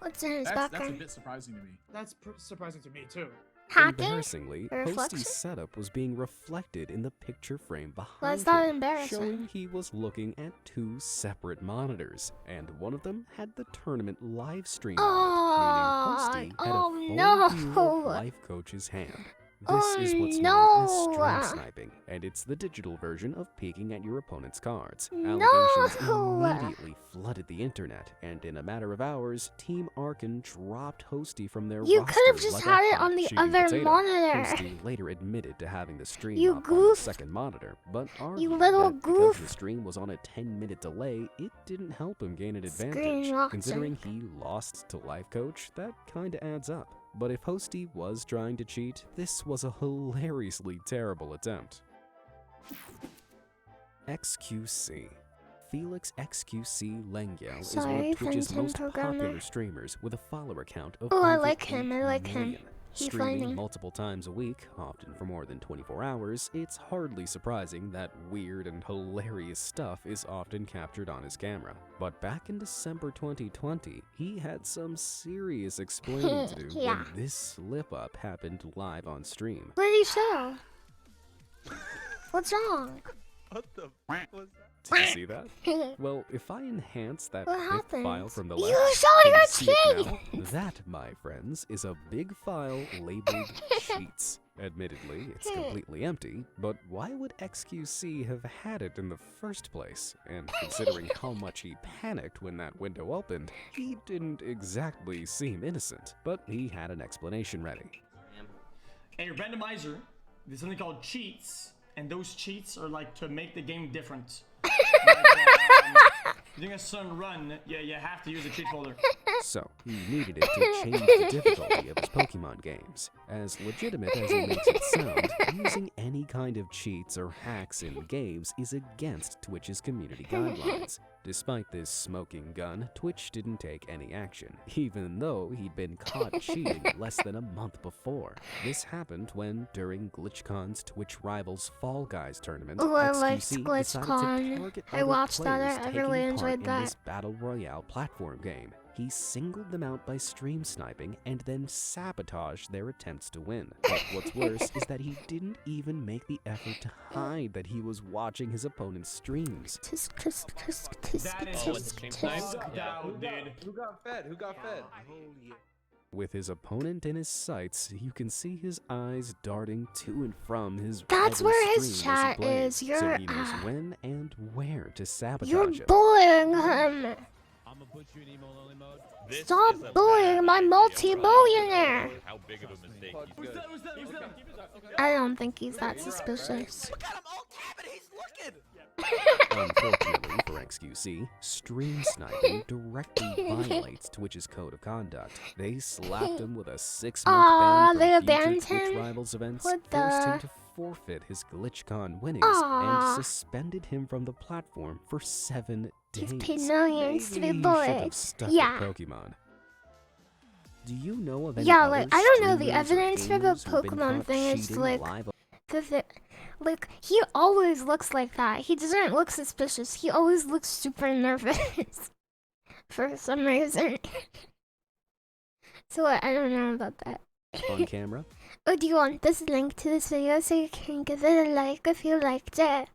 What's in his That's a background? bit surprising to me. That's surprising to me too. Hacking? Embarrassingly, Reflection? Posty's setup was being reflected in the picture frame behind That's not him, embarrassing. showing he was looking at 2 separate monitors, and one of them had the tournament live stream on it, meaning Posty had a full view of Life Coach's hand. This is what's known as stream sniping, and it's the digital version of peeking at your opponent's cards. Allegations immediately flooded the internet, and in a matter of hours, Team Arkan dropped Hosty from their roster. You could have just like had a it hot on the cheesy other potato. monitor. Hosty later admitted to having the stream You up on the goofed. second monitor, but You argued little that because the goof. stream was on a 10-minute delay, it didn't help him gain an Screen advantage. locked Considering he lost to Life Coach, that kinda adds up. But if Hosty was trying to cheat, this was a hilariously terrible attempt. XQC. Felix XQC Lengyel is one Sorry, of Twitch's Phantom most programmer. popular streamers with a follower count of Oh, I over like him, 8 I like him. million. He's Streaming funny. multiple times a week, often for more than 24 hours, it's hardly surprising that weird and hilarious stuff is often captured on his camera. But back in December 2020, he had some serious explaining to do Yeah. when this slip-up happened live on stream. What did he show? What's wrong? What the f was that? Did you see that? Well, if I enhance that What big happened? file from the You left, showed can your you see it now? cheeks! That, my friends, is a big file labeled cheats. Admittedly, it's completely empty, but why would XQC have had it in the first place? And considering how much he panicked when that window opened, he didn't exactly seem innocent. But he had an explanation ready. In your randomizer, there's something called cheats, and those cheats are like to make the game different. You're doing a certain run, you have to use a cheat folder. So, he needed it to change the difficulty of his Pokemon games. As legitimate as it makes it sound, using any kind of cheats or hacks in games is against Twitch's community guidelines. Despite this smoking gun, Twitch didn't take any action, even though he'd been caught cheating less than a month before. This happened when, during GlitchCon's Twitch Rivals Fall Guys tournament, Ooh, I liked XQC decided GlitchCon. to target I other watched that, players I taking really part enjoyed in that. this Battle Royale platform game. He singled them out by stream sniping and then sabotaged their attempts to win. But what's worse is that he didn't even make the effort to hide that he was watching his opponent's streams. That is just doubt, dude. Who got fed? Who got fed? With his opponent in his sights, you can see his eyes darting to and from his That's rival's where his stream as he chat plays, is. so You're he knows when and where to sabotage You're him. bullying him. Stop bullying my multi-billionaire. How big of a mistake? I don't think he's that suspicious. Unfortunately for XQC, stream sniping directly violates Twitch's code of conduct. They slapped him with a 6-month ban they from future banned Twitch him? Rivals events, What forced him the- to forfeit his GlitchCon winnings, Aw. and suspended him from the platform for 7 days. He's paid millions to be Maybe he should bullied. have stuck Yeah. with Pokemon. Do you know of any Yeah, other like, I don't know, the streamers or evidence for the gamers who've been Pokemon caught thing is, cheating like, live like, he always looks like that. He doesn't look suspicious. He always looks super nervous. For some reason. So I don't know about that. on camera? Oh, do you want this link to this video so you can give it a like if you liked it?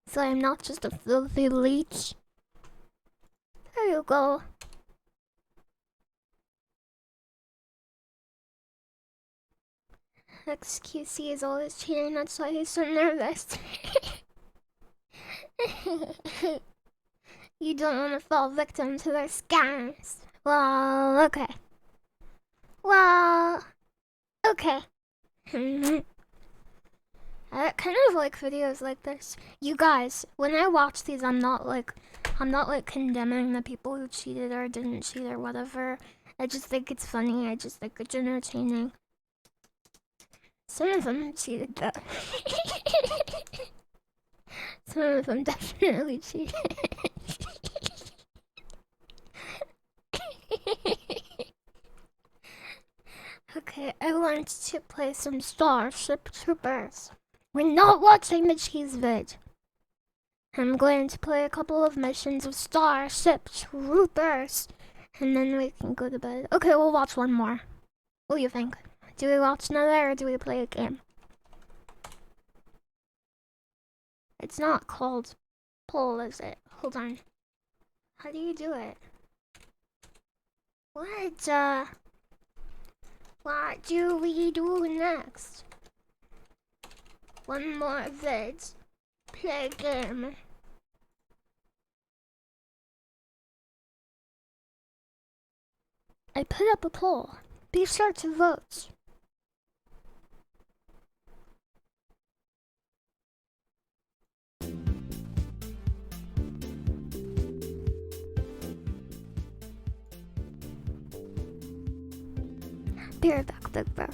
So I'm not just a filthy leech. There you go. XQC is always cheating, that's why he's so nervous. You don't want to fall victim to their scams. Well, okay. Well, okay. I kind of like videos like this. You guys, when I watch these, I'm not like condemning the people who cheated or didn't cheat or whatever. I just think it's funny. I just think it's entertaining. Some of them cheated though. Some of them definitely cheated. Okay, I want to play some Starship Troopers. We're not watching the cheese vid. I'm going to play a couple of missions of Starship Troopers. And then we can go to bed. Okay, we'll watch one more. What do you think? Do we watch another or do we play a game? It's not called poll, is it? Hold on. How do you do it? What do we do next? One more vid. Play a game. I put up a poll. Be sure to vote. Be right back, Big Bro.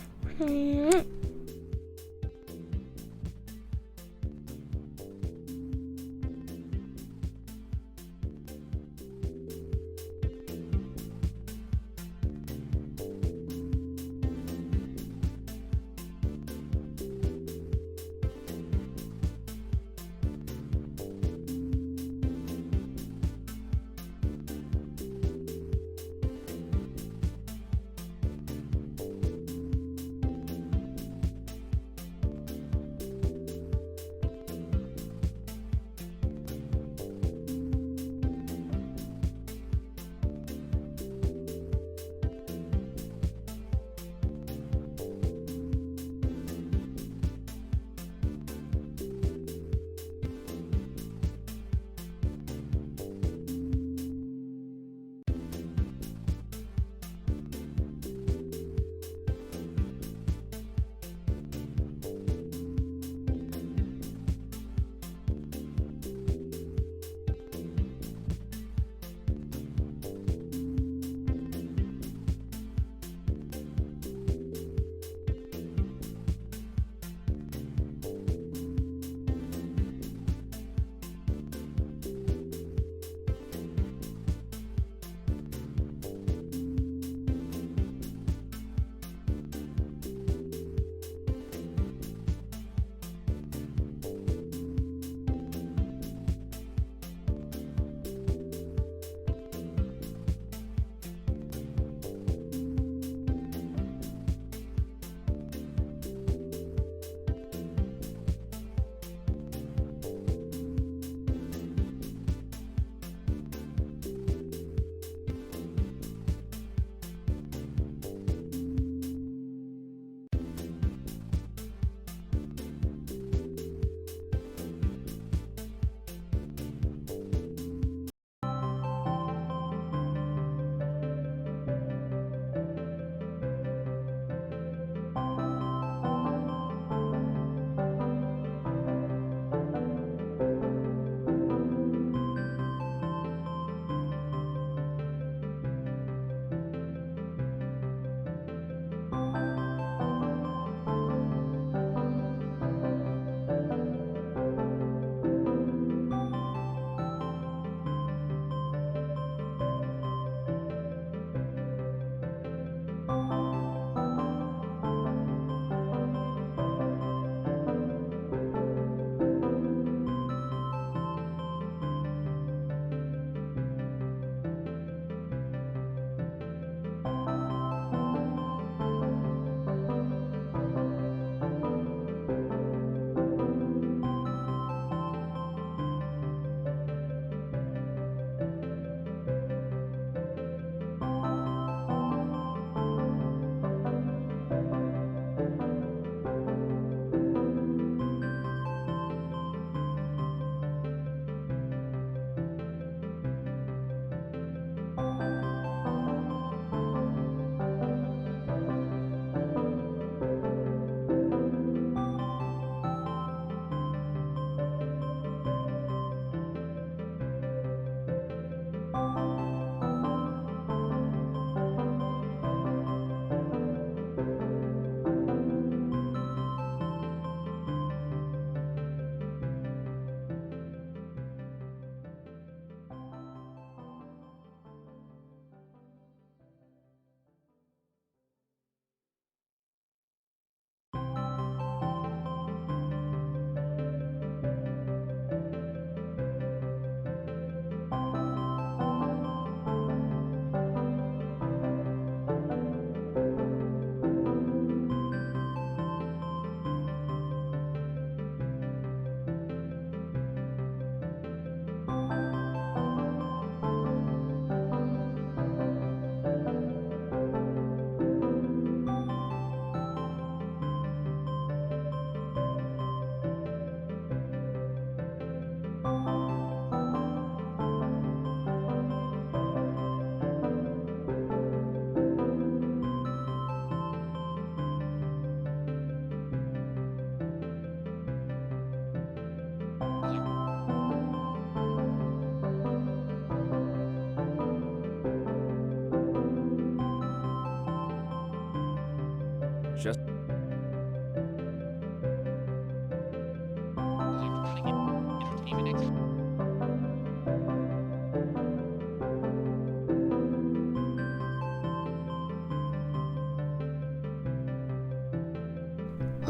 just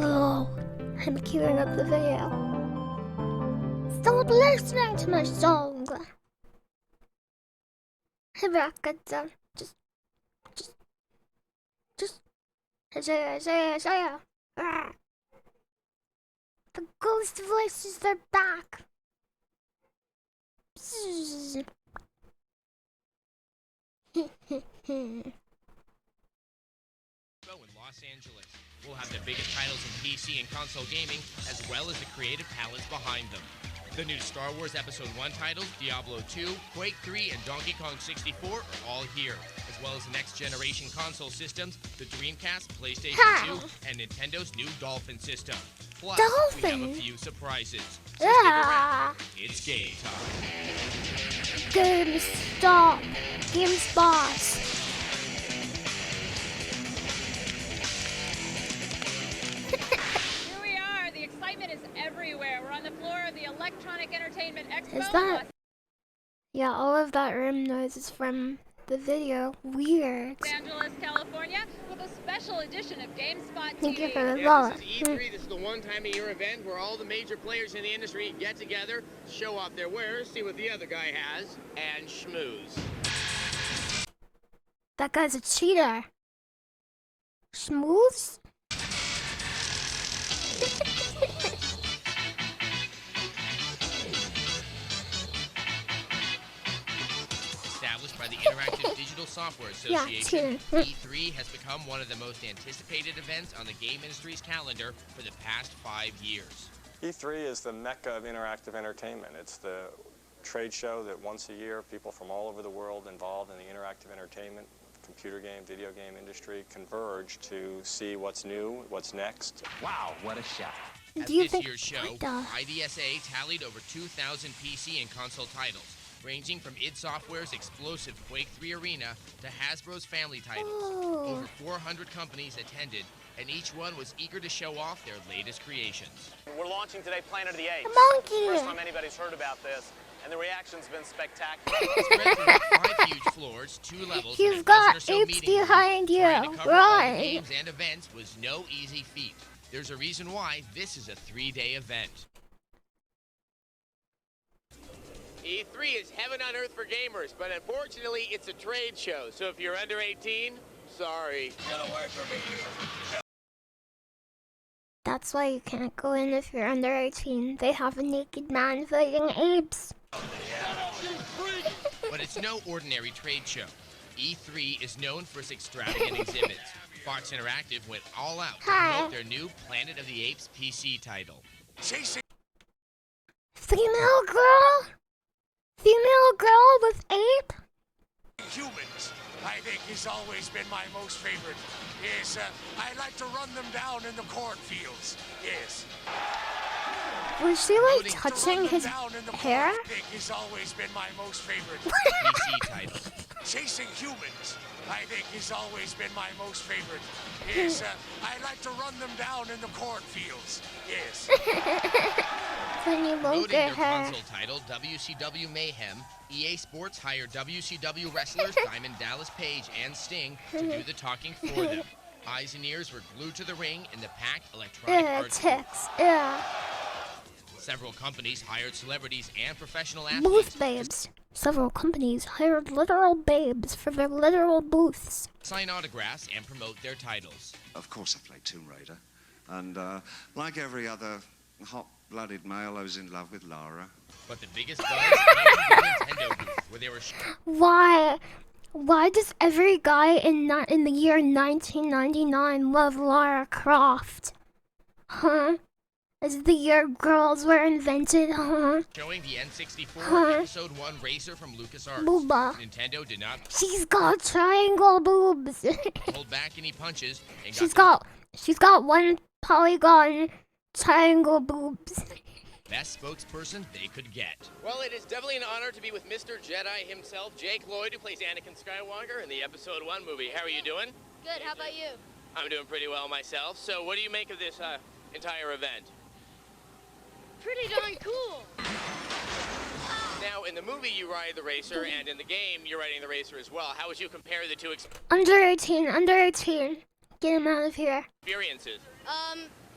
Oh, I'm queuing up the video. Stop listening to my song. Hirakata, just, Isaiah. Ah. The ghost voices are back. Bzzz. In Los Angeles. We'll have the biggest titles in PC and console gaming, as well as the creative talents behind them. The new Star Wars Episode 1 titles, Diablo 2, Quake 3, and Donkey Kong 64 are all here, as well as the next-generation console systems, the Dreamcast, PlayStation 2, and Nintendo's new Dolphin system. Plus, we have a few surprises. So stick around. It's game time. GameStop. GameSpot. Here we are. The excitement is everywhere. We're on the floor of the Electronic Entertainment Expo. Is that? Yeah, all of that room noise is from the video. Weird. Los Angeles, California, with a special edition of GameSpot TV. Thank you for the Yeah, this is E3. This is the one time a year event where all the major players in the industry get together, show off their wares, see what the other guy has, and schmooze. That guy's a cheater. Schmooze? Established by the Interactive Digital Software Association, E3 has become one of the most anticipated events on the game industry's calendar for the past 5 years. E3 is the mecca of interactive entertainment. It's the trade show that once a year people from all over the world involved in the interactive entertainment, computer game, video game industry converge to see what's new, what's next. Wow, what a shot. At Do you this think year's show, IDSA tallied over 2,000 PC and console titles, ranging from id Software's explosive Quake 3 Arena to Hasbro's family titles. Over 400 companies attended, and each one was eager to show off their latest creations. We're launching today Planet of the Apes. Monkey! First time anybody's heard about this, and the reaction's been spectacular. Spread through 5 huge floors, 2 levels, You've and got a dozen or so apes meeting behind you. rooms. Trying to cover all the Right. games and events was no easy feat. There's a reason why this is a 3-day event. E3 is heaven on earth for gamers, but unfortunately it's a trade show, so if you're under 18, sorry. Get away from me. That's why you can't go in if you're under 18. They have a naked man fighting apes. But it's no ordinary trade show. E3 is known for its extravagant exhibits. Fox Interactive went all out to promote their new Planet of the Apes PC title. Female girl? Female girl with ape? Humans, I think, has always been my most favorite. Yes, I like to run them down in the cornfields. Yes. Was she like touching his hair? I think has always been my most favorite. PC title. Chasing humans, I think, has always been my most favorite. Yes, I like to run them down in the cornfields. Yes. When you won't Promoting get their her. console title, WCW Mayhem, EA Sports hired WCW wrestlers Diamond Dallas Page and Sting to do the talking for them. Eyes and ears were glued to the ring in the packed electronic arts. Tits. Yeah. Several companies hired celebrities and professional athletes. Booth babes. Several companies hired literal babes for their literal booths. Sign autographs and promote their titles. Of course I played Tomb Raider. And like every other hot-blooded male, I was in love with Lara. But the biggest buzz came from the Nintendo booth, where they were Why does every guy in the year 1999 love Lara Croft? Huh? Is the year girls were invented, huh? Showing the N64 Episode 1 racer from LucasArts. Booba. Nintendo did not She's got triangle boobs. hold back any punches and She's got one polygon triangle boobs. best spokesperson they could get. Well, it is definitely an honor to be with Mr. Jedi himself, Jake Lloyd, who plays Anakin Skywalker in the Episode 1 movie. How are you doing? Good, how about you? I'm doing pretty well myself. So what do you make of this entire event? Pretty darn cool. Now, in the movie, you ride the racer, and in the game, you're riding the racer as well. How would you compare the two Under 18, under 18. Get him out of here. experiences?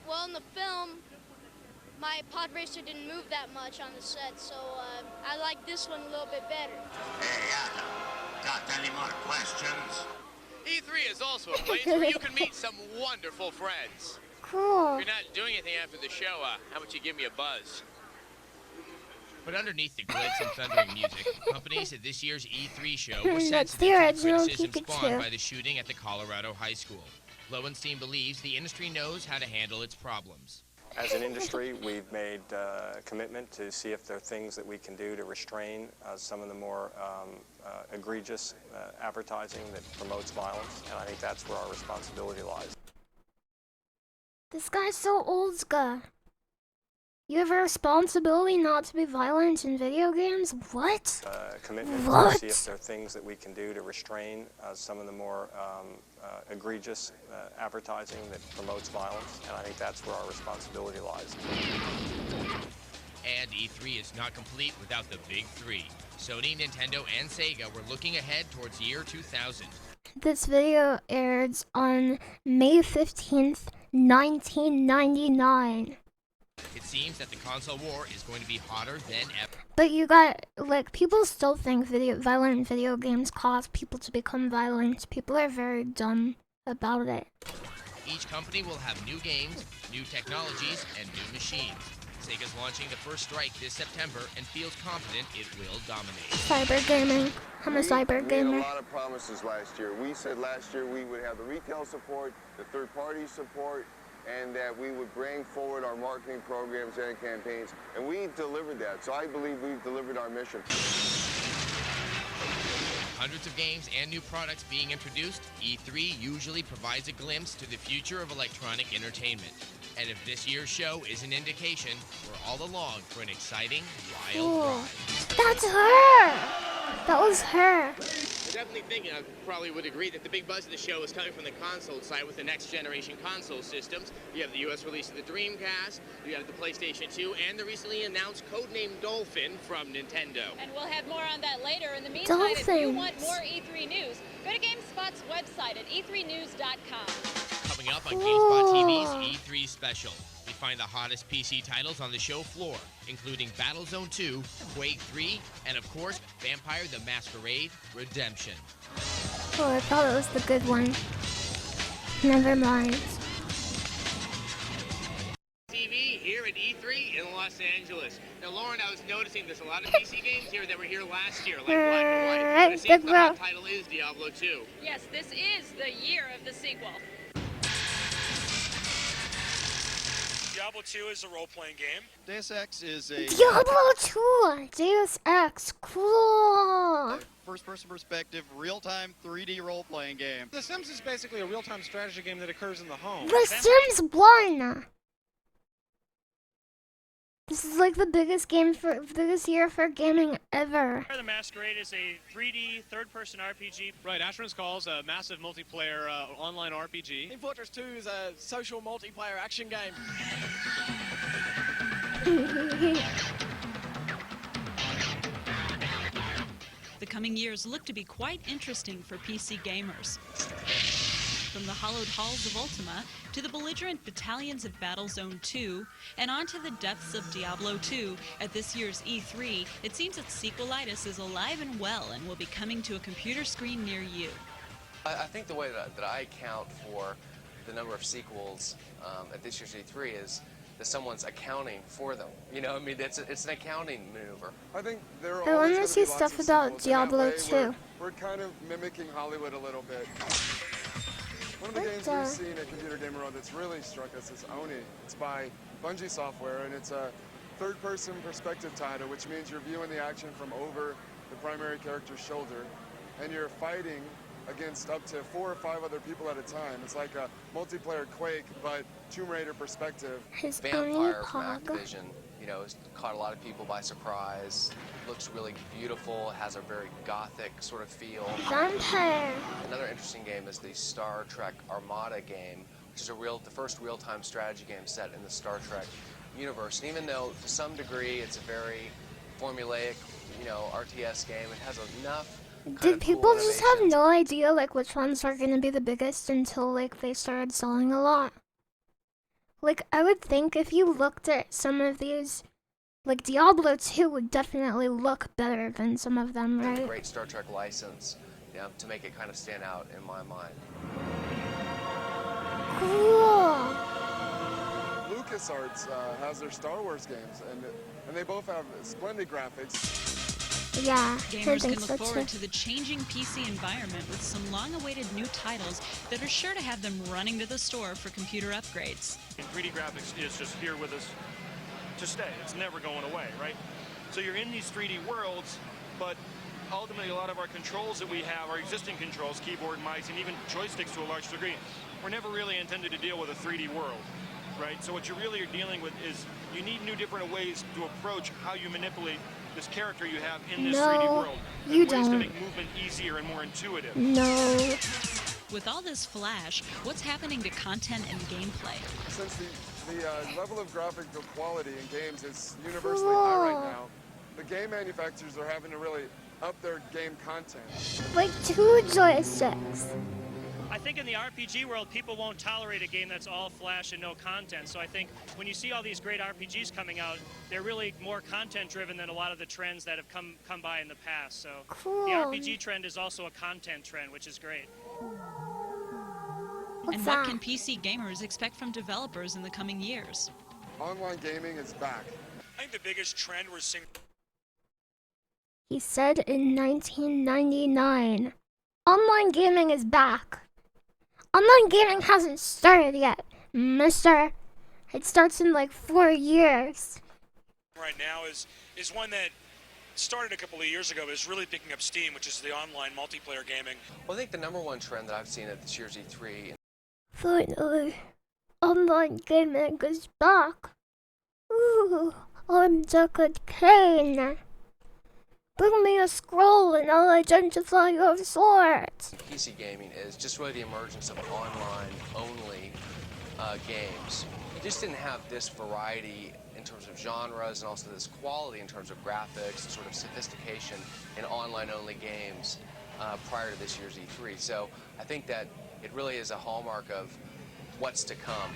Well, in the film, my pod racer didn't move that much on the set, so I like this one a little bit better. Hey, Adam, got any more questions? E3 is also a place where you can meet some wonderful friends. Cool. If you're not doing anything after the show, how about you give me a buzz? But underneath the glitz and thundering music, companies at this year's E3 show were That's sensitive the to the original criticism spawned Pikachu. by the shooting at the Colorado high school. Lowenstein believes the industry knows how to handle its problems. As an industry, we've made a commitment to see if there are things that we can do to restrain some of the more egregious advertising that promotes violence, and I think that's where our responsibility lies. This guy's so old, Ska. You have a responsibility not to be violent in video games? What? Commitment What? to see if there are things that we can do to restrain some of the more egregious advertising that promotes violence, and I think that's where our responsibility lies. And E3 is not complete without the big three. Sony, Nintendo, and Sega were looking ahead towards year 2000. This video aired on May 15th, 1999. It seems that the console war is going to be hotter than ever. But you got, like, people still think violent video games cause people to become violent. People are very dumb about it. Each company will have new games, new technologies, and new machines. Sega's launching the first strike this September and feels confident it will dominate. Cyber gaming. I'm a cyber We gamer. made a lot of promises last year. We said last year we would have the retail support, the third-party support, and that we would bring forward our marketing programs and campaigns, and we delivered that. So I believe we've delivered our mission. Hundreds of games and new products being introduced, E3 usually provides a glimpse to the future of electronic entertainment. And if this year's show is an indication, we're all along for an exciting, wild Cool. ride. That's her! That was her. I definitely think, I probably would agree that the big buzz of the show is coming from the console side with the next generation console systems. You have the US release of the Dreamcast, you have the PlayStation 2, and the recently announced codename Dolphin from Nintendo. And we'll have more on that later. In the meantime, if you Dolphins. want more E3 news, go to GameSpot's website at e3news.com. Coming up on GameSpot TV's E3 special, we find the hottest PC titles on the show floor, including Battlezone 2, Quake 3, and of course, Vampire the Masquerade Redemption. Oh, I thought it was the good one. Never mind. TV here at E3 in Los Angeles. Now, Lauren, I was noticing there's a lot of PC games here that were here last year, like Black and White. But it seems the hot title is Diablo 2. Yes, this is the year of the sequel. Diablo 2 is a role-playing game. Deus Ex is a Diablo 2! Deus Ex, cool! first-person perspective, real-time 3D role-playing game. The Sims is basically a real-time strategy game that occurs in the home. The Sims 1! This is like the biggest year for gaming ever. The Masquerade is a 3D third-person RPG. Right, Ashran's Call is a massive multiplayer online RPG. Team Fortress 2 is a social multiplayer action game. The coming years look to be quite interesting for PC gamers. From the hollowed halls of Ultima to the belligerent battalions of Battlezone 2 and onto the depths of Diablo 2, at this year's E3, it seems that sequelitis is alive and well and will be coming to a computer screen near you. I think the way that I account for the number of sequels at this year's E3 is that someone's accounting for them. You know, I mean, it's an accounting maneuver. I think there are I always want gonna to see be lots stuff of about sequels, and that Diablo way 2. We're kind of mimicking Hollywood a little bit. One of the What games the- we've seen at Computer Gamer World that's really struck us is Oni. It's by Bungie Software, and it's a third-person perspective title, which means you're viewing the action from over the primary character's shoulder, and you're fighting against up to 4 or 5 other people at a time. It's like a multiplayer Quake, but Tomb Raider perspective. His Vampire from Pog. Activision you know, it's caught a lot of people by surprise. Looks really beautiful, has a very gothic sort of feel. Vampire. Another interesting game is the Star Trek Armada game, which is the first real-time strategy game set in the Star Trek universe. And even though to some degree it's a very formulaic, you know, RTS game, it has enough Did people just have no idea like which ones are gonna be the biggest until like they started selling a lot? Like I would think if you looked at some of these, like Diablo 2 would definitely look better than some of them, It's a right? great Star Trek license, you know, to make it kind of stand out in my mind. Cool. LucasArts has their Star Wars games, and they both have splendid graphics. Yeah, I Gamers think can so look forward too. to the changing PC environment with some long-awaited new titles that are sure to have them running to the store for computer upgrades. 3D graphics is just here with us to stay. It's never going away, right? So you're in these 3D worlds, but ultimately a lot of our controls that we have, our existing controls, keyboard, mice, and even joysticks to a large degree, were never really intended to deal with a 3D world, right? So what you really are dealing with is you need new different ways to approach how you manipulate this character you have in this 3D world. And you ways don't. to make movement easier and more intuitive. No. With all this flash, what's happening to content and gameplay? Since the level of graphical quality in games is universally high right now, the game manufacturers are having to really up their game content. Like 2 joysticks. I think in the RPG world, people won't tolerate a game that's all flash and no content. So I think when you see all these great RPGs coming out, they're really more content-driven than a lot of the trends that have come by in the past. So the RPG trend is also a content trend, which is great. And what can PC gamers expect from developers in the coming years? Online gaming is back. I think the biggest trend we're seeing... He said in 1999, online gaming is back. Online gaming hasn't started yet, mister. It starts in like 4 years. right now is one that started a couple of years ago, but is really picking up steam, which is the online multiplayer gaming. Well, I think the #1 trend that I've seen at this year's E3. Finally, online gaming is back. Ooh, I'm Deckard Cain. Bring me a scroll and I'll identify your swords. PC gaming is just really the emergence of online-only games. You just didn't have this variety in terms of genres and also this quality in terms of graphics and sort of sophistication in online-only games prior to this year's E3. So I think that it really is a hallmark of what's to come.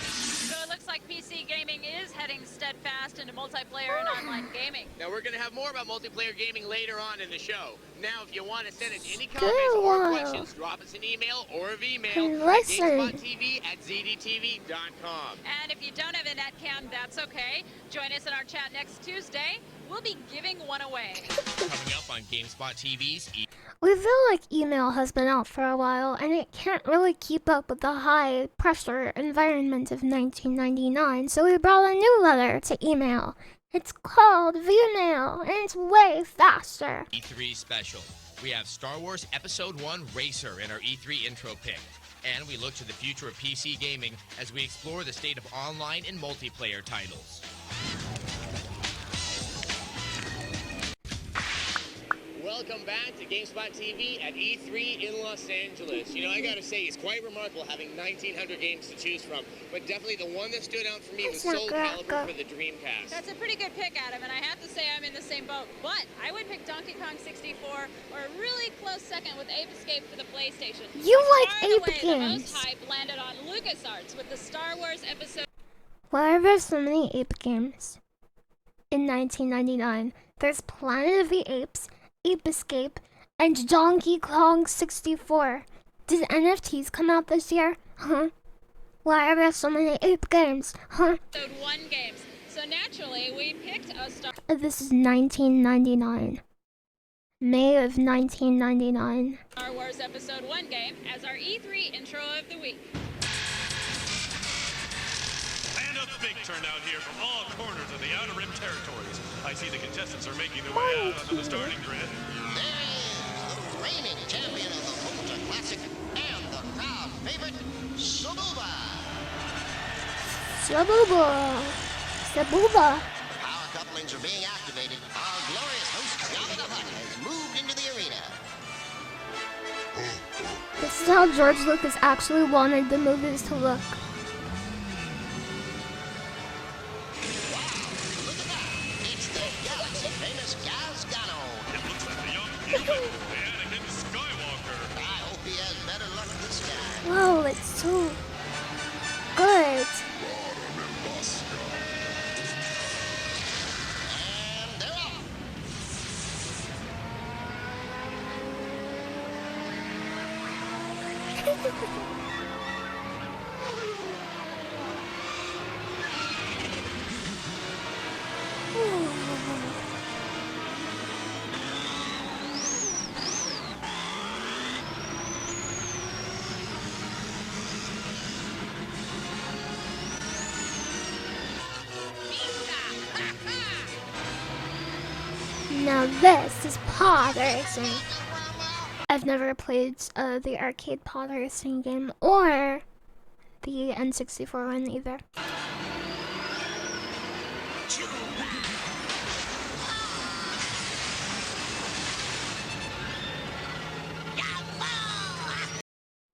So it looks like PC gaming is heading steadfast into multiplayer and online gaming. Now we're going to have more about multiplayer gaming later on in the show. Now if you want to send us any comments or questions, drop us an email or a Vmail at GameSpotTV@ZDTV.com. And if you don't have a netcam, that's okay. Join us in our chat next Tuesday. We'll be giving one away. Coming up on GameSpot TV's We feel like email has been out for a while, and it can't really keep up with the high-pressure environment of 1999, so we brought a new letter to email. It's called Vmail, and it's way faster. E3 special. We have Star Wars Episode 1 Racer in our E3 intro pick. And we look to the future of PC gaming as we explore the state of online and multiplayer titles. Welcome back to GameSpot TV at E3 in Los Angeles. You know, I gotta say, it's quite remarkable having 1,900 games to choose from, but definitely the one that stood out for me was Soul Calibur for the Dreamcast. That's a pretty good pick, Adam, and I have to say I'm in the same boat. But I would pick Donkey Kong 64 or a really close second with Ape Escape for the PlayStation. You like Far Ape away, games. The most hype landed on LucasArts with the Star Wars Episode. Why are there so many Ape games? In 1999, there's Planet of the Apes, Ape Escape, and Donkey Kong 64. Did NFTs come out this year? Huh? Why are there so many Ape games? Huh? Episode 1 games. So naturally, we picked a Star This is 1999. May of 1999. Wars Episode 1 game as our E3 intro of the week. And a big turnout here from all corners of the Outer Rim territories. I see the contestants are making their way out onto the starting grid. There is the reigning champion of the Ultra Classic and the crowd favorite, Sabuba. Sabuba. Sabuba. Power couplings are being activated. Our glorious host, Jabba the Hutt, has moved into the arena. This is how George Lucas actually wanted the movies to look. It's the galaxy-famous Gazgano. It looks like the young human, Anakin Skywalker. I hope he has better luck this time. Whoa, it's so good. And they're off. Now this is pod racing. I've never played the arcade pod racing game or the N64 one either.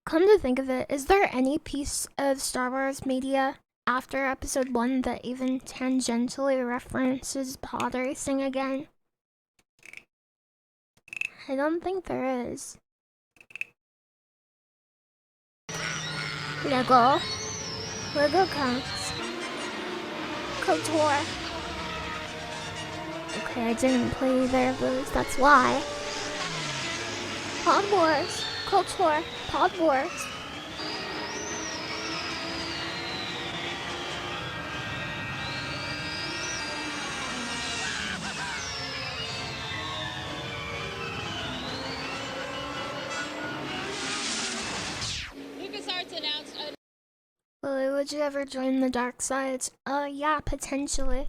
Come to think of it, is there any piece of Star Wars media after Episode 1 that even tangentially references pod racing again? I don't think there is. Lego. Lego counts. KOTOR. Okay, I didn't play either of those, that's why. Pod Wars. KOTOR. Pod Wars. LucasArts announced a Lily, would you ever join the dark side? Yeah, potentially.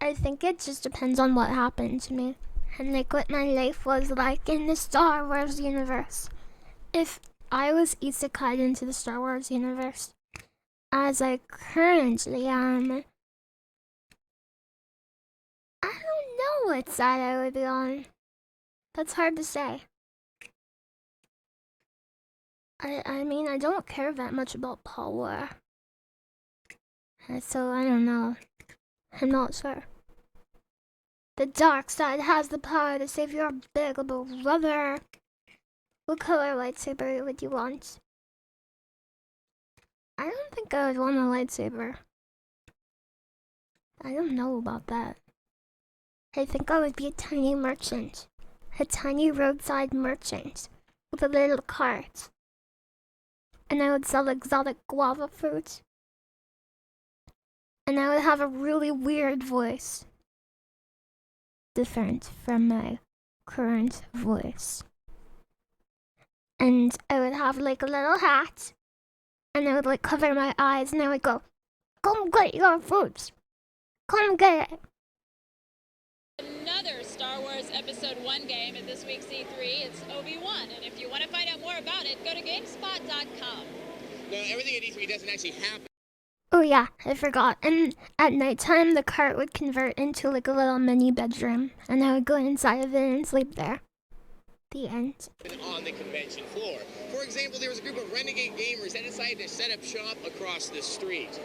I think it just depends on what happened to me. And like what my life was like in the Star Wars universe. If I was isekai'd into the Star Wars universe, as I currently am, I don't know what side I would be on. That's hard to say. I mean, I don't care that much about power. So I don't know. I'm not sure. The dark side has the power to save your big brother. What color lightsaber would you want? I don't think I would want a lightsaber. I don't know about that. I think I would be a tiny merchant. A tiny roadside merchant with a little cart. And I would sell exotic guava fruit. And I would have a really weird voice. Different from my current voice. And I would have like a little hat. And I would like cover my eyes and I would go, "Come get your fruits. Come get it." another Star Wars Episode 1 game at this week's E3. It's Obi-Wan, and if you want to find out more about it, go to GameSpot.com. No, everything at E3 doesn't actually happen. Oh yeah, I forgot. And at nighttime, the cart would convert into like a little mini bedroom, and I would go inside of it and sleep there. The end. On the convention floor. For example, there was a group of renegade gamers that decided to set up shop across the street.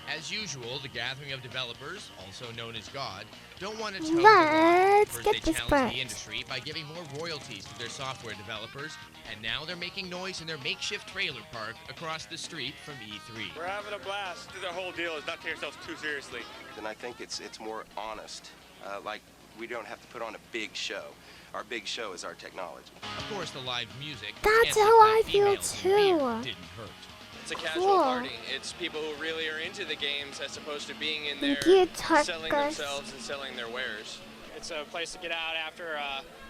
As usual, the gathering of developers, also known as God, don't want to toe the line. Let's First, get they this challenged part. the industry by giving more royalties to their software developers, and now they're making noise in their makeshift trailer park across the street from E3. We're having a blast. The whole deal is not taking ourselves too seriously. And I think it's more honest. Like, we don't have to put on a big show. Our big show is our technology. Of course, the live music. That's and how I the feel females in beer too. didn't hurt. It's a casual Cool. party. It's people who really are into the games as opposed to being in Thank there you, selling Tarkus. themselves and selling their wares. It's a place to get out after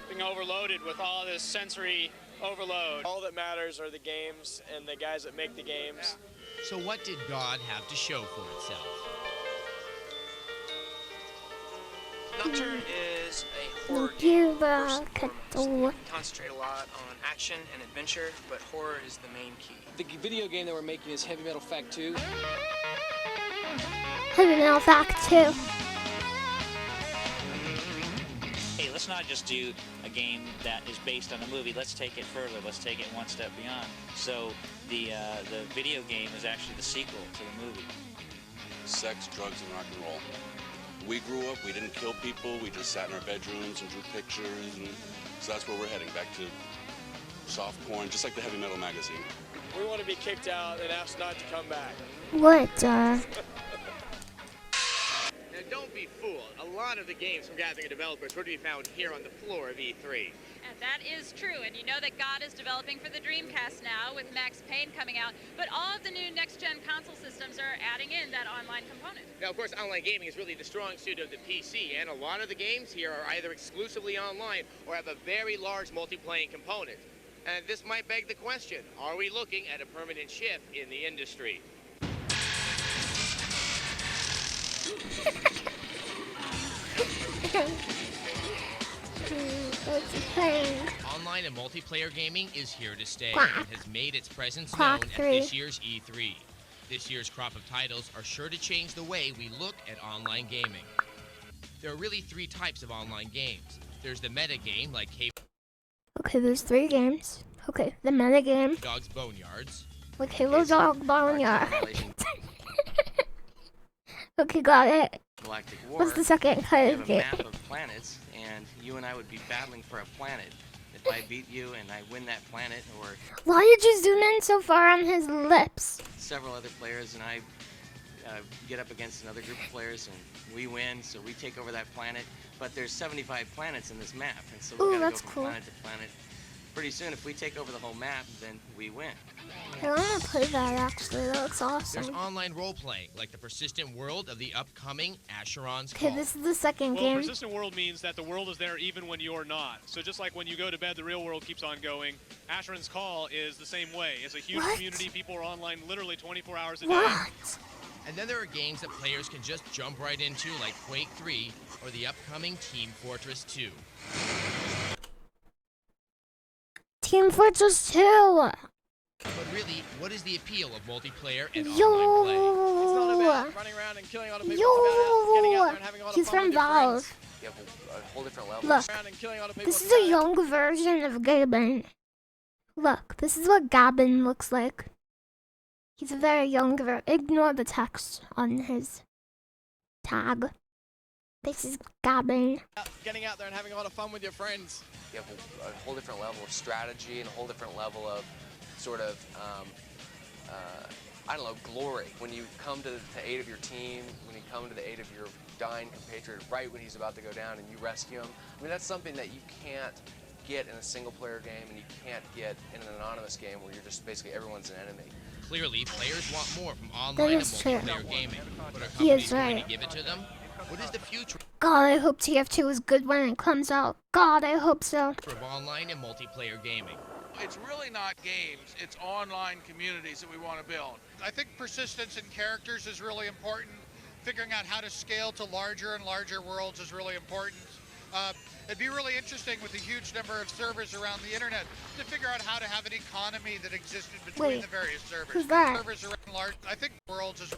being overloaded with all this sensory overload. All that matters are the games and the guys that make the games. So what did God have to show for itself? Nocturne is a Concentrate a lot on action and adventure, but horror is the main key. The video game that we're making is Heavy Metal Fact 2. Heavy Metal Fact 2. Hey, let's not just do a game that is based on a movie. Let's take it further. Let's take it one step beyond. So the video game is actually the sequel to the movie. Sex, drugs, and rock and roll. We grew up, we didn't kill people, we just sat in our bedrooms and drew pictures, and so that's where we're heading, back to soft porn, just like the Heavy Metal magazine. We want to be kicked out and asked not to come back. What, Now, don't be fooled. A lot of the games from Gathering developers were to be found here on the floor of E3. And that is true, and you know that God is developing for the Dreamcast now with Max Payne coming out, but all of the new next-gen console systems are adding in that online component. Now, of course, online gaming is really the strong suit of the PC, and a lot of the games here are either exclusively online or have a very large multiplayer component. And this might beg the question, are we looking at a permanent shift in the industry? Online and multiplayer gaming is here to stay Quack. and has made its presence Quack known at 3. this year's E3. This year's crop of titles are sure to change the way we look at online gaming. There are really three types of online games. There's the meta game like Okay, there's 3 games. Okay, the meta game. Dog's Boneyards. Like Halo Dog Boneyard. Okay, got it. Galactic War. What's the second kind You of have a game? map of planets, and you and I would be battling for a planet. If I beat you and I win that planet, or Why did you zoom in so far on his lips? several other players and I get up against another group of players and we win, so we take over that planet. But there's 75 planets in this map, and so Ooh, we gotta that's go from cool. planet to planet. Pretty soon, if we take over the whole map, then we win. I want to play that actually. That looks There's awesome. online role-playing like the persistent world of the upcoming Asheron's Okay, Call. this is the second Well, game. persistent world means that the world is there even when you're not. So just like when you go to bed, the real world keeps on going. Asheron's Call is the same way. It's a huge What? community. People are online literally 24 hours a day. What? And then there are games that players can just jump right into like Quake 3 or the upcoming Team Fortress 2. Team Fortress 2. But really, what is the appeal of multiplayer and Yo. online play? It's not about running around and killing all the people. Yo. He's from Valve. You have a whole different level. Look, this is a young version of Gaben. Look, this is what Gaben looks like. He's a very young version. Ignore the text on his tag. This is Gaben. Getting out there and having a lot of fun with your friends. You have a whole different level of strategy and a whole different level of sort of, I don't know, glory. When you come to the aid of your team, when you come to the aid of your dying compatriot right when he's about to go down and you rescue him. I mean, that's something that you can't get in a single-player game and you can't get in an anonymous game where you're just basically everyone's an enemy. Clearly, players want more from online and is true. multiplayer gaming. But are He is companies going right. to give it to them? What is the future God, I hope TF2 is good when it comes out. God, I hope so. of online and multiplayer gaming? It's really not games, it's online communities that we want to build. I think persistence in characters is really important. Figuring out how to scale to larger and larger worlds is really important. It'd be really interesting with a huge number of servers around the internet to figure out how to have an economy that existed between Wait, the various servers. who's that? Servers around large, I think worlds is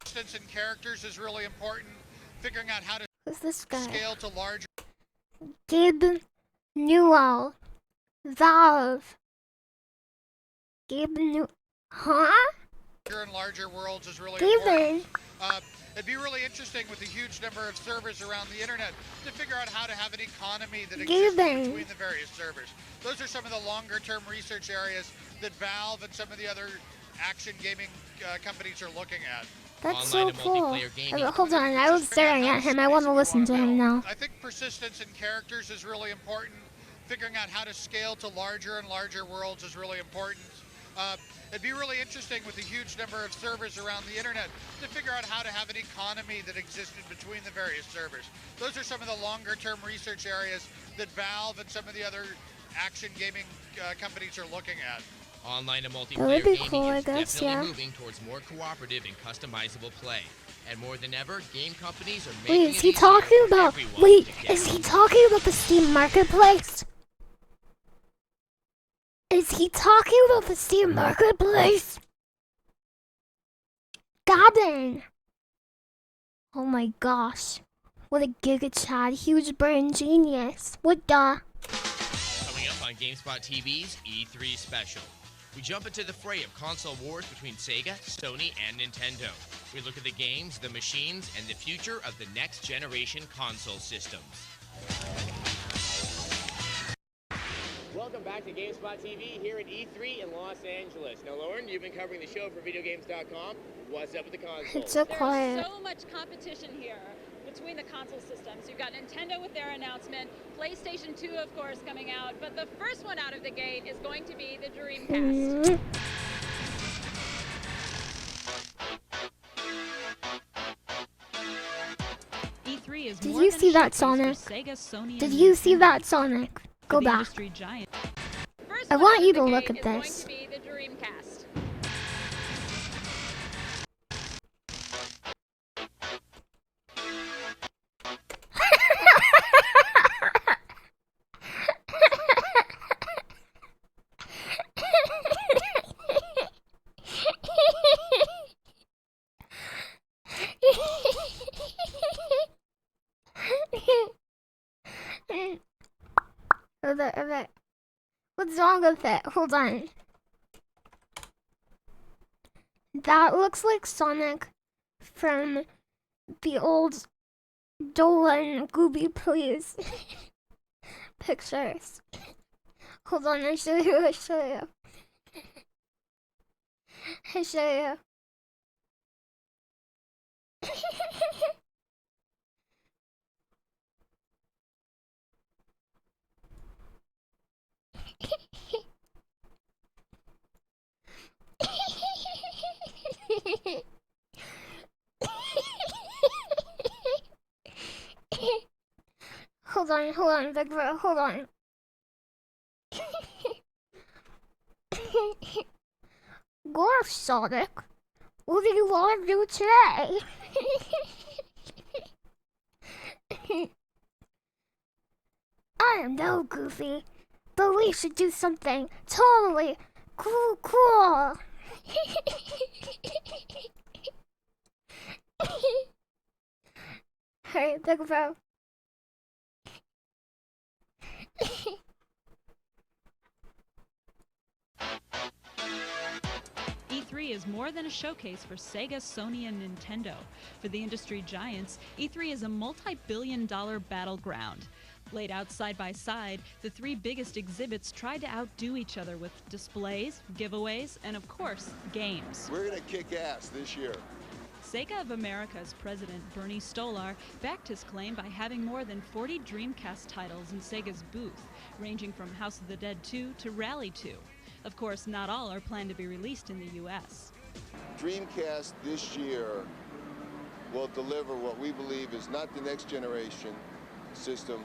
persistence in characters is really important. Figuring out how to Who's this guy? scale to larger. Gabe Newell. Valve. Gabe New. Huh? And larger worlds is really Gaben. important. It'd be really interesting with a huge number of servers around the internet to figure out how to have an economy that exists Gaben. between the various servers. Those are some of the longer-term research areas that Valve and some of the other action gaming companies are looking at. That's Online so and cool. multiplayer gaming. Hold on, I was staring at him. I want to listen to him now. I think persistence in characters is really important. Figuring out how to scale to larger and larger worlds is really important. It'd be really interesting with a huge number of servers around the internet to figure out how to have an economy that existed between the various servers. Those are some of the longer-term research areas that Valve and some of the other action gaming companies are looking at. Online and That multiplayer would be gaming cool, I is guess, definitely yeah. moving towards more cooperative and customizable play. And more than ever, game companies are Wait, making is it he easier talking for about? everyone Wait, to get is he talking about the Steam Marketplace? Is he talking about the Steam Marketplace? Gabbin! Oh my gosh. What a Giga Chad, huge brain genius. What the? Coming up on GameSpot TV's E3 special. We jump into the fray of console wars between Sega, Sony, and Nintendo. We look at the games, the machines, and the future of the next generation console systems. Welcome back to GameSpot TV here at E3 in Los Angeles. Now, Lauren, you've been covering the show for VideoGames.com. What's up with the consoles? It's so quiet. There's so much competition here between the console systems. You've got Nintendo with their announcement, PlayStation 2, of course, coming out, but the first one out of the gate is going to be the Dreamcast. E3 is Did more you than see a that, showcase Sonic? for Sega, Sony, Did and you see Nintendo. that, Sonic? Go For the back. industry giant. First I one want out you of to the look gate at is this. going to be the Dreamcast. Okay. What's wrong with it? Hold on. That looks like Sonic from the old Dolan Gooby Please pictures. Hold on, I show you. Hold on, Big Bro, hold on. Gosh, Sonic, what do you want to do today? I don't know, Goofy, but we should do something totally cool. Hey, Big Bro. E3 is more than a showcase for Sega, Sony, and Nintendo. For the industry giants, E3 is a multi-billion-dollar battleground. Laid out side by side, the three biggest exhibits try to outdo each other with displays, giveaways, and of course, games. We're gonna kick ass this year. Sega of America's president, Bernie Stolar, backed his claim by having more than 40 Dreamcast titles in Sega's booth, ranging from House of the Dead 2 to Rally 2. Of course, not all are planned to be released in the U.S. Dreamcast this year will deliver what we believe is not the next generation system,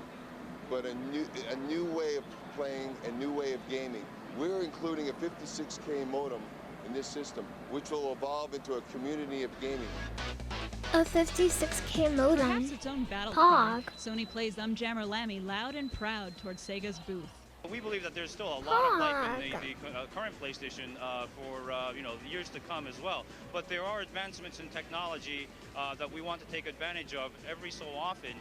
but a new way of playing, a new way of gaming. We're including a 56K modem in this system, which will evolve into a community of gaming. A 56K modem. Perhaps its own battle Pog. cry, Sony plays Jammer Lammy loud and proud toward Sega's booth. We believe that there's still a lot of life in the current PlayStation for the years to come as well. But there are advancements in technology that we want to take advantage of every so often.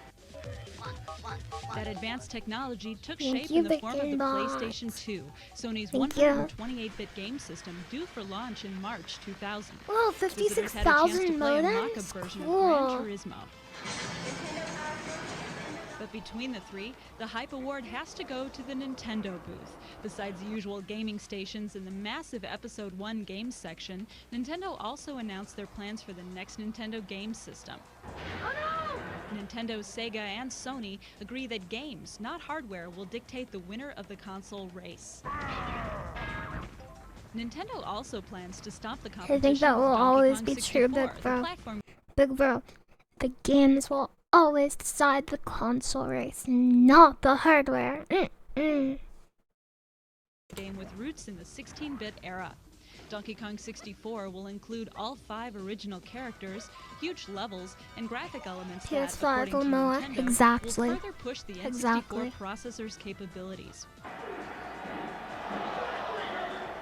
That advanced technology took Thank shape you, in the Big form of the Game Box. PlayStation 2, Sony's Thank you. 128-bit game system due for launch in March 2000. Wow, Visitors had a chance to 56,000 play a modems? mock-up version Cool. of Gran Turismo. But between the three, the hype award has to go to the Nintendo booth. Besides the usual gaming stations and the massive Episode 1 games section, Nintendo also announced their plans for the next Nintendo game system. Nintendo, Sega, and Sony agree that games, not hardware, will dictate the winner of the console race. Nintendo also plans to stop the competition I think that with will Donkey always Kong be 64, true, Big the Bro. platform Big Bro, the games will always decide the console race, not the hardware. game with roots in the 16-bit era. Donkey Kong 64 will include all 5 original characters, huge levels, and graphic elements that, PS5 according to Moa. Nintendo, Exactly. will further push the N64 Exactly. processor's capabilities.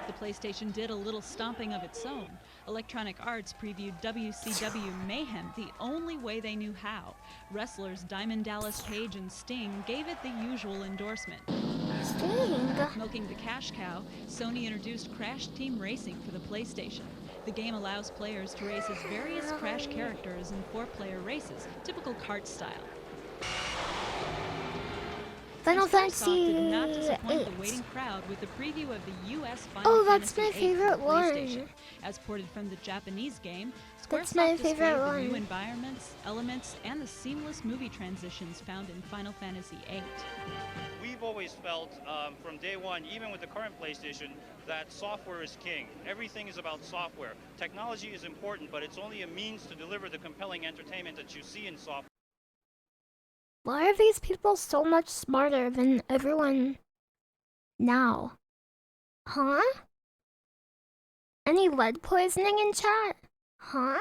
The PlayStation did a little stomping of its own. Electronic Arts previewed WCW Mayhem the only way they knew how. Wrestlers Diamond Dallas Page and Sting gave it the usual endorsement. Sting. Milking the cash cow, Sony introduced Crash Team Racing for the PlayStation. The game allows players to race as various Crash characters in 4-player races, typical kart style. Final Squaresoft Fantasy did not disappoint the 8. waiting crowd with the preview of the U.S. Final Oh, that's Fantasy my 8 for favorite the one. PlayStation. As ported from the Japanese game, That's Squaresoft my displayed favorite the new one. environments, elements, and the seamless movie transitions found in Final Fantasy 8. We've always felt from day one, even with the current PlayStation, that software is king. Everything is about software. Technology is important, but it's only a means to deliver the compelling entertainment that you see in software. Why are these people so much smarter than everyone now? Huh? Any lead poisoning in chat? Huh?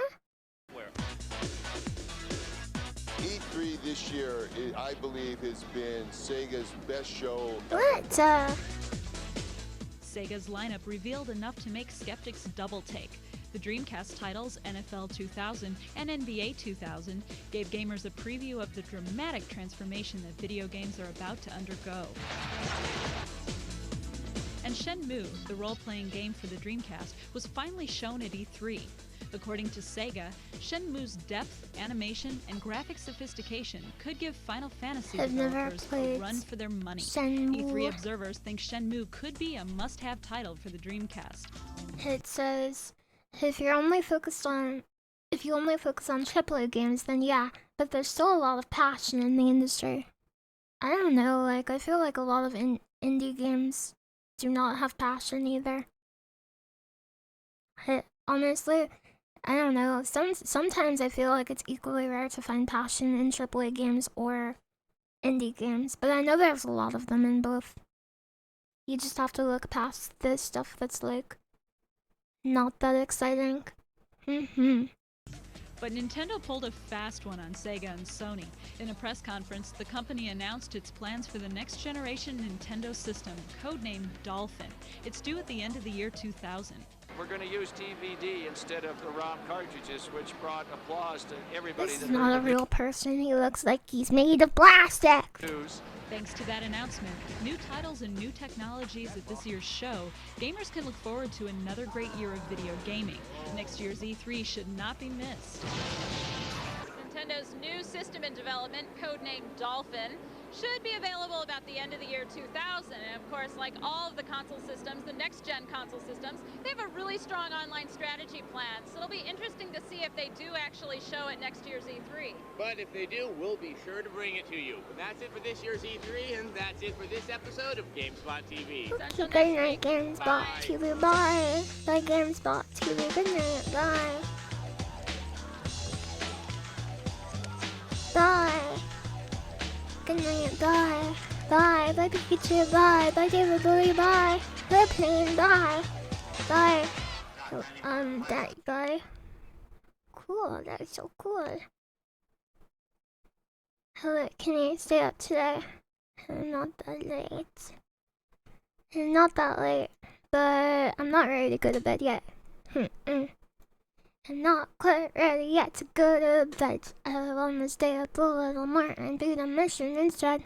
E3 this year, I believe, has been Sega's best show. What? Sega's lineup revealed enough to make skeptics double take. The Dreamcast titles, NFL 2000 and NBA 2000, gave gamers a preview of the dramatic transformation that video games are about to undergo. And Shenmue, the role-playing game for the Dreamcast, was finally shown at E3. According to Sega, Shenmue's depth, animation, and graphic sophistication could give Final Fantasy I've never developers a played run for their money. Shenmue. E3 observers think Shenmue could be a must-have title for the Dreamcast. It says, if you only focus on AAA games, then yeah, but there's still a lot of passion in the industry. I don't know, like, I feel like a lot of indie games do not have passion either. Honestly, I don't know. Sometimes I feel like it's equally rare to find passion in AAA games or indie games, but I know there's a lot of them in both. You just have to look past this stuff that's like not that exciting. But Nintendo pulled a fast one on Sega and Sony. In a press conference, the company announced its plans for the next generation Nintendo system, codenamed Dolphin. It's due at the end of the year 2000. We're going to use DVD instead of the ROM cartridges, which brought applause to everybody. This is not a real person. He looks like he's made of plastic. Thanks to that announcement, new titles and new technologies at this year's show, gamers can look forward to another great year of video gaming. Next year's E3 should not be missed. Nintendo's new system in development, codenamed Dolphin, should be available about the end of the year 2000. And of course, like all of the console systems, the next-gen console systems, they have a really strong online strategy plan. So it'll be interesting to see if they do actually show at next year's E3. But if they do, we'll be sure to bring it to you. And that's it for this year's E3, and that's it for this episode of GameSpot TV. Good night, GameSpot TV. Bye. Bye, GameSpot TV. Good night. Bye. Bye. Good night. Bye. Bye. Bye, Pikachu. Bye. Bye, David Bowie. Bye. Bye, Plane. Bye. Bye. That guy. Cool. That's so cool. Hello, can I stay up today? Not that late. Not that late. But I'm not ready to go to bed yet. I'm not quite ready yet to go to bed. I want to stay up a little more and do the mission instead.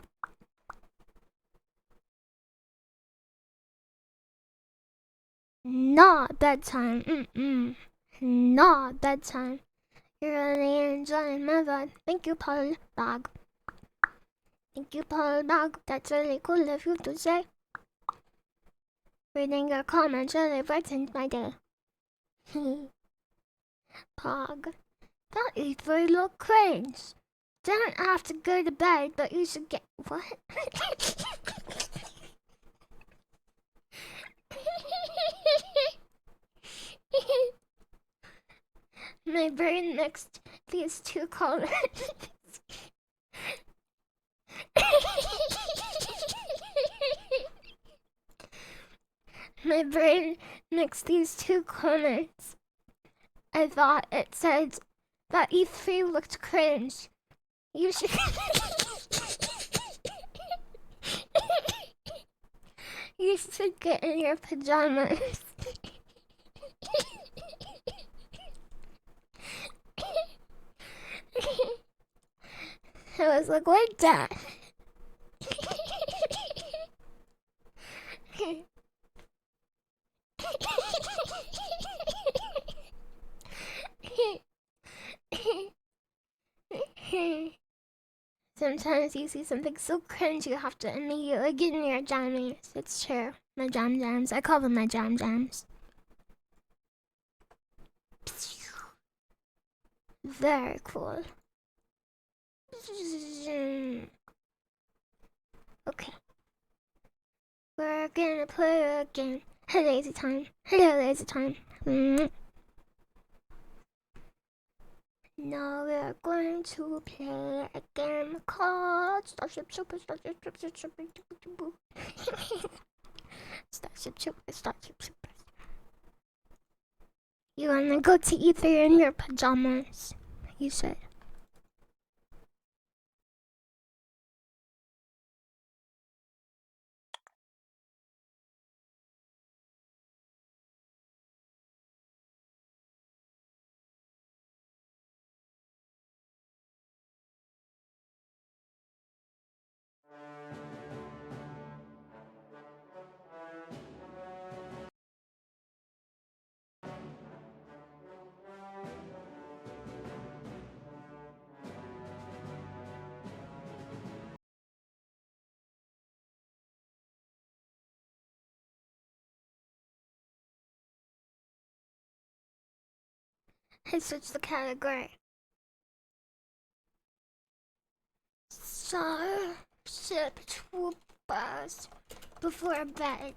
Not bedtime. Not bedtime. You're really enjoying my vibe. Thank you, Paul Bag. Thank you, Paul Bag. That's really cool of you to say. Reading your comments really brightens my day. Pog. That E3 look cringe. Don't have to go to bed, but you should get... What? My brain mixed these two colors. My brain mixed these two comments. I thought it said that E3 looked cringe. You should... You should get in your pajamas. I was like, what the? Sometimes you see something so cringe you have to immediately get in your jammies. It's true. My jam jams. I call them my jam jams. Very cool. Okay. We're gonna play a game. Hello, lazy time. Hello, lazy time. Now we're going to play a game called Starship Troopers. Starship Troopers. You wanna go to E3 in your pajamas? You said. I switched the category. Starship Troopers. Before bed.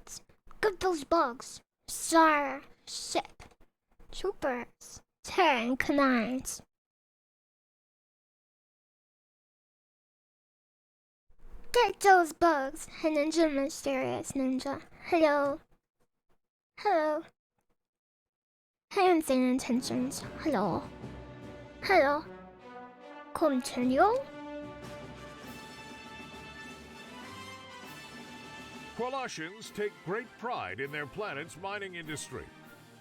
Get those bugs. Starship Troopers. Terran commands. Get those bugs. A ninja, mysterious ninja. Hello. Hello. I have insane intentions. Hello. Hello. Continue. Colossians take great pride in their planet's mining industry.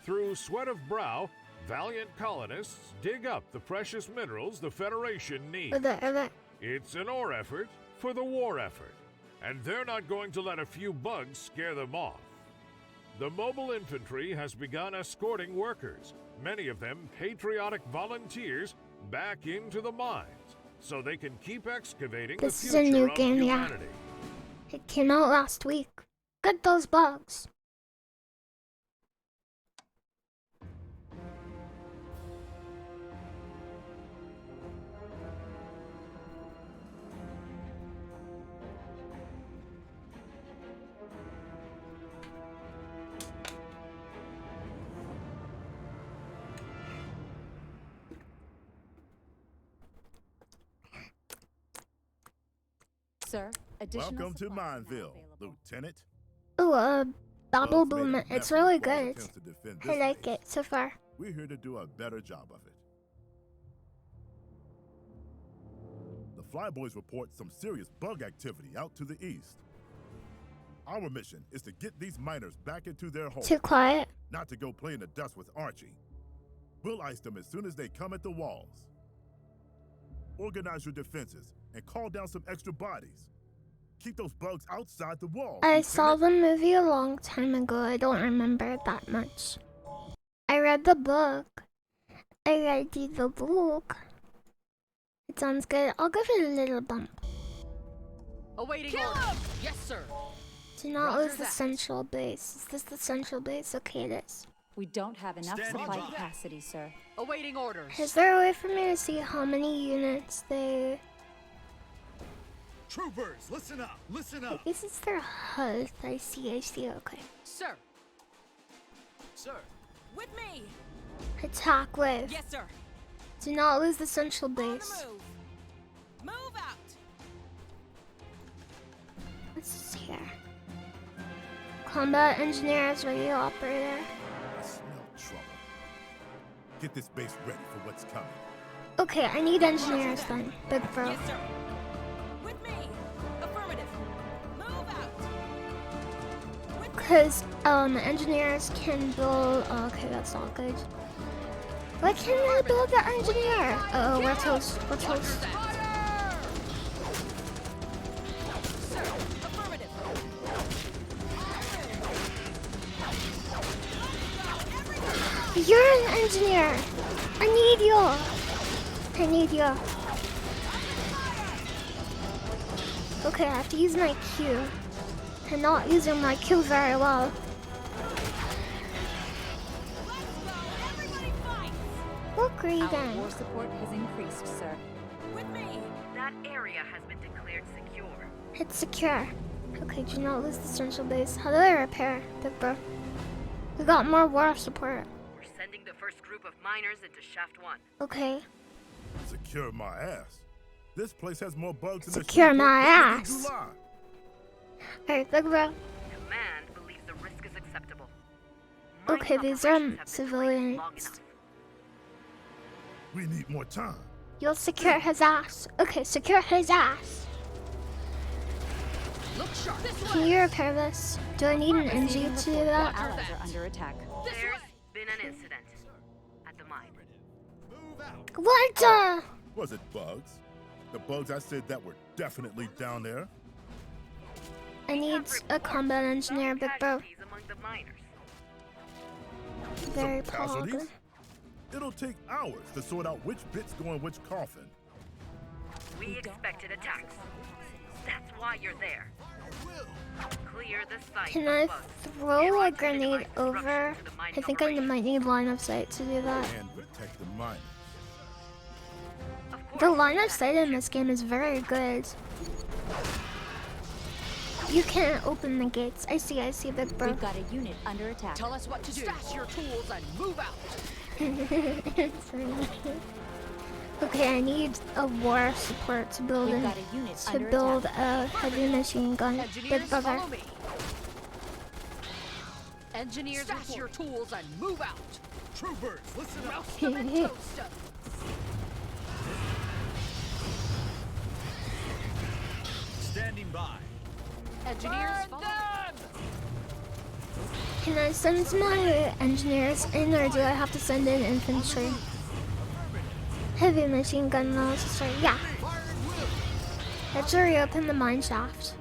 Through sweat of brow, valiant colonists dig up the precious minerals the Federation needs. It's an ore effort for the war effort, and they're not going to let a few bugs scare them off. The mobile infantry has begun escorting workers, many of them patriotic volunteers, back into the mines so they can keep excavating the future is a new of game, humanity. Yeah. It came out last week. Get those bugs. Sir, welcome to Mineville, Lieutenant. Ooh, Bubble Boom. It's really good. I like it so far. We're here to do a better job of it. The Flyboys report some serious bug activity out to the east. Our mission is to get these miners back into their homes. Too quiet. Not to go play in the dust with Archie. We'll ice them as soon as they come at the walls. Organize your defenses and call down some extra bodies. Keep those bugs outside the walls. I saw the movie a long time ago. I don't remember it that much. I read the book. I read the book. It sounds good. I'll give it a little bump. Awaiting order. Yes, sir. Do not lose the central base. Is this the central base? Okay, it is. We don't have enough supply capacity, sir. Awaiting orders. Is there a way for me to see how many units they... Troopers, listen up, listen up. This is their health. I see, okay. Sir. Sir. With me. Attack wave. Yes, sir. Do not lose the central base. Move out. What's this here? combat engineers, radio operator. I smell trouble. Get this base ready for what's coming. Okay, I need engineers then, big bro. Yes, sir. With me. Affirmative. Move out. Because engineers can build. Oh, okay, that's not good. Why can't I build the engineer? Uh oh, we're toast. We're toast. You're an engineer. I need you. I need you. Okay, I have to use my Q. I'm not using my Q very well. Look, Regan. War support has increased, sir. With me. That area has been declared secure. It's secure. Okay, do not lose the central base. How do I repair, big bro? We got more war support. We're sending the first group of miners into Shaft 1. Okay. Secure my ass. This place has more bugs than Secure the my ass. July. Alright, big bro. Command believes the risk is acceptable. Okay, these are civilians. We need more time. You'll secure his ass. Okay, secure his ass. Look sharp. Can you repair this? Do I need an NG to do that? Allies are under attack. There's been an incident at the mine. What? Was it bugs? The bugs I said that were definitely down there? I need a combat engineer, big bro. Among the miners. Very Some pog. casualties? It'll take hours to sort out which bits go in which coffin. We expected attacks. That's why you're there. Clear the site. Can I throw a grenade over? I think I might need line of sight to do that. And protect the miners. The line of sight in this game is very good. You can't open the gates. I see, big bro. We've got a unit under attack. Tell us what to do. Stash your tools and move out. Okay, I need a war support to build We've got a unit under a heavy machine gun. Big brother. Follow me. Engineers, stash your tools and move out. Troopers, listen up. Roast them and toast them. Standing by. Engineers, follow them. Can I send my engineers in, or do I have to send in infantry? Heavy machine gun officer, yeah. Let's reopen the mine shaft.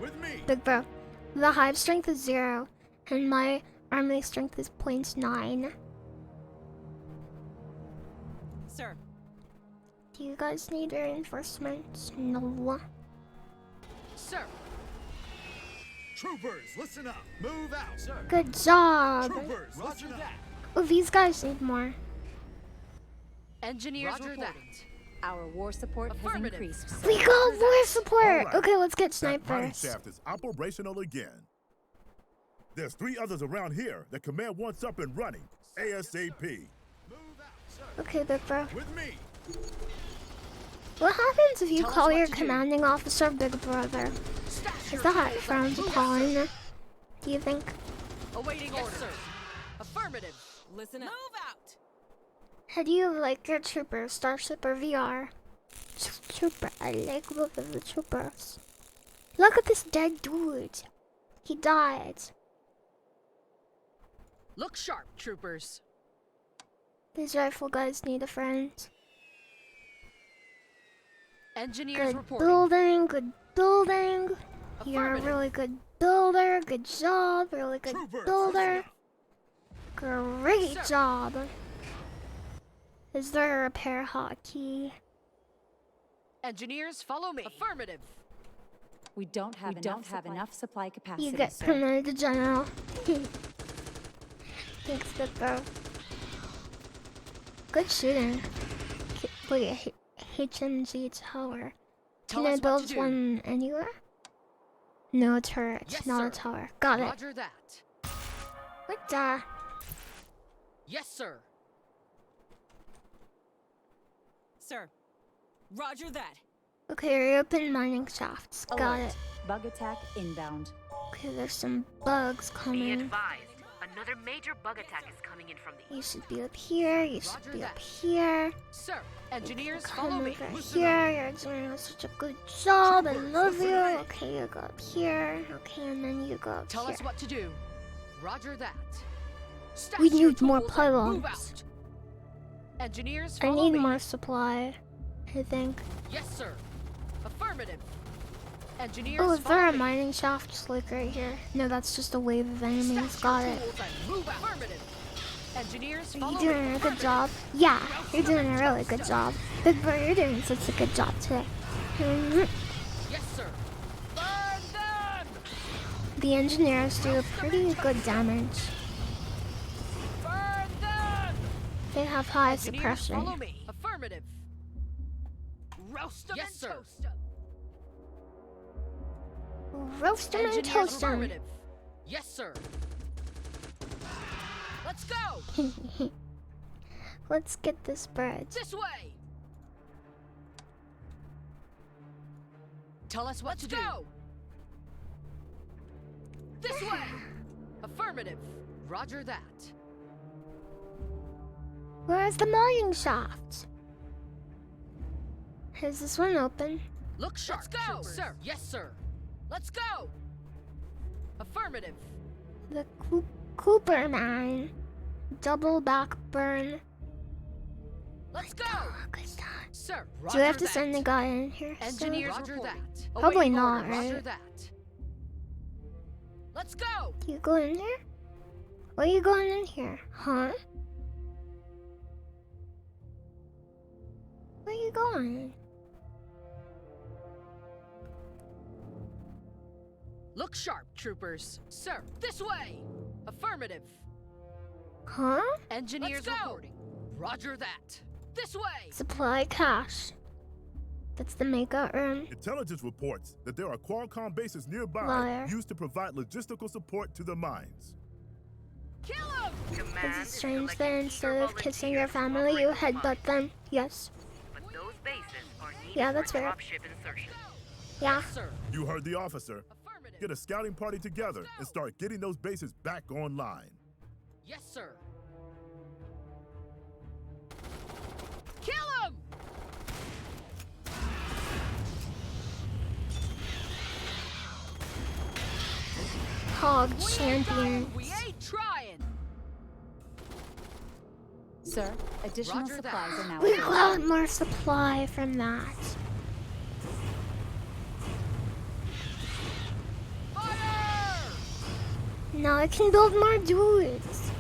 Big bro. The hive strength is 0, and my army strength is 0.9. Sir. Do you guys need reinforcements? No. Sir. Troopers, listen up. Move out, sir. Good job. Troopers, roger that. Oh, these guys need more. Engineers Roger reporting. that. Our war support has increased. Sir. We got war support. Right. Okay, let's get That mining snipers. shaft is operational again. There's 3 others around here that command wants up and running. ASAP. Okay, big bro. With me. What happens if you call your commanding officer Big Brother? Is that frowned upon? Do you think? Awaiting orders. Sir. Affirmative. Listen up. Move out. How do you like your trooper, Starship or VR? Trooper, I like both of the troopers. Look at this dead dude. He died. Look sharp, troopers. These rifle guys need a friend. Engineers Good reporting. building, good building. You're a really good builder. Good job, really good builder. Great job. Is there a repair hotkey? Engineers, follow me. Affirmative. We don't have enough supply capacity. You get sir. promoted to general. Thanks, good bro. Good shooting. Wait, HMG tower. Can I build one anywhere? No turret, Yes, not sir. a tower. Got it. Roger that. What? Yes, sir. Sir. Roger that. Okay, reopen mining shafts. Got it. Bug attack inbound. Okay, there's some bugs Be coming. advised, another major bug attack is coming in from the You should be up here. You should be up here. Sir, engineers, Come follow me. over here. You're doing such a good job. I love you. Okay, you go up here. Okay, and then you go up Tell here. us what to do. Roger that. Stash We your need more tools and move pylons. out. Engineers, I follow need me. more supply, I think. Yes, sir. Affirmative. Engineers, Oh, is there follow a me. mining shaft just like right here? No, that's just a wave of enemies. Stash Got your it. tools and move out. Affirmative. Engineers, Are follow you me. doing a good job? Yeah, you're doing a really good job. Big Bro, you're doing such a good job today. Yes, sir. Burn them! The engineers do pretty good damage. Burn them! They have high Engineers, suppression. follow me. Affirmative. Roast them and toast them. Roast them and Engineers, toast them. affirmative. Yes, sir. Let's go. Let's get this bread. This way. Tell us what to do. This way. Affirmative. Roger that. Where's the mining shaft? Is this one open? Look sharp. Let's go, sir. Yes, sir. Let's go. Affirmative. The Cooper mine. Double back burn. Let's go. Sir, Do we have to that. send the guy in here? Engineers, soon? Roger that. Probably Awaiting not, order. Roger right? that. Let's go. You go in there? Where are you going in here? Huh? Where are you going? Look sharp, troopers. Sir, this way. Affirmative. Huh? Engineers reporting. Roger that. This way. Supply cache. That's the makeup room. Intelligence reports that there are Qualcomm bases nearby Liar. used to provide logistical support to the mines. Kill him! Is it strange that instead of kissing your family, you headbutt them? Yes. But those bases are needed Yeah, that's for fair. dropship insertion. Yeah. You heard the officer. Get a scouting party together and start getting those bases back online. Yes, sir. Kill him! Hog champion. We ain't trying. Sir, additional Roger supplies that. are now We available. got more supply from that. Now I can build more dudes.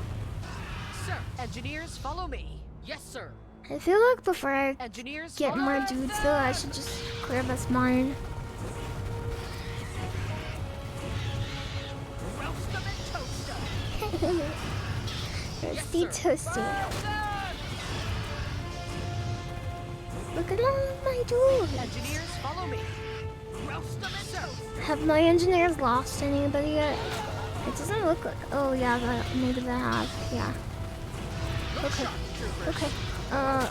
Sir, engineers, follow me. Yes, sir. I feel like before I Engineers, get follow more me. dudes though, I should just clear this mine. Roast them and toast them. Roasty toasty. Look at all of my dudes. Engineers, follow me. Roast them and toast. Have my engineers lost anybody yet? It doesn't look like. Oh yeah, maybe they have. Yeah. Okay. Okay.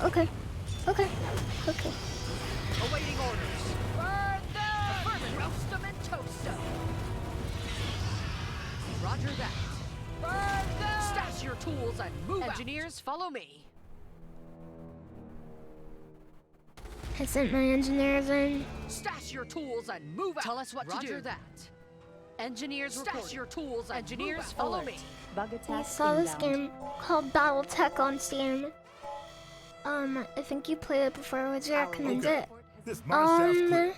Okay. Okay. Okay. Awaiting orders. Burn them! Affirmative. Roast them and toast them. Roger that. Burn them! Stash your tools and move Engineers, follow me. I sent my engineers in. Stash your tools and move out. Tell us what to do. Roger that. Engineers, stash your tools. Engineers, follow Alert. me. Bug attack I saw this inbound. game called BattleTech on Steam. I think you played it before. Would you recommend it? This mine shaft's clear.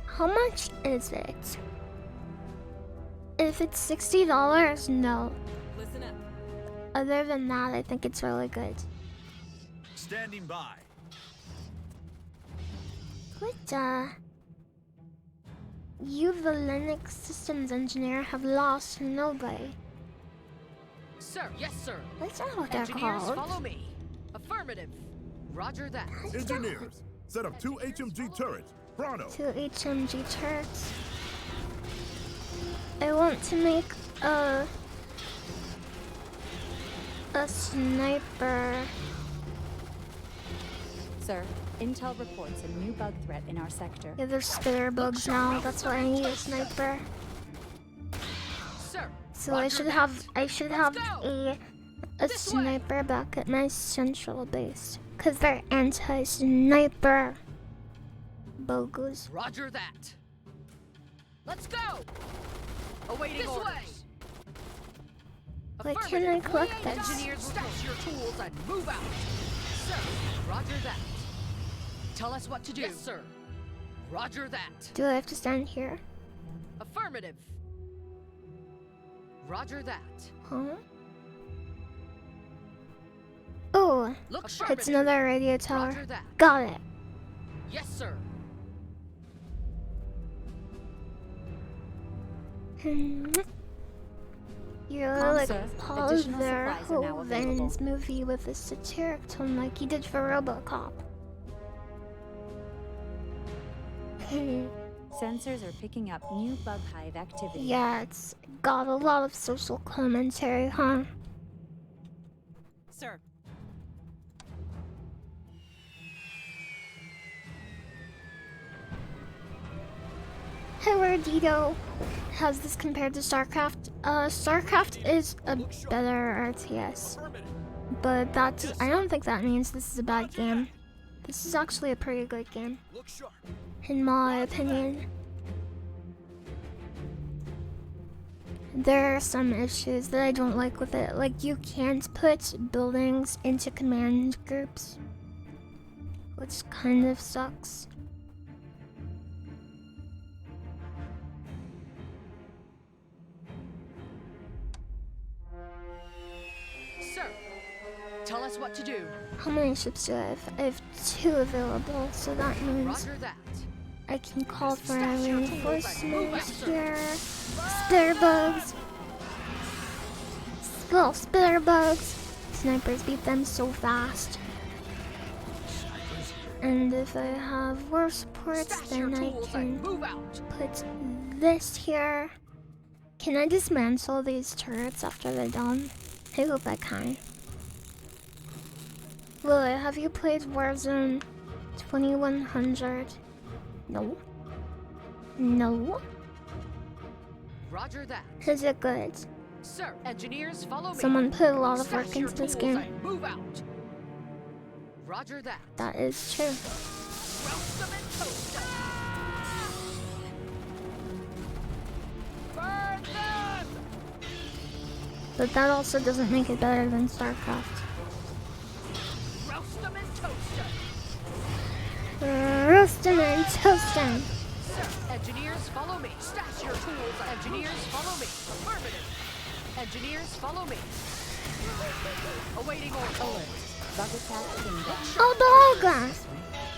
How much is it? If it's $60, no. Listen up. Other than that, I think it's really good. Standing by. What, you, the Linux systems engineer, have lost nobody. Sir, yes, sir. That's not what they're Engineers, called. follow me. Affirmative. Roger that. Engineers, set up 2 HMG turrets. Brano. 2 HMG turrets. I want to make a sniper. Sir, Intel reports a new bug threat in our sector. Yeah, there's spitter bugs now. That's why I need a sniper. Sir, So I should have a sniper back at my central base. Cause they're anti-sniper bugs. Roger that. Let's go. Awaiting orders. Why can't I collect this? Engineers, stash your tools and move out. Sir, roger that. Tell us what to do. Yes, sir. Roger that. Do I have to stand here? Affirmative. Roger that. Huh? Oh, it's another radio tower. Got it. Yes, sir. You're like Paul Verhoeven's movie with a satiric tone like he did for RoboCop. Sensors are picking up new bug hive activity. Yeah, it's got a lot of social commentary, huh? Sir. Hey, Dito. How's this compared to StarCraft? StarCraft is a better RTS. But I don't think that means this is a bad game. This is actually a pretty good game. In my opinion. There are some issues that I don't like with it. Like, you can't put buildings into command groups. Which kind of sucks. Sir, tell us what to do. How many ships do I have? I have 2 available, so that means Roger that. I can call for a reinforcement here. Spitter bugs. Little spitter bugs. Snipers beat them so fast. And if I have war supports, then I can put this here. Can I dismantle these turrets after they're done? I hope I can. Lily, have you played Warzone 2100? No. No? Roger that. Is it good? Sir, engineers, follow me. Someone put a lot of work into this game. Move out. Roger that. That is true. Roast them and toast them. Burn them! But that also doesn't make it better than StarCraft. Roast them and toast them. Roast them and toast them. Sir, engineers, follow me. Stash your tools. Engineers, follow me. Affirmative. Engineers, follow me. Awaiting orders. Bug attack inbound. Oh, dogs!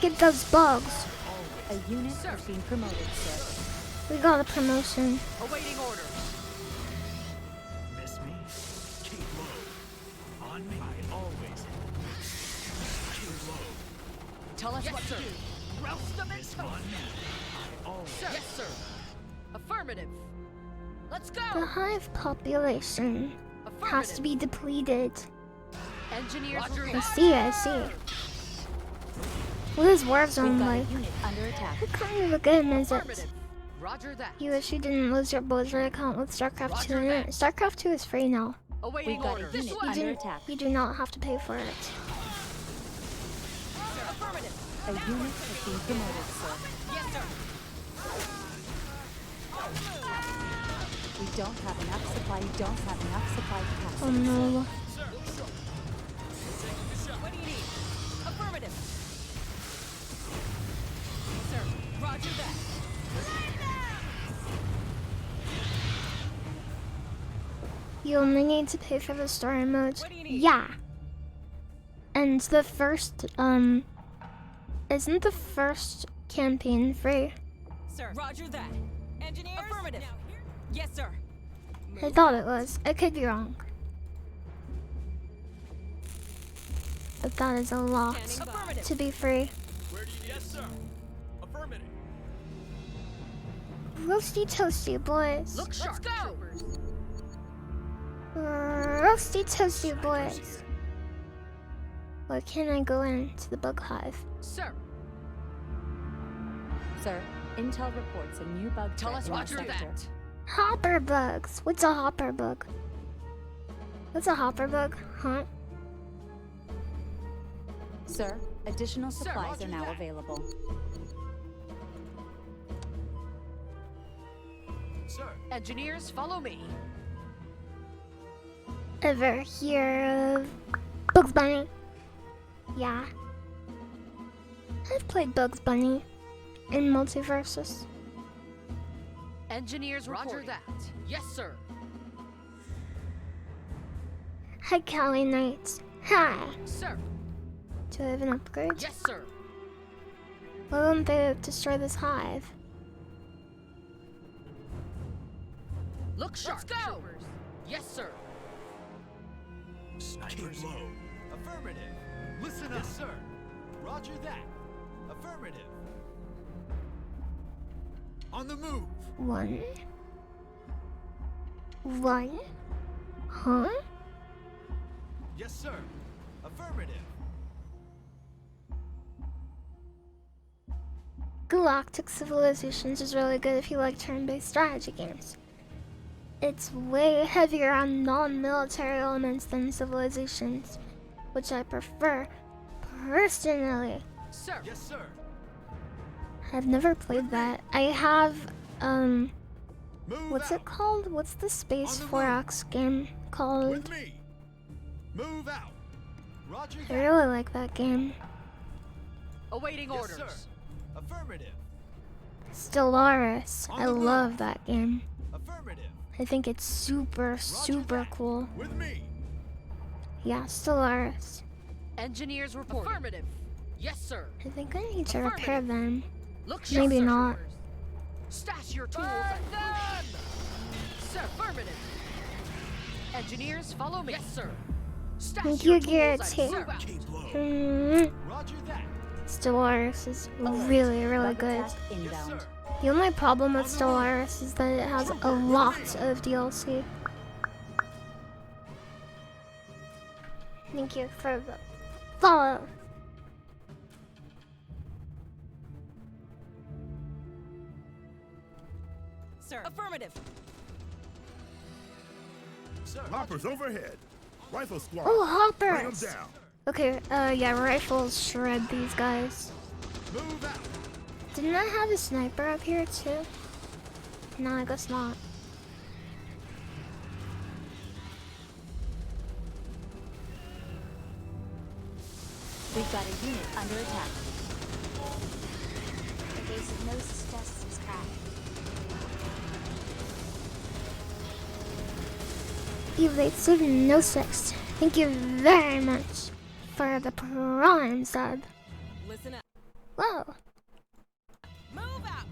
Get those bugs. A unit has been promoted, sir. We got a promotion. Awaiting orders. Miss me? Keep low. On me, I always keep low. Tell us what to do. Roast them and toast them. Sir. Yes, sir. Affirmative. Let's go. The hive population has to be depleted. Engineers, I see. What is Warzone like? What kind of a game is it? Roger that. You wish you didn't lose your Blizzard account with StarCraft 2 in it. StarCraft 2 is free now. Awaiting order. You do not have to pay for it. A unit has been promoted, sir. Yes, sir. We don't have enough supply. Capacity. Oh no. What do you need? Affirmative. Sir, roger that. You only need to pay for the story mode. Yeah. And the first, isn't the first campaign free? Sir, roger that. Engineers? Affirmative. Yes, sir. I thought it was. I could be wrong. But that is a lot to be free. Yes, sir. Affirmative. Roasty toasty, boys. Look sharp. Let's go. Roasty toasty, boys. Where can I go into the bug hive? Sir, Sir, intel reports a new bug Tell us threat in Roger our sector. that. Hopper bugs. What's a hopper bug? What's a hopper bug? Huh? Sir, additional supplies Roger are now that. available. Sir. Engineers, follow me. Ever hear of Bugs Bunny? Yeah. I've played Bugs Bunny in Multiversus. Engineers, Roger that. Yes, sir. Hi, Cali Knights. Hi. Sir. Do I have an upgrade? Yes, sir. Why won't they destroy this hive? Look sharp. Let's go. Troopers. Yes, sir. Snipers low. Affirmative. Listen up. Yes, sir. Roger that. Affirmative. On the move. One. Huh? Yes, sir. Affirmative. Galactic Civilizations is really good if you like turn-based strategy games. It's way heavier on non-military elements than Civilizations, which I prefer personally. Sir. Yes, sir. I've never played that. I have, what's out. it called? What's the Space 4X game called? With me. Move out. Roger I that. really like that game. Awaiting Yes, orders. sir. Affirmative. Stellaris. On I the move. love that game. Affirmative. I think it's super that. cool. With me. Yeah, Stellaris. Engineers report. Affirmative. Yes, sir. I think I need to repair them. Look Maybe sharp, not. troopers. Stash your tools. Burn them! Sir, affirmative. Engineers, follow me. Yes, sir. Stash Thank your you, Garrett, tools too. and move out. Keep low. Roger that. Stellaris is really good. Yes, sir. The only problem with Stellaris is that it has a lot of DLC. Thank you for the follow. Sir, affirmative. Sir. Hoppers overhead. Rifle squad. Oh, Bring 'em hoppers! down. Okay, yeah, rifles shred these guys. Move out. Didn't I have a sniper up here too? No, I guess not. We've got a unit under attack. The basic nose test is cracked. Evasive no 6. Thank you very much for the prime sub. Listen up. Whoa. Move out.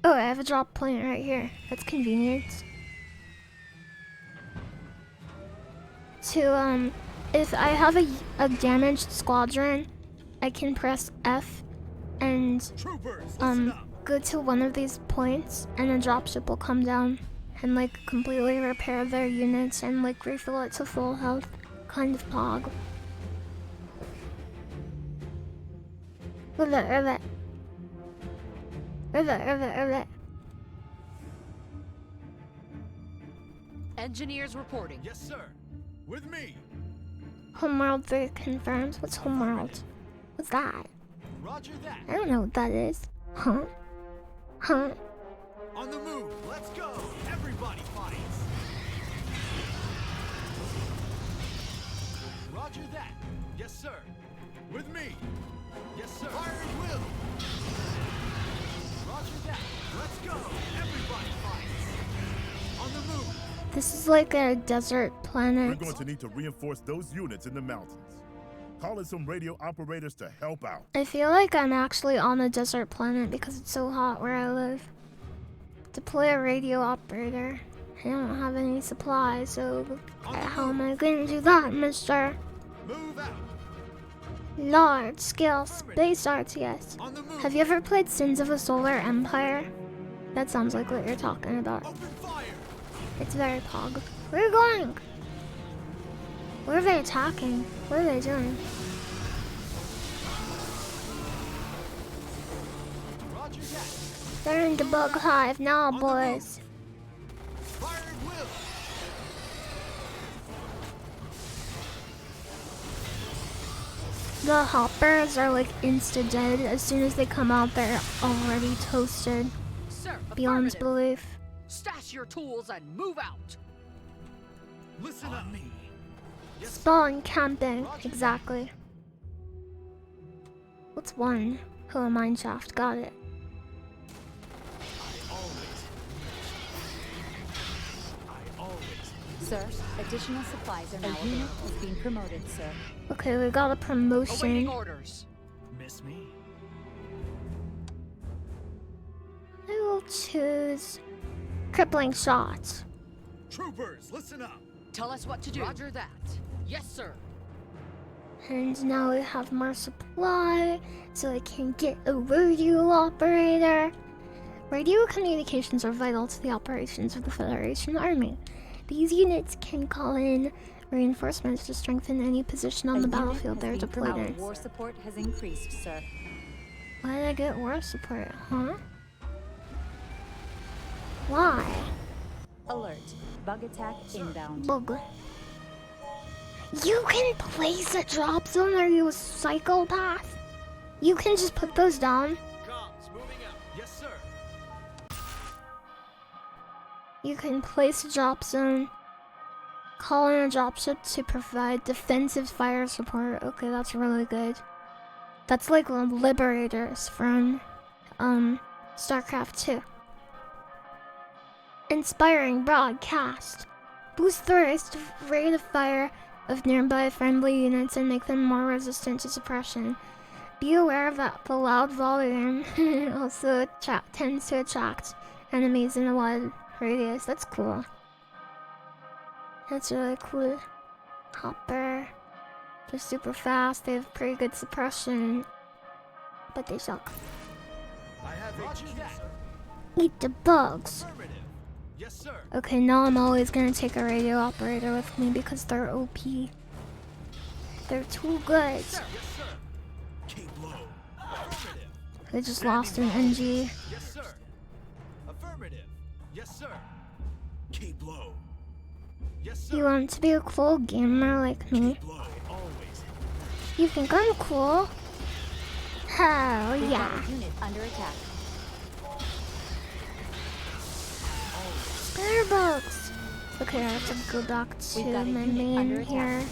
Oh, I have a drop point right here. That's convenient. To, if I have a damaged squadron, I can press F and, Troopers, go to one of these points and a dropship will come down and, like, completely repair their units and, like, refill it to full health. Kind of pog. Rivet. Engineers reporting. Yes, sir. With me. Homeworld 3 confirmed. What's Homeworld? What's that? Roger that. I don't know what that is. Huh? On the move. Let's go. Everybody fights. Roger that. Yes, sir. With me. Yes, sir. Fire at will. Roger that. Let's go. Everybody fights. On the move. This is like a desert We're planet. going to need to reinforce those units in the mountains. Call in some radio operators to help out. I feel like I'm actually on a desert planet because it's so hot where I live. Deploy a radio operator. I don't have any supplies, so how am I going to do that, mister? Move out. Large scale space RTS. On the move. Have you ever played Sins of a Solar Empire? That sounds like what you're talking about. Open fire. It's very pog. Where are you going? Where are they attacking? What are they doing? They're in the bug hive now, boys. The hoppers are like insta-dead. As soon as they come out, they're already toasted. Sir, Beyond belief. Stash your tools and move out. Listen up, me. Spawn camping, exactly. What's one? Oh, a mine shaft, got it. Sir, additional supplies are now available. A unit is being promoted, sir. Okay, we got a promotion. Awaiting orders. Miss me? I will choose crippling shots. Troopers, listen up. Tell us what to do. Roger that. Yes, sir. And now we have more supply, so I can get a radio operator. Radio communications are vital to the operations of the Federation Army. These units can call in reinforcements to strengthen any position on the battlefield they're deployed in. War support has increased, sir. Why did I get war support, huh? Why? Alert. Bug attack inbound. Bug. You can place a drop zone? Are you a psychopath? You can just put those down. Comms moving out. Yes, sir. You can place a drop zone. Call in a dropship to provide defensive fire support. Okay, that's really good. That's like the Liberators from StarCraft 2. Inspiring broadcast. Boost the rate of fire of nearby friendly units and make them more resistant to suppression. Be aware that the loud volume also tends to attract enemies in a wide radius. That's cool. That's really cool. Hopper. They're super fast. They have pretty good suppression. But they suck. I have Eat the bugs. Yes, sir. Okay, now I'm always gonna take a radio operator with me because they're OP. They're too good. Yes, sir. Keep low. Affirmative. They just lost an NG. Yes, sir. Affirmative. Yes, sir. Keep low. Yes, sir. You want to be a cool gamer like me? Keep low. Always. You think I'm cool? Hell yeah. Unit under attack. Bear bugs. Okay, I have to go back to my main here.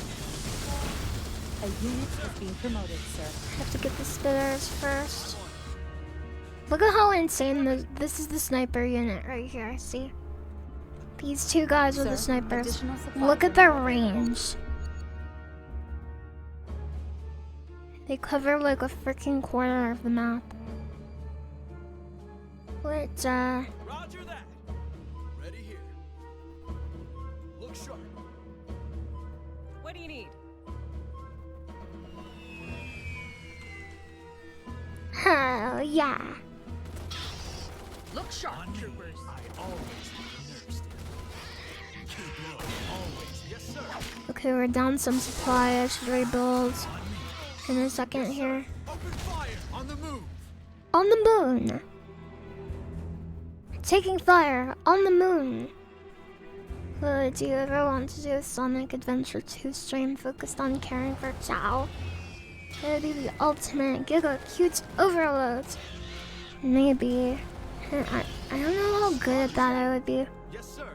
A unit is being promoted, sir. I have to get the spitters first. Look at how insane this is. The sniper unit right here. See? These two guys with the snipers. Look at their range. They cover like a freaking quarter of the map. What, Roger that. Ready here. Look sharp. What do you need? Hell yeah. Look sharp, troopers. I always nursed it. Keep low. Always. Yes, sir. Okay, we're down some supply. I should rebuild in a second here. Open fire. On the move. On the moon. Taking fire on the moon. Do you ever want to do a Sonic Adventure 2 stream focused on caring for Chow? It would be the ultimate Giga Cute overload. Maybe. I don't know how good at that I would be. Yes, sir.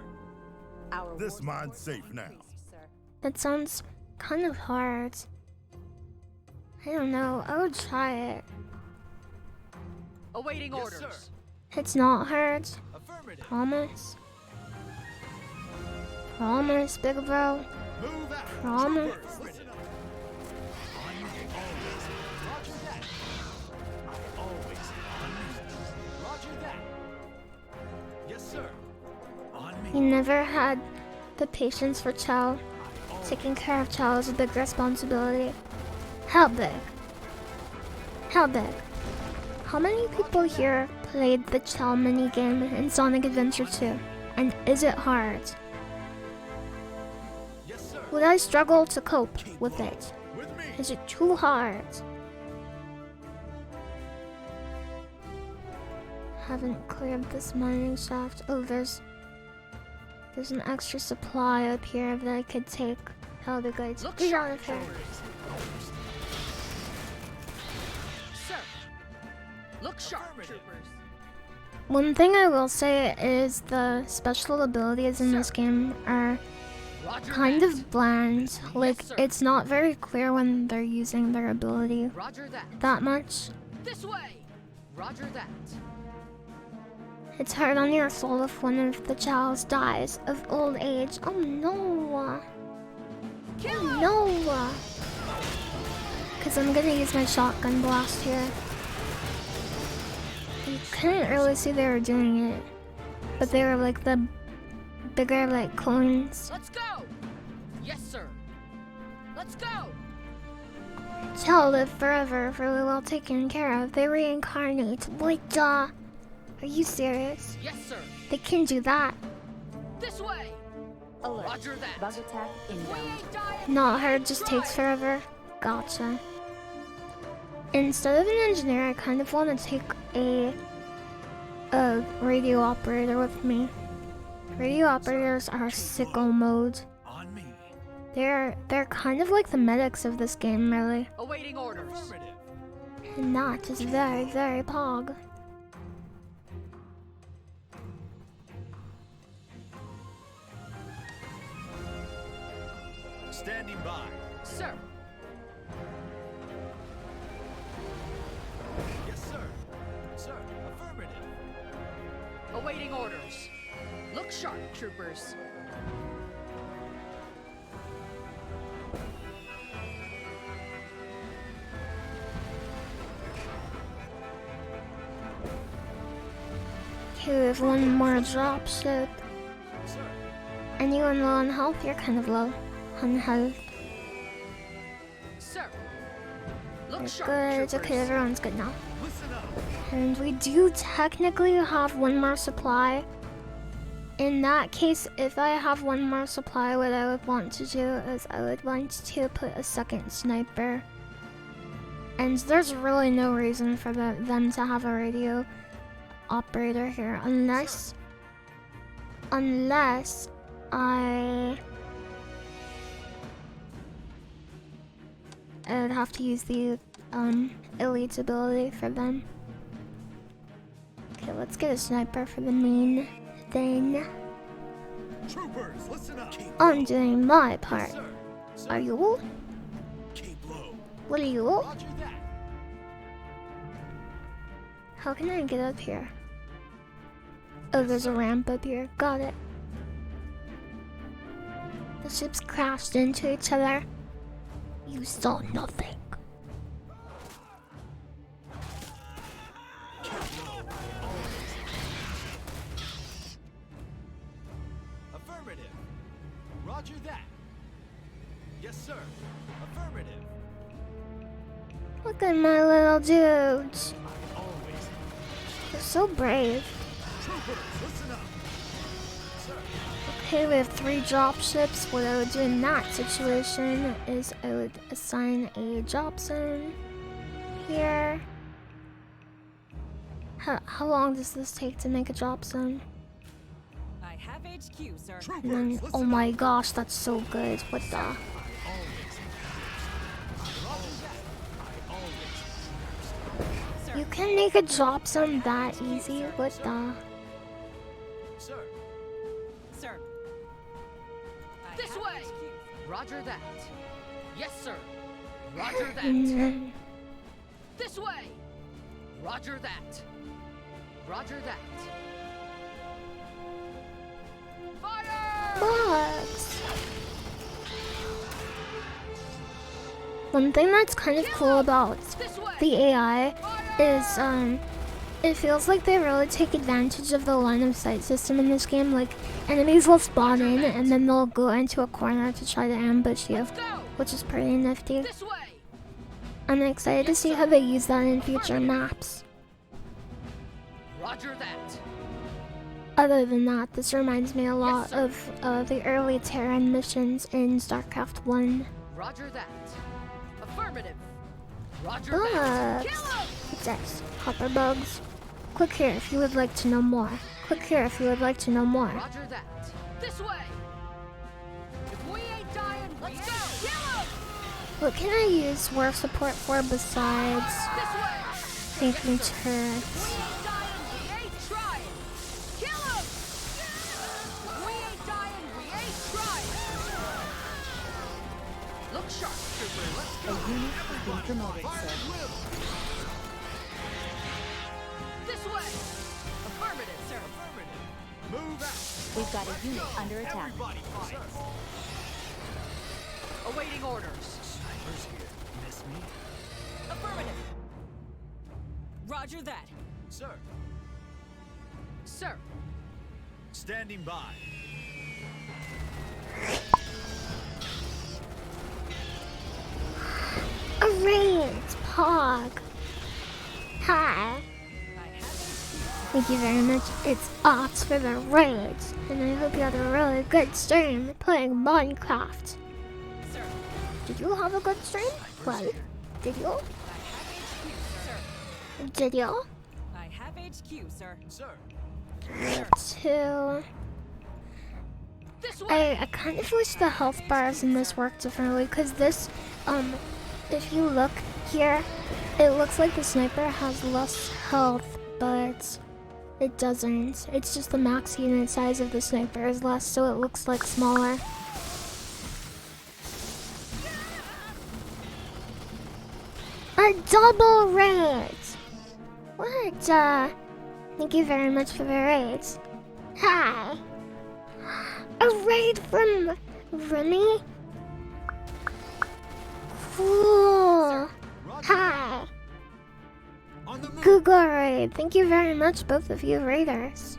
This mine's safe now. That sounds kind of hard. I don't know. I would try it. Awaiting Yes, orders. sir. It's not hard. Affirmative. Promise. Promise, big bro. Move out. Promise. Troopers, listen up. On me. Always. Roger that. I always. On me. Roger that. Yes, sir. On me. He never had the patience for Chow. Taking care of Chow is a big responsibility. How big? How big? How many people here played the Chow minigame in Sonic Adventure 2? And is it hard? Yes, sir. Would I struggle to cope with it? With me. Is it too hard? haven't cleared this mining shaft. Oh, there's an extra supply up here that I could take. How the guys get out of here. Sir, look sharp, troopers. One thing I will say is the special abilities in this game are kind of bland. Like, it's not very clear when they're using their ability that much. This way. Roger that. It's hard on your soul if one of the chows dies of old age. Oh no! Oh no! Because I'm gonna use my shotgun blast here. You couldn't really see they were doing it, but they were like the bigger like clones. Let's go. Yes, sir. Let's go. Chow live forever, really well taken care of. They reincarnate. Wait, are you serious? Yes, sir. They can do that. This way. Alert. Roger that. Bug attack inbound. Not her, it just takes forever. Gotcha. Instead of an engineer, I kind of want to take a radio operator with me. Radio operators are sicko mode. They're kind of like the medics of this game, really. Awaiting orders. And that is very, very pog. Standing by. Sir. Yes, sir. Sir, affirmative. Awaiting orders. Look sharp, troopers. Okay, we have one more dropship. Anyone low on health? You're kind of low on health. Sir. Look You're sharp, good. troopers. Okay, everyone's good now. And we do technically have one more supply. In that case, if I have one more supply, what I would want to do is I would want to put a second sniper. And there's really no reason for them to have a radio operator here, unless I would have to use the elite ability for them. Okay, let's get a sniper for the main thing. Troopers, listen up. I'm doing my part. Are you? Keep low. What are you? Roger that. How can I get up here? Oh, there's a ramp up here. Got it. The ships crashed into each other. You saw nothing. Affirmative. Roger that. Yes, sir. Affirmative. Look at my little dudes. They're so brave. Troopers, listen up. Sir. Okay, we have 3 drop ships. What I would do in that situation is I would assign a drop zone here. How long does this take to make a drop zone? I have HQ, sir. And then, oh my gosh, that's so good. What the? You can make a drop zone that easy? What the? Sir. Sir. This way. Roger that. Yes, sir. Roger that. This way. Roger that. Roger that. Fire! Bugs. One thing that's kind of cool about the AI is it feels like they really take advantage of the line of sight system in this game. Like, enemies will spawn in and then they'll go into a corner to try to ambush you, which is pretty nifty. I'm excited to see how they use that in future maps. Roger that. Other than that, this reminds me a lot of the early Terran missions in StarCraft 1. Roger that. Affirmative. Roger Bugs. that. Kill 'em! What's this? Copper bugs. Click here if you would like to know more. Click here if you would like to know more. Roger that. This way. If we ain't dying, let's go. Kill him. What can I use war support for besides thinking turrets? Look sharp, trooper. Let's go. A unit has been promoted, sir. This way. Affirmative, sir. Affirmative. Move out. We've got a unit under attack. Everybody fight. Awaiting orders. Snipers here. Miss me? Affirmative. Roger that. Sir. Sir. Standing by. A raid, Pog. Hi. Thank you very much. It's Ops for the raids, and I hope you had a really good stream playing Minecraft. Sir. Did you have a good stream? Well, did you? Did you? I have HQ, sir. Sir. I kind of wish the health bars in this worked differently, because this, if you look here, it looks like the sniper has less health, but it doesn't. It's just the max unit size of the sniper is less, so it looks like smaller. A double raid! What? Thank you very much for the raids. Hi! A raid from Remy? Cool! Hi! Google raid. Thank you very much, both of you raiders.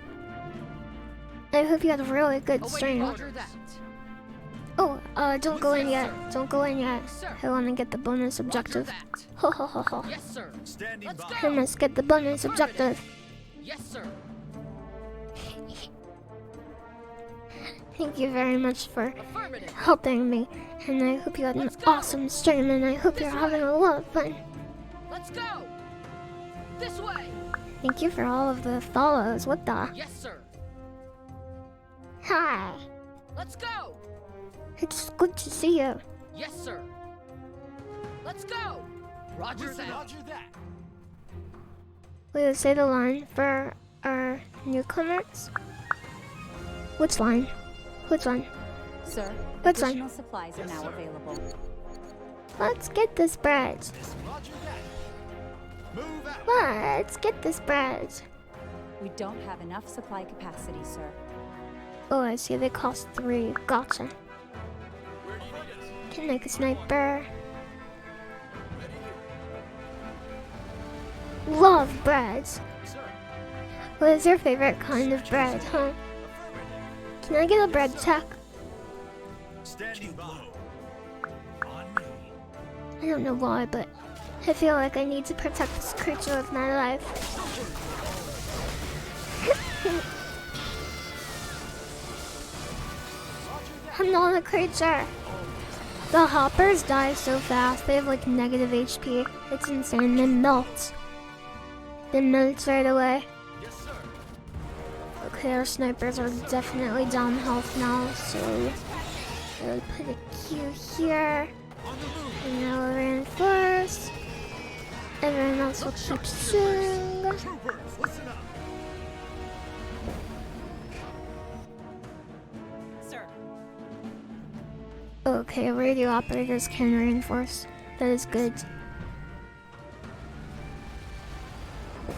I hope you had a really good stream. Oh, don't go in yet. Don't go in yet. I want to get the bonus objective. Ho ho ho ho. Yes, sir. Standing by. I must get the bonus objective. Yes, sir. Thank you very much for helping me, and I hope you had an awesome stream, and I hope you're having a lot of fun. Let's go. This way. Thank you for all of the follows. What the? Yes, sir. Hi. Let's go. It's good to see you. Yes, sir. Let's go. Roger that. Roger that. Will you say the line for our newcomers? Which line? Which one? Sir, Which additional one? supplies are now available. Let's get this bread. Roger that. Move out. Let's get this bread. We don't have enough supply capacity, sir. Oh, I see. They cost 3. Gotcha. Where do you need us? Can make a sniper. Love bread. Sir. What is your favorite kind of bread, huh? Can I get a bread check? Standing by. On me. I don't know why, but I feel like I need to protect this creature with my life. I'm not a creature. The hoppers die so fast. They have like negative HP. It's insane. They melt. They melt right away. Yes, sir. Okay, our snipers are definitely down health now, so I'll put a Q here. And now we'll reinforce. Everyone else will keep shooting. Troopers, listen up. Sir. Okay, radio operators can reinforce. That is good.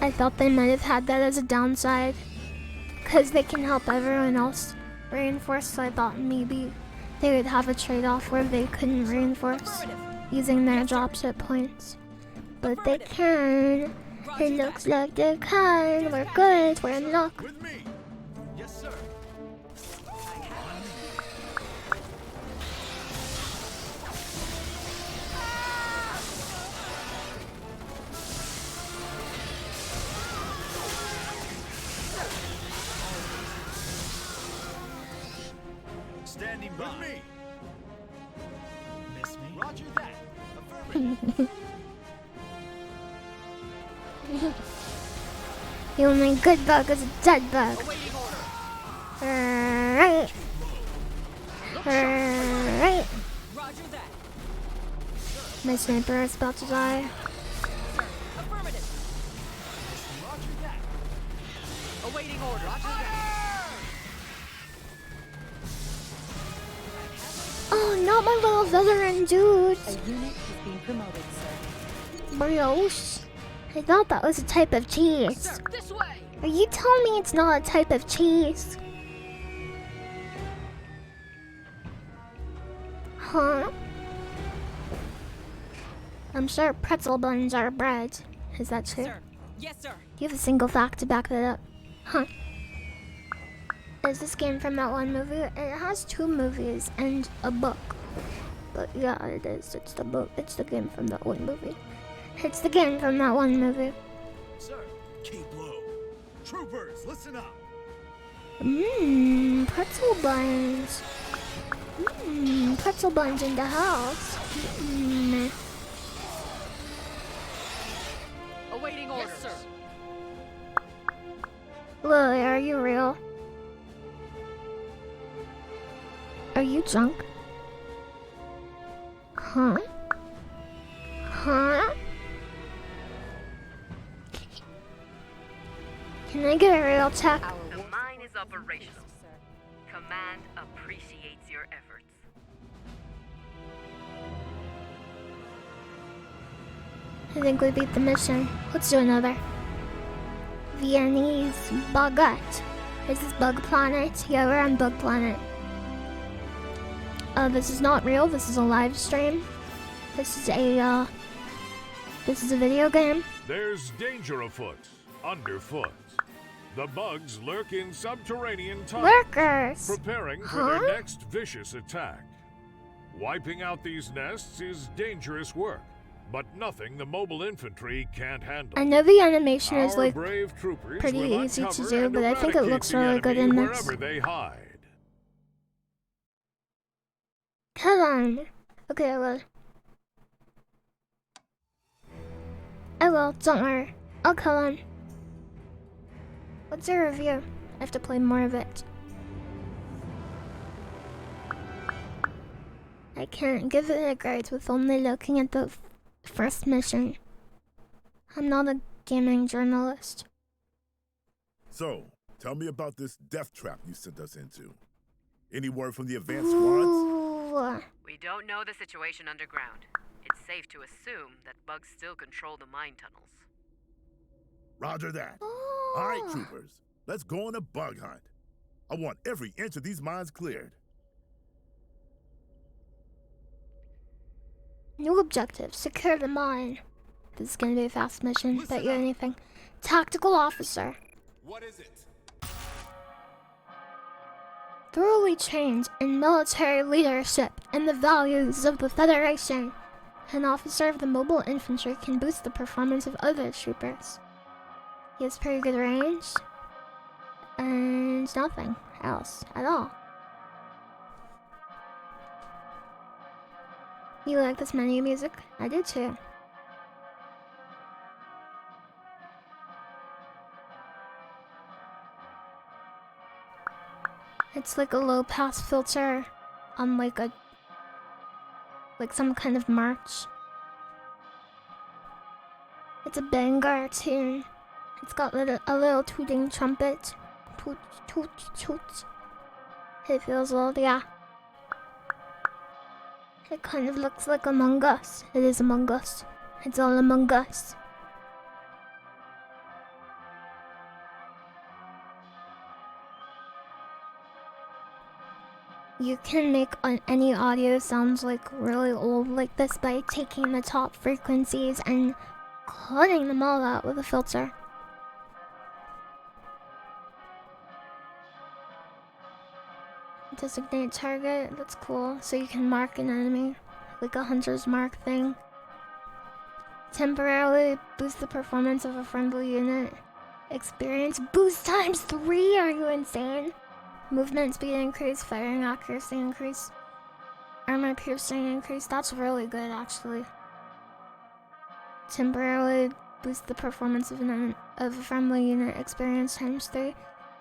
I thought they might have had that as a downside, because they can help everyone else reinforce, so I thought maybe they would have a trade-off where they couldn't reinforce using their dropship points. But they can. It looks like they can. We're good. We're in luck. With me. Yes, sir. Standing by. With me. Miss me. Roger that. Affirmative. The only good bug is a dead bug. Alright. Alright. My sniper is about to die. Awaiting order. Oh, not my little veteran dude. A unit is being promoted, sir. Brioche. I thought that was a type of cheese. Sir, this way. Are you telling me it's not a type of cheese? Huh? I'm sure pretzel buns are bread. Is that true? Sir. Yes, sir. You have a single fact to back that up. Huh. Is this game from that one movie? It has 2 movies and a book. But yeah, it is. It's the book. It's the game from that one movie. It's the game from that one movie. Sir, keep low. Troopers, listen up. Pretzel buns. Pretzel buns in the house. Awaiting orders. Yes, sir. Lily, are you real? Are you drunk? Huh? Huh? Can I get a real check? The mine is operational. Command appreciates your efforts. I think we beat the mission. Let's do another. Viennese baguette. Is this Bug Planet? Yeah, we're on Bug Planet. This is not real. This is a live stream. This is a video game. There's danger afoot, underfoot. The bugs lurk in subterranean tunnels, Lurkers! preparing for their next vicious attack. Wiping out these nests is dangerous work, but nothing the mobile infantry can't handle. I know the animation is Our like brave troopers pretty will easy to uncover do, and but I think it eradicate looks the really good in enemy this. wherever they hide. Hold on. Okay, I will. I will, don't worry. I'll kill on. What's your review? I have to play more of it. I can't give it a grade with only looking at the first mission. I'm not a gaming journalist. So, tell me about this death trap you sent us into. Any word from the advanced squads? We don't know the situation underground. It's safe to assume that bugs still control the mine tunnels. Roger that. All right, troopers. Let's go on a bug hunt. I want every inch of these mines cleared. New objective, secure the mine. This is gonna be a fast mission, bet you anything. Tactical officer. What is it? Thoroughly trained in military leadership and the values of the Federation. An officer of the mobile infantry can boost the performance of other troopers. He has pretty good range. And nothing else at all. You like this menu music? I did too. It's like a low pass filter on like some kind of march. It's a banger tune. It's got a little tooting trumpet. Toot, toot, toot. It feels old, yeah. It kind of looks like Among Us. It is Among Us. It's all Among Us. You can make any audio sounds like really old like this by taking the top frequencies and cutting them all out with a filter. Designate target, that's cool. So you can mark an enemy, like a hunter's mark thing. Temporarily boost the performance of a friendly unit. Experience boost times 3, are you insane? Movement speed increase, firing accuracy increase, armor piercing increase. That's really good, actually. Temporarily Boost the performance of a friendly unit. Experience times 3.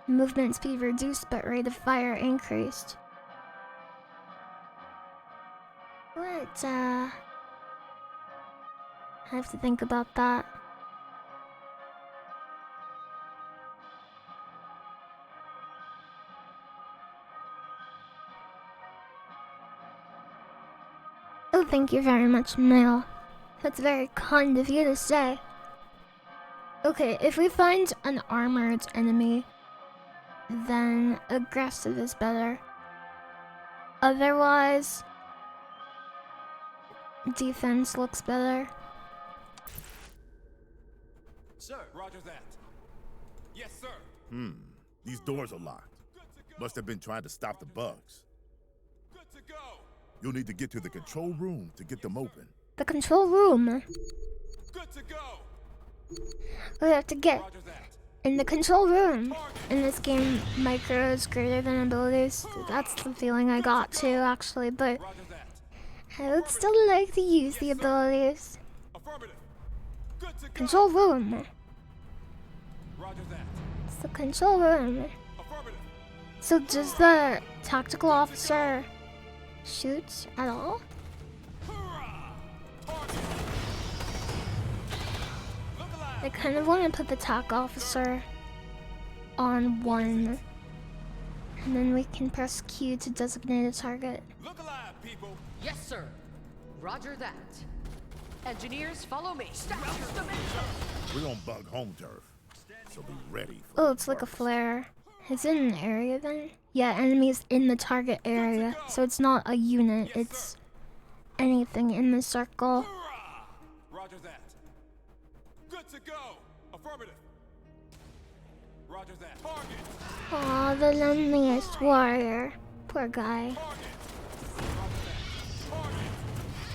Movement speed reduced, but rate of fire increased. What? I have to think about that. Oh, thank you very much, Mel. That's very kind of you to say. Okay, if we find an armored enemy, then aggressive is better. Otherwise, defense looks better. Sir, roger that. Yes, sir. These doors are locked. Must have been trying to stop the bugs. Good to go. You'll need to get to the control room to get them open. The control room. Good to go. We have to get in the control room. In this game, micro is greater than abilities. That's the feeling I got too, actually, but I would still like to use the abilities. Control room. It's the control room. So does the tactical officer shoot at all? I kind of want to put the TAC officer on 1, and then we can press Q to designate a target. Look alive, people. Yes, sir. Roger that. Engineers, follow me. We're on bug home turf, so be ready for Oh, it's like a flare. Is it an area then? Yeah, enemies in the target area. So it's not a unit, it's anything in the circle. Roger that. Good to go. Affirmative. Roger that. Target. Aw, the loneliest warrior. Poor guy.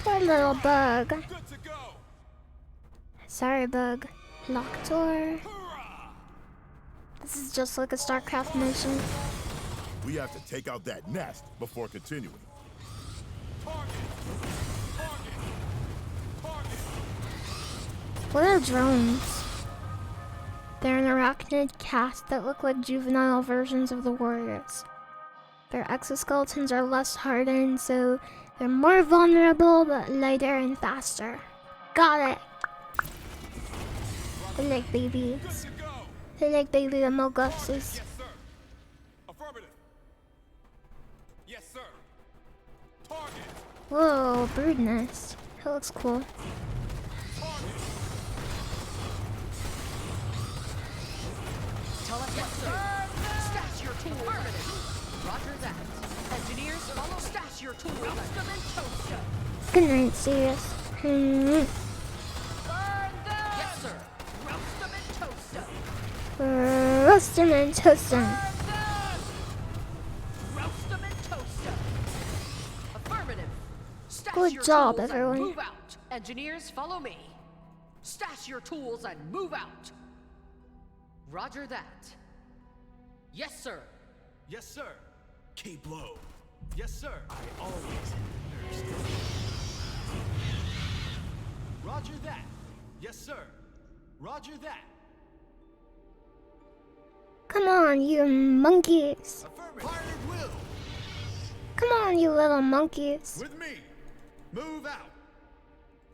Poor little bug. Good to go. Sorry, bug. Lock door. This is just like a StarCraft mission. We have to take out that nest before continuing. What are drones? They're an arachnid caste that look like juvenile versions of the warriors. Their exoskeletons are less hardened, so they're more vulnerable but lighter and faster. Got it! They're like babies. They're like baby Amoguses. Yes, sir. Affirmative. Yes, sir. Target. Whoa, brood nest. That looks cool. Tell us what to do. Stash your tools. Affirmative. Roger that. Engineers, follow. Stash your tools. Roast them and toast them. Good night, Sirius. Burn them. Yes, sir. Roast them and toast them. Roast them and toast them. Roast them and toast them. Affirmative. Stash Good your job, tools everyone. And move out. Engineers, follow me. Stash your tools and move out. Roger that. Yes, sir. Yes, sir. Keep low. Yes, sir. I always thirst. Roger that. Yes, sir. Roger that. Come on, you monkeys. Pirate will. Come on, you little monkeys. With me. Move out.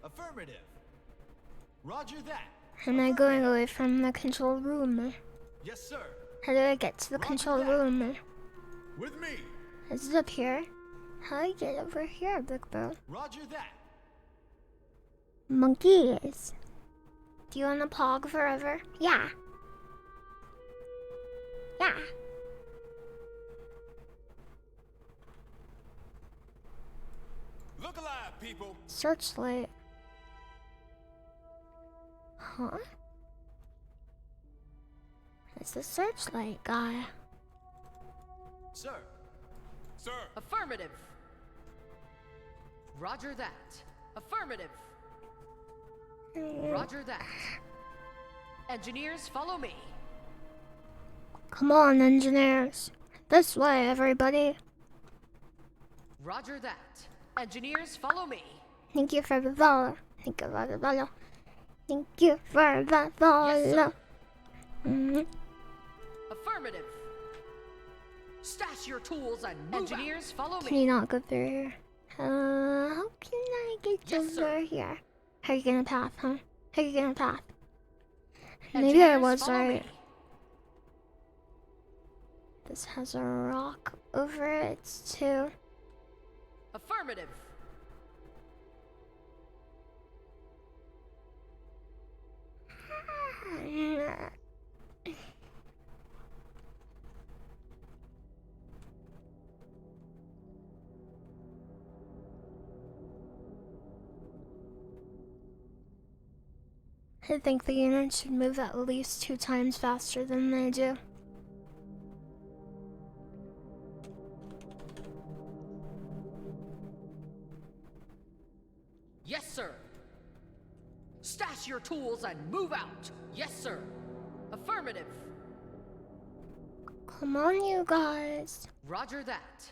Affirmative. Roger that. Am I going away from the control room? Yes, sir. How do I get to the control room? With me. Is it up here? How do I get over here, big bro? Roger that. Monkeys. Do you want to pog forever? Yeah. Yeah. Look alive, people. Searchlight. Huh? It's the searchlight guy. Sir. Sir. Affirmative. Roger that. Affirmative. Roger that. Engineers, follow me. Come on, engineers. This way, everybody. Roger that. Engineers, follow me. Thank you for the follow. Thank you for the follow. Thank you for the follow. Affirmative. Stash your tools and engineers follow Can me. you not go through here? How can I get over here? How are you gonna path, huh? How are you gonna path? Maybe I was right. This has a rock over it too. Affirmative. I think the units should move at least 2 times faster than they do. Yes, sir. Stash your tools and move out. Yes, sir. Affirmative. Come on, you guys. Roger that.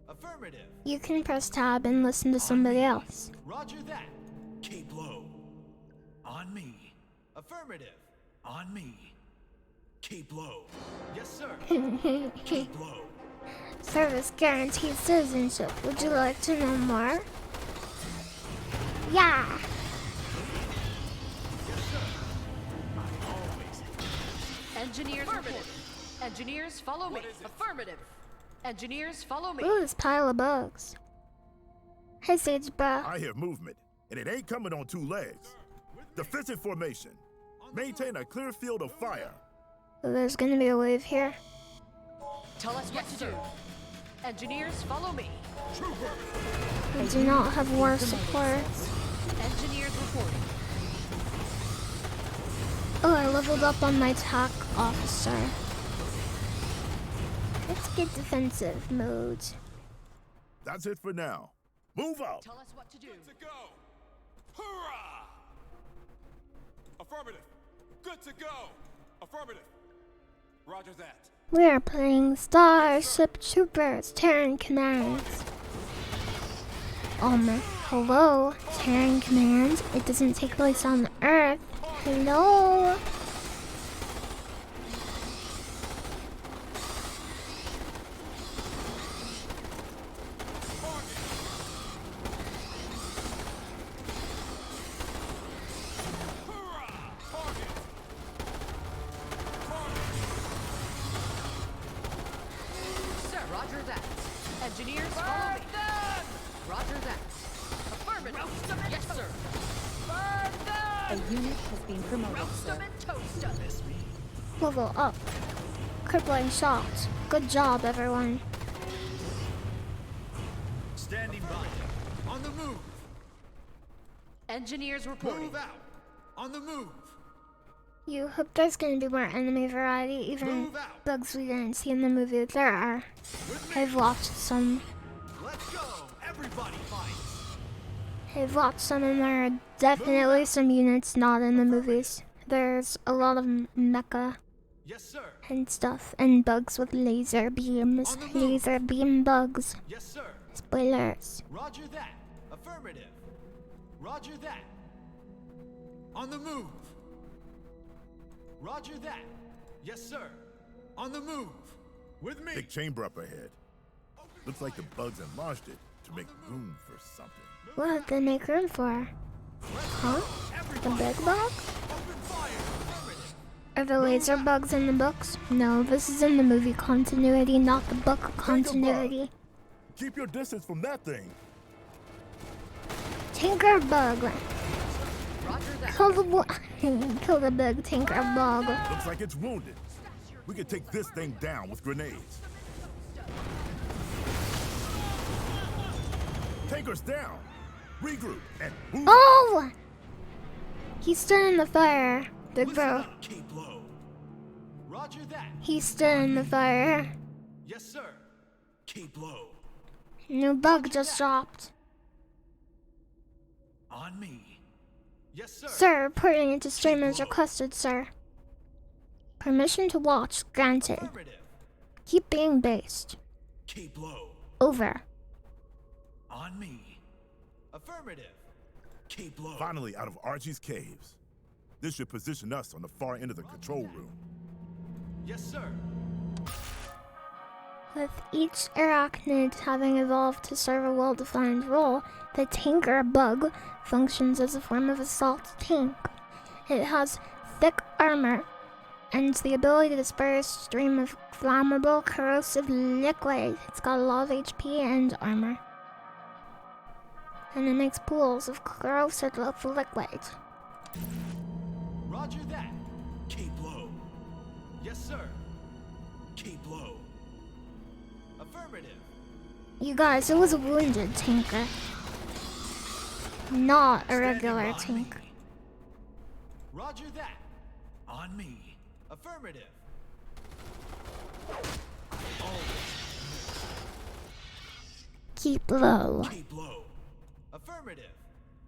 Affirmative. You can press tab and listen to somebody else. Roger that. Keep low. On me. Affirmative. On me. Keep low. Yes, sir. Keep low. Service guaranteed citizenship. Would you like to know more? Yeah. Engineers report. Engineers follow me. Affirmative. Engineers follow me. Ooh, this pile of bugs. Hey, Sage bro. I hear movement, and it ain't coming on 2 legs. Defensive formation. Maintain a clear field of fire. So there's gonna be a wave here. Tell us what to do. Engineers follow me. I do not have war support. Engineers reporting. Oh, I leveled up on my TAC officer. Let's get defensive mode. That's it for now. Move out. Tell us what to do. Good to go. Hurrah! Affirmative. Good to go. Affirmative. Roger that. We are playing Starship Troopers Terran Commands. Hello, Terran Commands. It doesn't take place on the Earth. Hello. Sir, roger that. Engineers follow me. Roger that. Affirmative. Yes, sir. A unit has been promoted, sir. Level up. Crippling shot. Good job, everyone. Standing by. On the move. Engineers reporting. Move out. On the move. You hope there's gonna be more enemy variety, even bugs we didn't see in the movie. There are. I've watched some. Let's go. Everybody fights. I've watched some, and there are definitely some units not in the movies. There's a lot of mecha Yes, sir. and stuff, and bugs with laser beams. Laser beam bugs. Yes, sir. Spoilers. Roger that. Affirmative. Roger that. On the move. Roger that. Yes, sir. On the move. With me. Big chamber up ahead. Looks like the bugs enlarged it to make room for something. What did they make room for? Huh? The big bug? Are the laser bugs in the books? No, this is in the movie continuity, not the book continuity. Keep your distance from that thing. Tinker bug. Roger that. Kill the big tinker bug. Looks like it's wounded. We can take this thing down with grenades. Tanker's down. Regroup and move. Oh! He's still in the fire, big bro. Keep low. Roger that. He's still in the fire. Yes, sir. Keep low. New bug just dropped. On me. Yes, sir. Sir, reporting into stream as requested, sir. Permission to watch granted. Affirmative. Keep being based. Keep low. Over. On me. Affirmative. Finally out of Archie's caves. This should position us on the far end of the control room. Yes, sir. With each arachnid having evolved to serve a well-defined role, the tanker bug functions as a form of assault tank. It has thick armor and the ability to disperse a stream of flammable, corrosive liquid. It's got a lot of HP and armor. And it makes pools of corrosive liquid. Roger that. Keep low. Yes, sir. Keep low. Affirmative. You guys, it was a wounded tanker. Not a regular tank. Roger that. On me. Affirmative. Keep low. Keep low. Affirmative.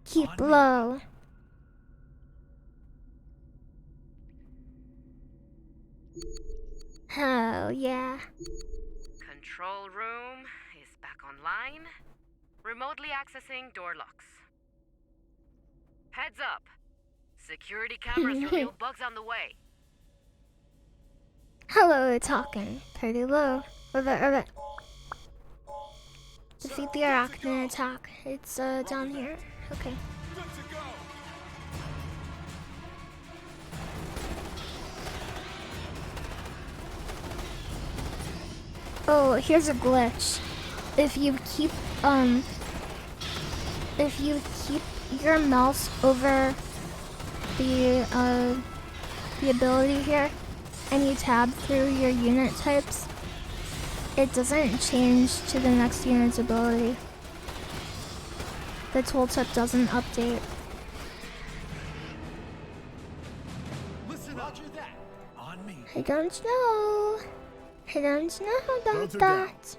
Keep low. Oh, yeah. Control room is back online. Remotely accessing door locks. Heads up. Security cameras reveal bugs on the way. Hello, talking. Pretty low. Over. Defeat the arachnid attack. It's down here. Okay. Oh, here's a glitch. If you keep your mouse over the ability here and you tab through your unit types, it doesn't change to the next unit's ability. The tooltip doesn't update. Listen, Roger that. On me. I don't know about that.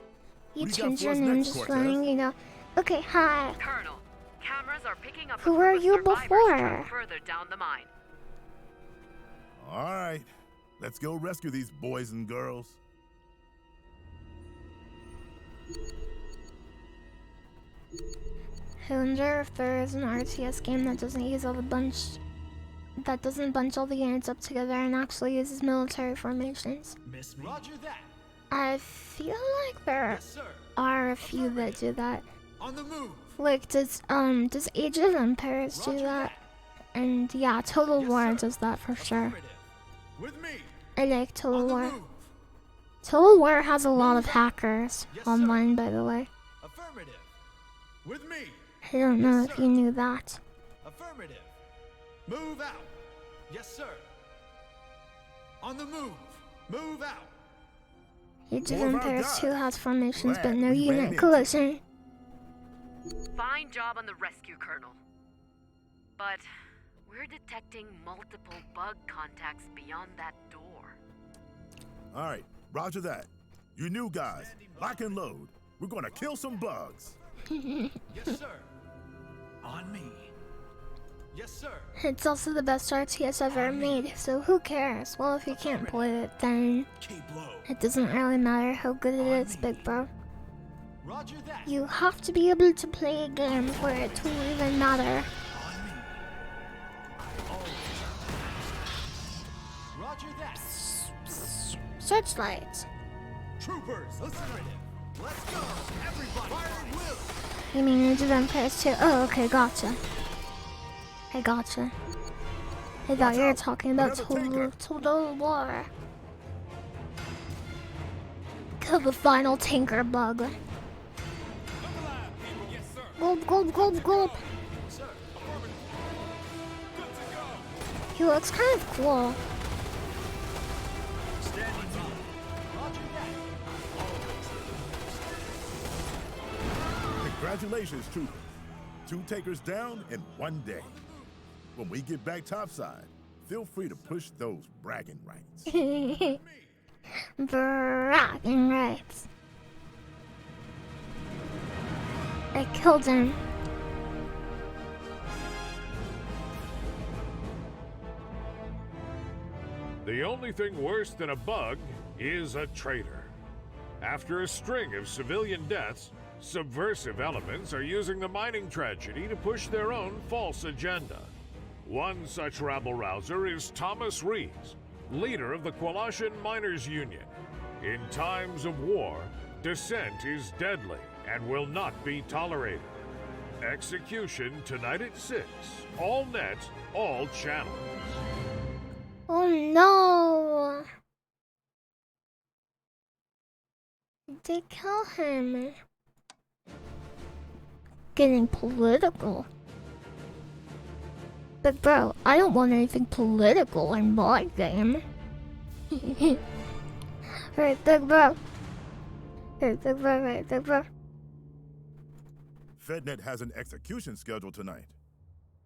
You change your name just flying, you know. Okay, hi. Colonel, cameras are picking up. Who were you before? Further down the mine. All right, let's go rescue these boys and girls. I wonder if there is an RTS game that doesn't use all the bunch all the units up together and actually uses military formations. Miss me. Roger that. I feel like there are a few that do that. On the move. Like, does Age of Empires do that? And yeah, Total War does that for sure. With me. I like Total War. Total War has a lot of hackers online, by the way. Affirmative. With me. I don't know if you knew that. Affirmative. Move out. Yes, sir. On the move. Move out. Age of Empires 2 has formations, but no unit collision. Fine job on the rescue, Colonel. But we're detecting multiple bug contacts beyond that door. All right, roger that. You new guys, lock and load. We're gonna kill some bugs. Yes, sir. On me. Yes, sir. It's also the best RTS I've ever made, so who cares? Well, if you can't play it, then it doesn't really matter how good it is, big bro. Roger that. You have to be able to play a game for it to even matter. Roger that. Searchlights. Troopers, affirmative. Let's go. Everybody. Fire at will. You mean Age of Empires 2? Oh, okay, gotcha. I gotcha. I thought you were talking about Total War. Kill the final tanker bug. Gulp, gulp, gulp, gulp. He looks kind of cool. Congratulations, troopers. 2 takers down in 1 day. When we get back topside, feel free to push those bragging rights. Bragging rights. I killed him. The only thing worse than a bug is a traitor. After a string of civilian deaths, Subversive elements are using the mining tragedy to push their own false agenda. One such rabble-rouser is Thomas Rees, leader of the Qualashan Miners Union. In times of war, dissent is deadly and will not be tolerated. Execution tonight at 6. All net, all channels. Oh no! They kill him. Getting political. But bro, I don't want anything political in my game. Right, big bro. Right, big bro, right, big bro. FedNet has an execution scheduled tonight,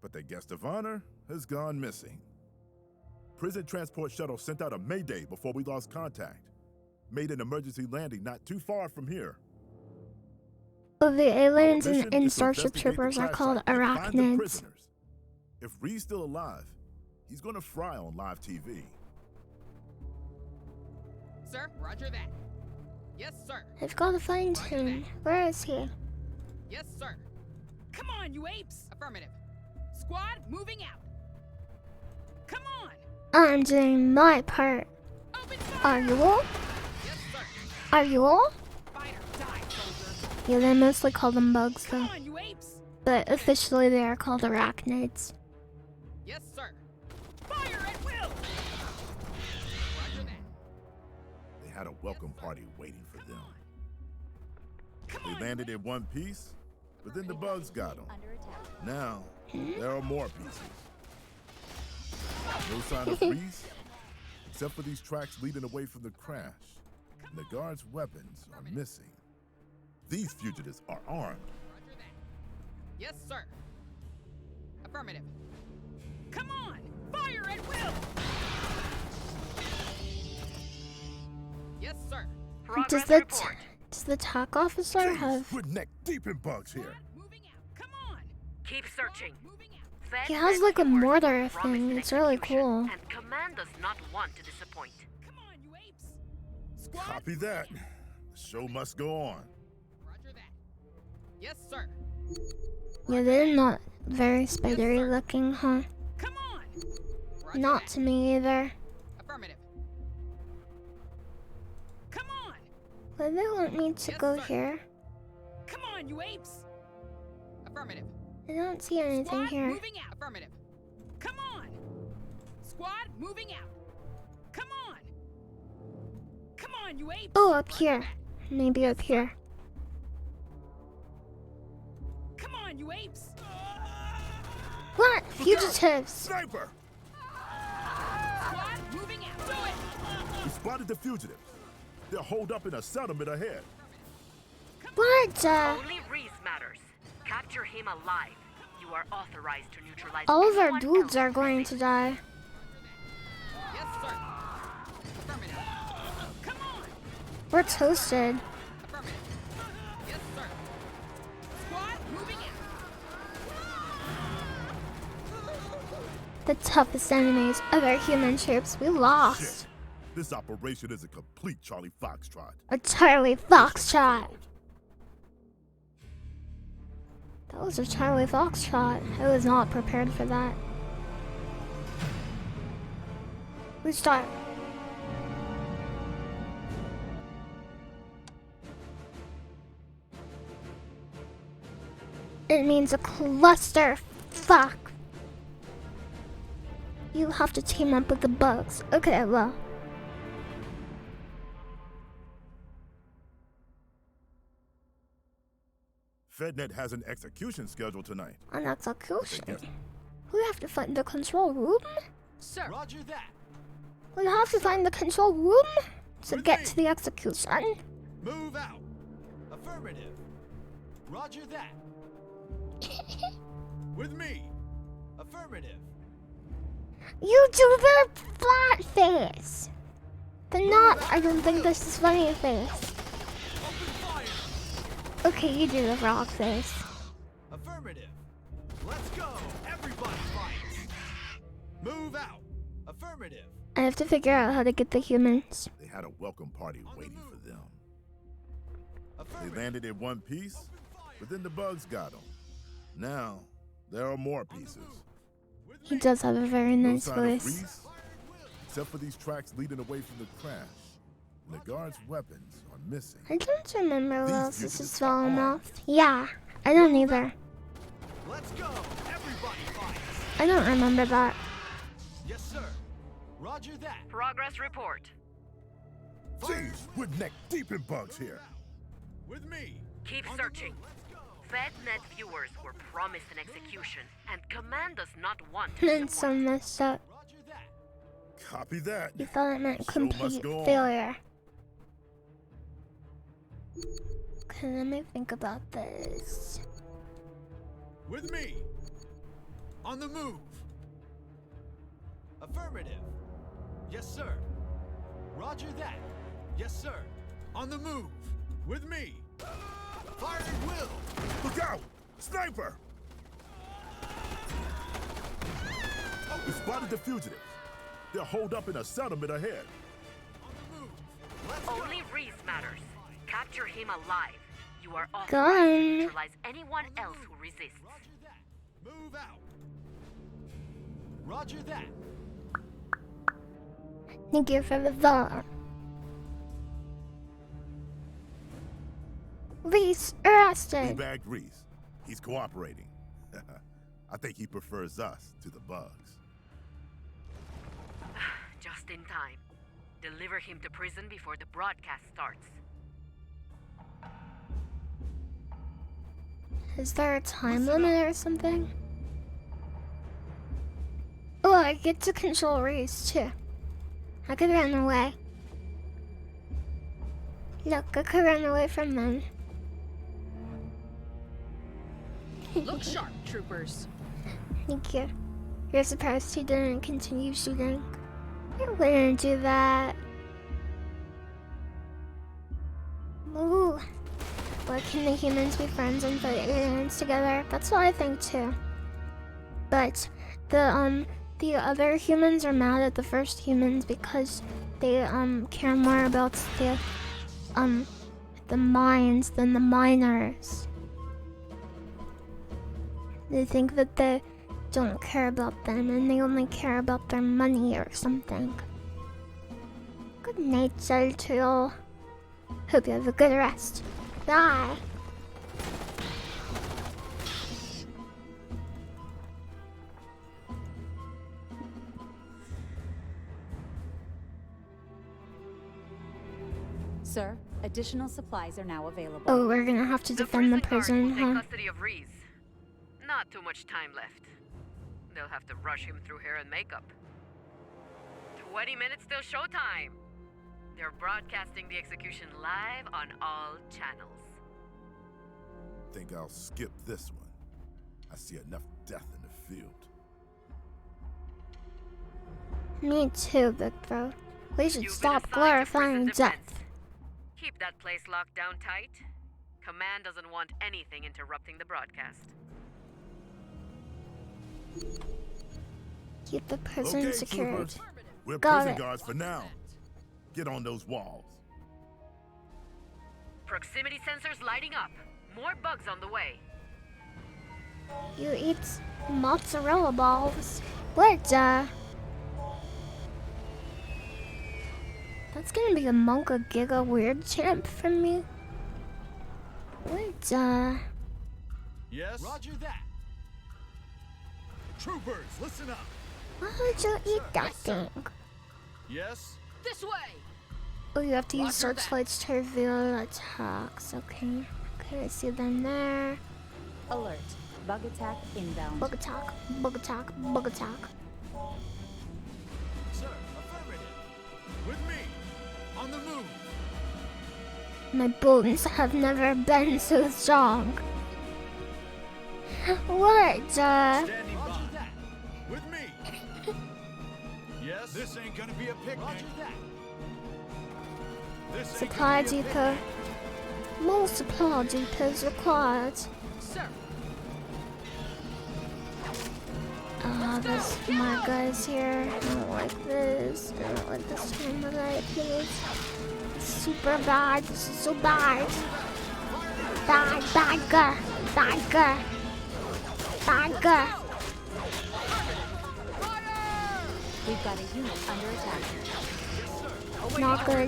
but the guest of honor has gone missing. Prison Transport Shuttle sent out a mayday before we lost contact. Made an emergency landing not too far from here. Oh, the aliens in Starship Troopers are called arachnids. If Reed's still alive, he's gonna fry on live TV. Sir, roger that. Yes, sir. I've got to find him. Where is he? Yes, sir. Come on, you apes! Affirmative. Squad, moving out. Come on! I'm doing my part. Are you all? Yes, sir. Are you all? Fighter, die, soldier. Yeah, they mostly call them bugs though. Come on, you apes! But officially they are called arachnids. Yes, sir. Fire at will! Roger that. They had a welcome party waiting for them. They landed in one piece, but then the bugs got them. Now, there are more pieces. No sign of Reese, except for these tracks leading away from the crash. And the guards' weapons are missing. These fugitives are armed. Roger that. Yes, sir. Affirmative. Come on! Fire at will! Yes, sir. Does the attack officer have... We're neck deep in bugs here. Keep searching. He has like a mortar thing. It's really cool. And command does not want to disappoint. Come on, you apes! Copy that. The show must go on. Roger that. Yes, sir. Yeah, they're not very spidery looking, huh? Come on! Roger Not that. to me either. Affirmative. Come on! Why do they want me to go here? Come on, you apes! Affirmative. I don't see anything Squad, here. moving out. Affirmative. Come on! Squad, moving out. Come on! Come on, you apes! Oh, up here. Maybe up here. Come on, you apes! What? Fugitives! Sniper! Squad, moving out. Do it! We spotted the fugitives. They're holed up in a settlement ahead. What? Only Reese matters. Capture him alive. You are authorized to neutralize All of our anyone dudes else. are going to die. Yes, sir. Affirmative. Come on! We're toasted. Affirmative. Yes, sir. Squad, moving out. The toughest enemies of our human troops. We lost. Shit. This operation is a complete Charlie Foxtrot. A Charlie Foxtrot. That was a Charlie Foxtrot. I was not prepared for that. Restart. It means a cluster. Fuck. You have to team up with the bugs. Okay, well. FedNet has an execution scheduled tonight. An execution? We have to find the control room? Sir. Roger that. We have to find the control room to get to the execution. Move out. Affirmative. Roger that. With me. Affirmative. You do the flat face. The not, I don't think this is funny face. Okay, you do the rock face. Affirmative. Let's go. Everybody fights. Move out. Affirmative. I have to figure out how to get the humans. They had a welcome party waiting for them. They landed in one piece, but then the bugs got them. Now, there are more pieces. He does have a very No nice sign of voice. Reese, except for these tracks leading away from the crash. And the guards' weapons are missing. I don't remember what These else this fugitives is are falling armed. off. Yeah, I don't either. Let's go. Everybody fights. I don't remember that. Yes, sir. Roger that. Progress report. Jeez, we're neck deep in bugs here. With me. Keep searching. FedNet viewers were promised an execution, and Command does not want to That's so messed up. Copy that. You thought it meant Show must complete go on. failure. Okay, let me think about this. With me. On the move. Affirmative. Yes, sir. Roger that. Yes, sir. On the move. With me. Fire at will. Look out! Sniper! We spotted the fugitives. They're holed up in a settlement ahead. Only Reese matters. Capture him alive. You are authorized Gun. to neutralize anyone else who resists. Move out. Roger that. Thank you for the thought. Reese We arrested. bagged Reese. He's cooperating. I think he prefers us to the bugs. Just in time. Deliver him to prison before the broadcast starts. Is there a time limit or something? Oh, I get to control Reese too. I could run away. Look, I could run away from them. Look sharp, troopers. Thank you. You're surprised he didn't continue shooting. I wouldn't do that. Ooh. Why can the humans be friends and fight aliens together? That's what I think too. But the other humans are mad at the first humans because they care more about the mines than the miners. They think that they don't care about them and they only care about their money or something. Good night, Zeltriel. Hope you have a good rest. Bye. Sir, additional supplies are now available. Oh, we're gonna have to defend the prison, Take huh? custody of Reese. Not too much time left. They'll have to rush him through hair and makeup. 20 minutes till showtime. They're broadcasting the execution live on all channels. Think I'll skip this one. I see enough death in the field. Me too, Big Bro. We should You've been stop assigned to glorifying prison death. Keep that place locked down tight. Command doesn't want anything interrupting the broadcast. Keep the prison Okay, secured. troopers. We're Got prison it. guards for now. Get on those walls. Proximity sensors lighting up. More bugs on the way. You eat mozzarella balls. What, That's gonna be a Monka Giga weird champ from me. What, Yes. Roger that. Troopers, listen up. Why would you eat that thing? Yes. This way. Oh, you have to use Roger that. searchlights to reveal attacks. Okay. Okay, I see them there. Alert. Bug attack inbound. Bug attack, bug attack, bug attack. Sir, affirmative. With me. On the move. My bones have never been so strong. What, Standing by. That. With me. Yes. This ain't gonna be a picnic. Roger that. This ain't Supply gonna be a depot. More supply depots required. Sir. There's more guys here. I don't like this. I don't like this time of night, please. It's super bad. This is so bad. Bagger. We've got a unit under attack. Not good.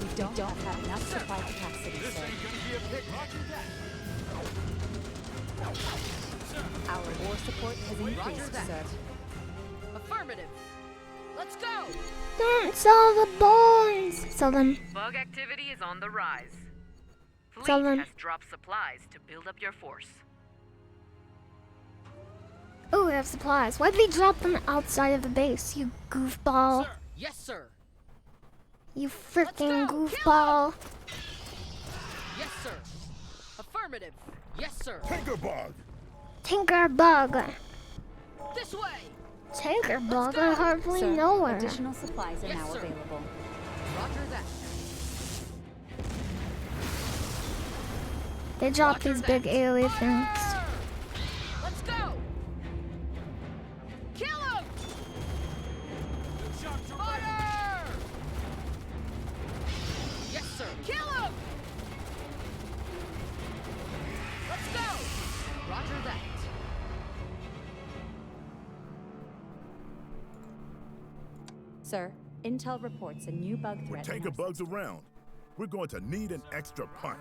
We don't have enough supply capacity, sir. Our war support has increased, sir. Affirmative. Let's go. Don't sell the bones. Sell them. Bug activity is on the rise. Fleet Sell them. has dropped supplies to build up your force. Oh, we have supplies. Why did they drop them outside of the base, you goofball? Sir. Yes, sir. You freaking goofball. Yes, sir. Affirmative. Yes, sir. Tinkerbug. This way. Tinkerbug, I hardly Sir, know her. additional supplies are Yes, now sir. available. Roger that. They dropped these big AoE things. Let's go. Kill him. Fire. Yes, sir. Kill him. Let's go. Roger that. Sir, intel reports a new bug threat. With tanker bugs around, we're going to need an extra punch.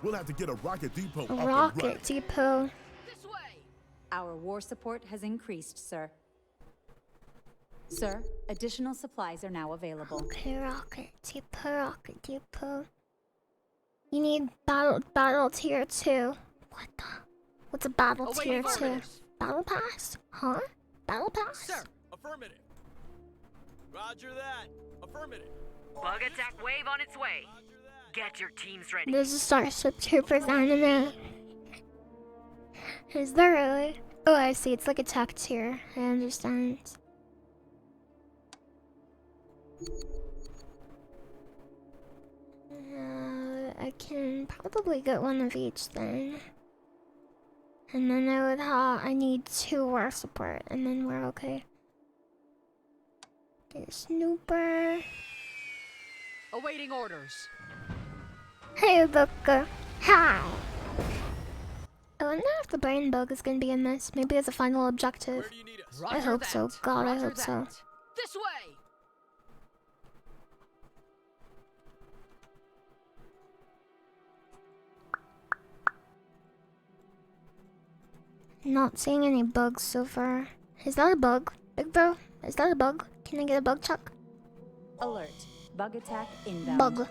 We'll have to get a rocket depot up and running. Rocket depot. This way. Our war support has increased, sir. Sir, additional supplies are now available. Okay, rocket depot. You need battle tier 2. What the? What's a battle tier 2? Battle pass? Huh? Battle pass? Sir. Affirmative. Roger that. Affirmative. Bug attack wave on its way. Get your teams ready. There's a Starship Troopers anime. Is there really? Oh, I see. It's like a tech tier. I understand. I can probably get one of each then. And then I need 2 war support, and then we're okay. Get a snooper. Awaiting orders. Hey, Booker. Hi. I wonder if the brain bug is gonna be in this. Maybe as a final objective. Where do you need us? I hope so. God, I hope so. This way. Not seeing any bugs so far. Is that a bug? Big bro? Is that a bug? Can I get a bug chuck? Alert. Bug attack inbound. Bug.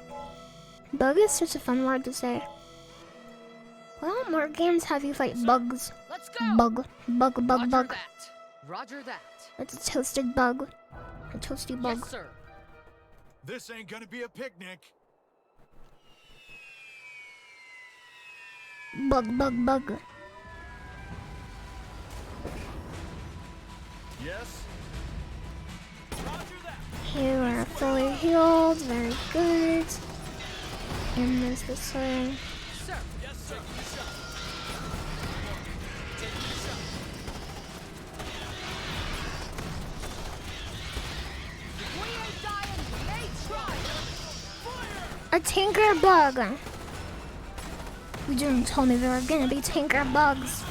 Bug is such a fun word to say. Well, more games have you fight bugs. Let's go. Bug. Roger Bug. that. Roger that. It's a toasted bug. A toasty bug. Yes, sir. This ain't gonna be a picnic. Bug. Yes. Roger that. Here we're fully healed. Very good. And there's this way. Sir. Yes, sir. We ain't dying. We ain't trying. A tinker bug. You didn't tell me there were gonna be tinker bugs.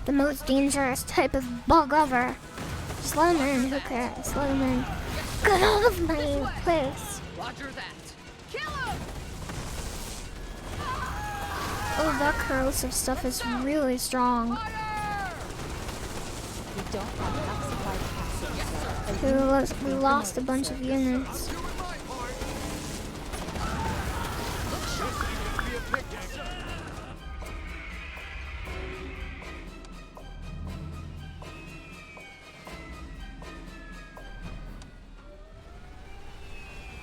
The most dangerous type of bug ever. Just let him in. Who cares? Let him in. Get out of my place. Roger that. Kill him. Oh, that corrosive stuff is really strong. We don't have enough supply capacity, sir. We lost a bunch of units.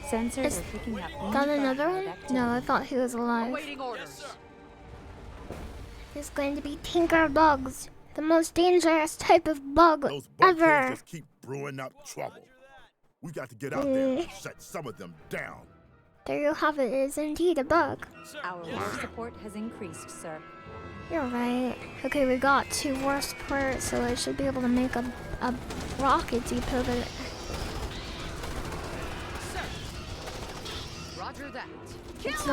Sensors are picking up. Got another one? No, I thought he was alive. Awaiting orders. There's going to be tinker bugs. The most dangerous type of bug Those bug ever. just keep brewing up trouble. We got to get out there and shut some of them down. There you have it. It is indeed a bug. Our war support has increased, sir. You're right. Okay, we got 2 war support, so I should be able to make a rocket depot that... Sir. Roger that. It's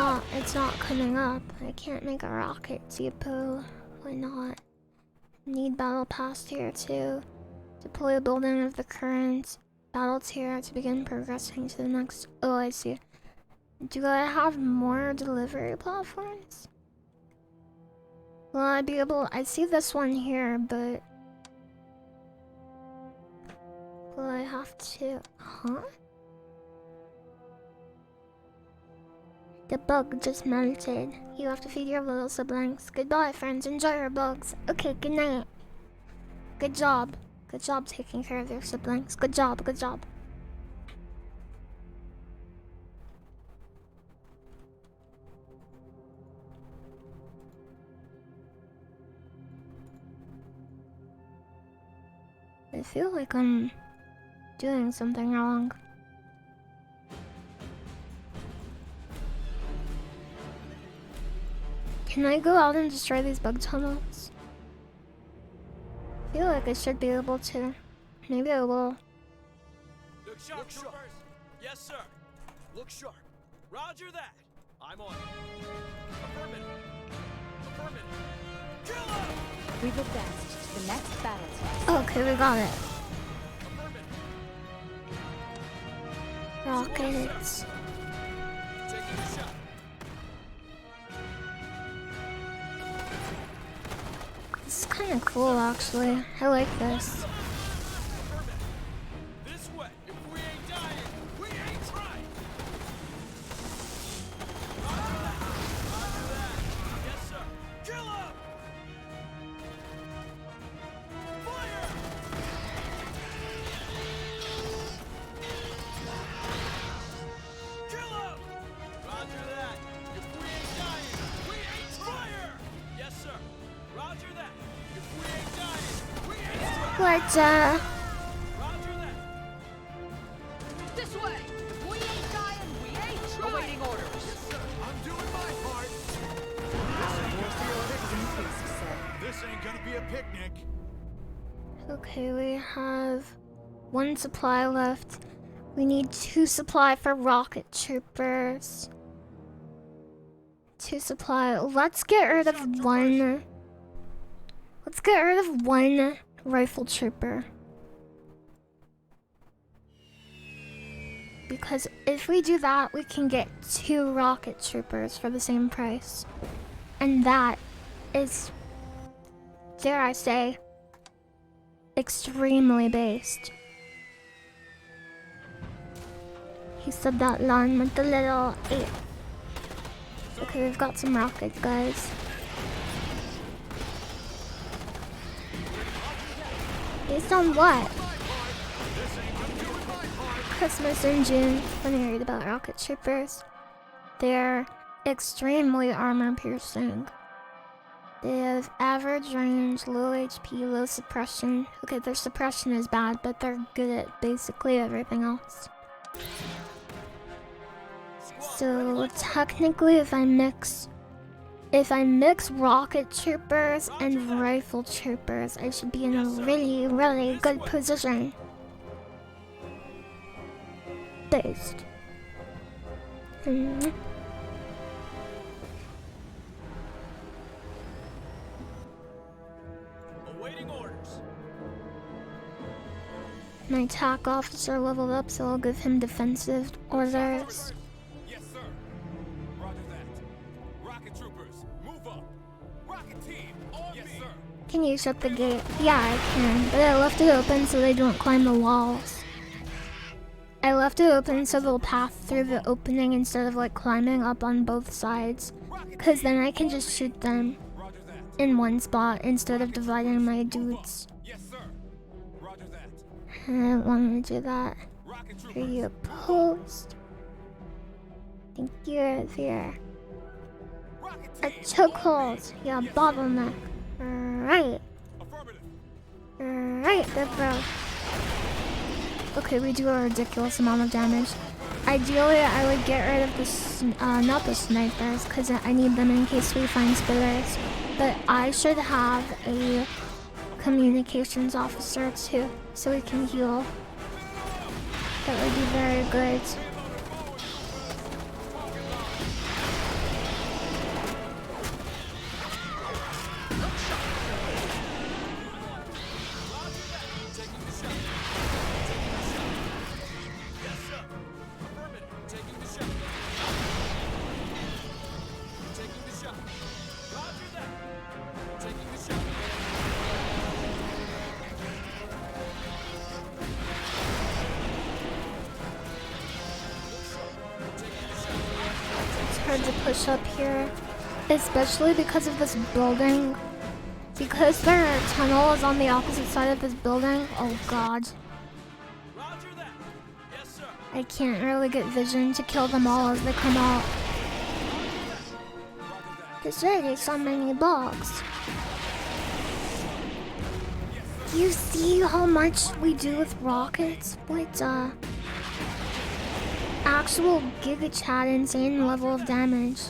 not coming up. I can't make a rocket depot. Why not? Need battle pass tier 2. Deploy a building of the current battle tier to begin progressing to the next. Oh, I see. Do I have more delivery platforms? Will I be able? I see this one here, but will I have to? Huh? The bug just melted. You have to feed your little siblings. Goodbye, friends. Enjoy your bugs. Okay, good night. Good job. Good job taking care of your siblings. Good job, good job. I feel like I'm doing something wrong. Can I go out and destroy these bug tunnels? I feel like I should be able to. Maybe I will. Look sharp, troopers. Yes, sir. Look sharp. Roger that. I'm on it. Affirmative. Affirmative. Kill him! We've advanced to the next battle test. Okay, we got it. Rockets. Taking a shot. This is kind of cool, actually. I like this. This way. If we ain't dying, we ain't trying. Roger that. Yes, sir. Kill him! Fire! Kill him! Roger that. If we ain't dying, we ain't fire! Yes, sir. Roger that. If we ain't dying, we ain't trying. What, Roger that. This way. If we ain't dying, we ain't trying. Awaiting orders. Yes, sir. I'm doing my part. This ain't gonna be a picnic. Okay, we have 1 supply left. We need 2 supply for rocket troopers. 2 supply. Let's get rid of 1. Let's get rid of 1 rifle trooper. Because if we do that, we can get 2 rocket troopers for the same price. And that is, dare I say, extremely based. He said that line with the little 8. Okay, we've got some rockets, guys. Based on what? Christmas in June, when I read about rocket troopers. They're extremely armor piercing. They have average range, low HP, low suppression. Okay, their suppression is bad, but they're good at basically everything else. So technically, if I mix rocket troopers and rifle troopers, I should be in a really, really good position. Based. Awaiting orders. My attack officer leveled up, so I'll give him defensive orders. Yes, sir. Roger that. Rocket troopers, move up. Rocket team, on yes, me. Sir. Can you shut the gate? Yeah, I can, but I left it open so they don't climb the walls. I left it open so they'll pass through the opening instead of like climbing up on both sides. Cause then I can just shoot them in one spot instead of dividing my dudes. Yes, sir. Roger that. I don't want to do that. Are you opposed? Thank you, Fear. A chokehold. Yeah, bottleneck. Right. Right, good bro. Okay, we do a ridiculous amount of damage. Ideally, I would get rid of the, not the snipers, because I need them in case we find spitters. But I should have a communications officer too, so we can heal. That would be very good. hard to push up here, especially because of this building. Because their tunnel is on the opposite side of this building. Oh god. I can't really get vision to kill them all as they come out. There's already so many bugs. Do you see how much we do with rockets? What actual Giga Chad insane level of damage.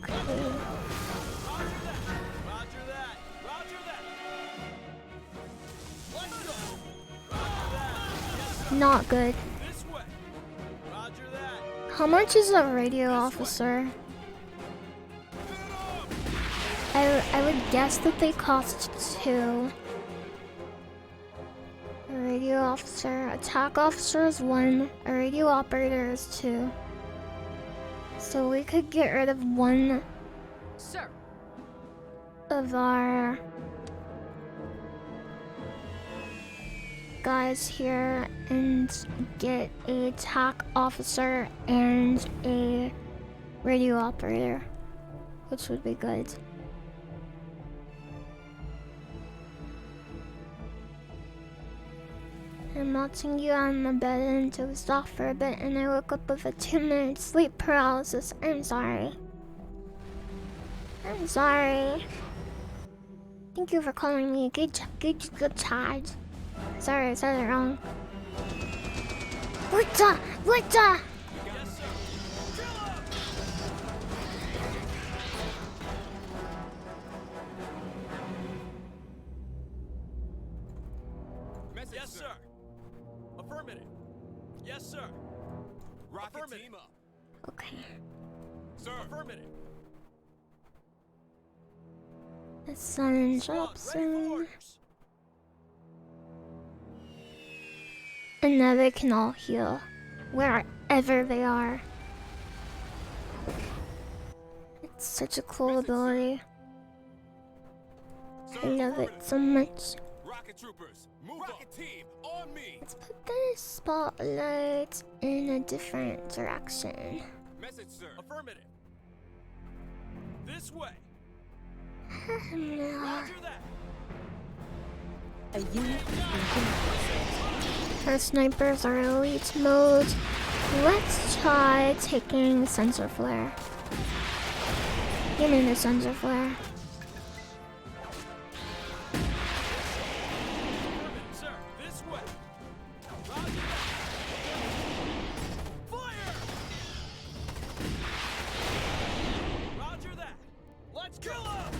Okay. Not good. How much is a radio officer? I would guess that they cost 2. A radio officer, attack officer is 1, a radio operator is 2. So we could get rid of 1 of our guys here and get a attack officer and a radio operator, which would be good. I'm melting you on the bed and dozed off for a bit, and I woke up with a 2-minute sleep paralysis. I'm sorry. I'm sorry. Thank you for calling me a good child. Sorry, I said it wrong. What the? Yes, sir. Affirmative. Yes, sir. Rocket team up. Okay. Sir. Affirmative. The sun drops in. And now they can all heal wherever they are. It's such a cool ability. I love it so much. Rocket Troopers, move Rocket team on me. Let's put the spotlight in a different direction. Message, sir. Affirmative. This way. Roger that. A unit Our snipers are elite mode. Let's try taking sensor flare. Give me the sensor flare. Sir, this way. Roger. Fire! Roger that. Let's kill him.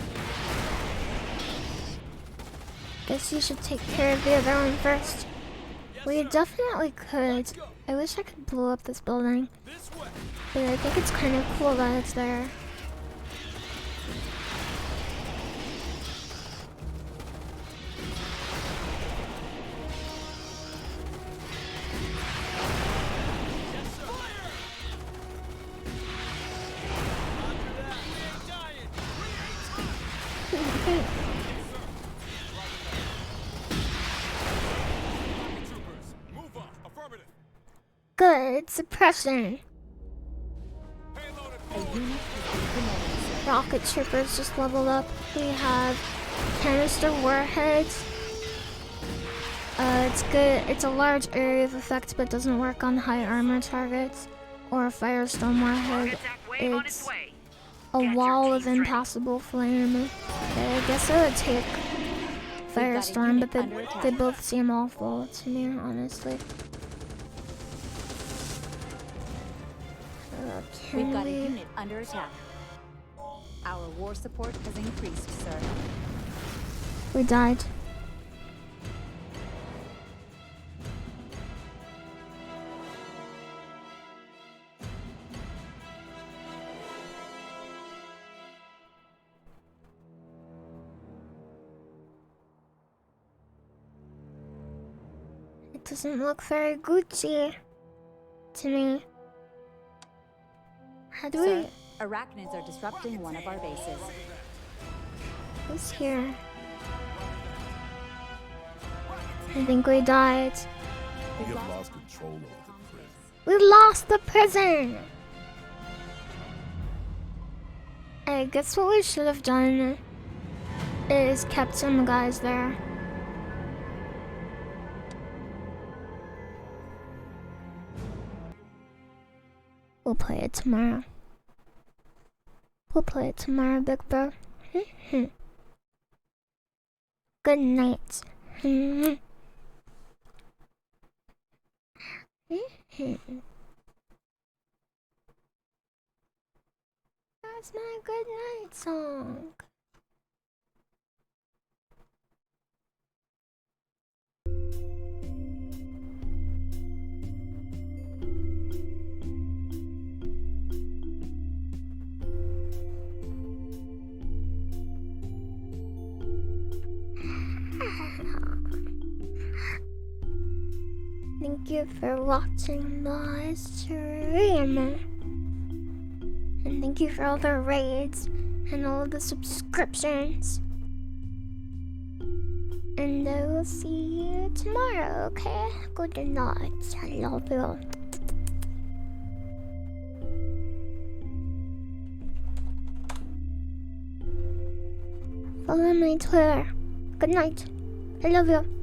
Guess you should take care of the other one first. We definitely could. I wish I could blow up this building. But I think it's kind of cool that it's there. Good suppression. Rocket Troopers just leveled up. We have canister warheads. It's good. It's a large area of effect, but doesn't work on high armor targets. Or a firestorm warhead. It's a wall of impassable flame. Okay, I guess I would take firestorm, but they both seem awful to me, honestly. We've got a unit under attack. Our war support has increased, sir. We died. It doesn't look very Gucci to me. How do Sir, arachnids are disrupting one of our bases. Who's here? I think we died. We have lost control over the prison. We lost the prison! I guess what we should have done is kept some guys there. We'll play it tomorrow. We'll play it tomorrow, big bro. Good night. That's my good night song. Thank you for watching my stream. And thank you for all the raids and all the subscriptions. And I will see you tomorrow, okay? Good night. I love you. Follow my Twitter. Good night. I love you.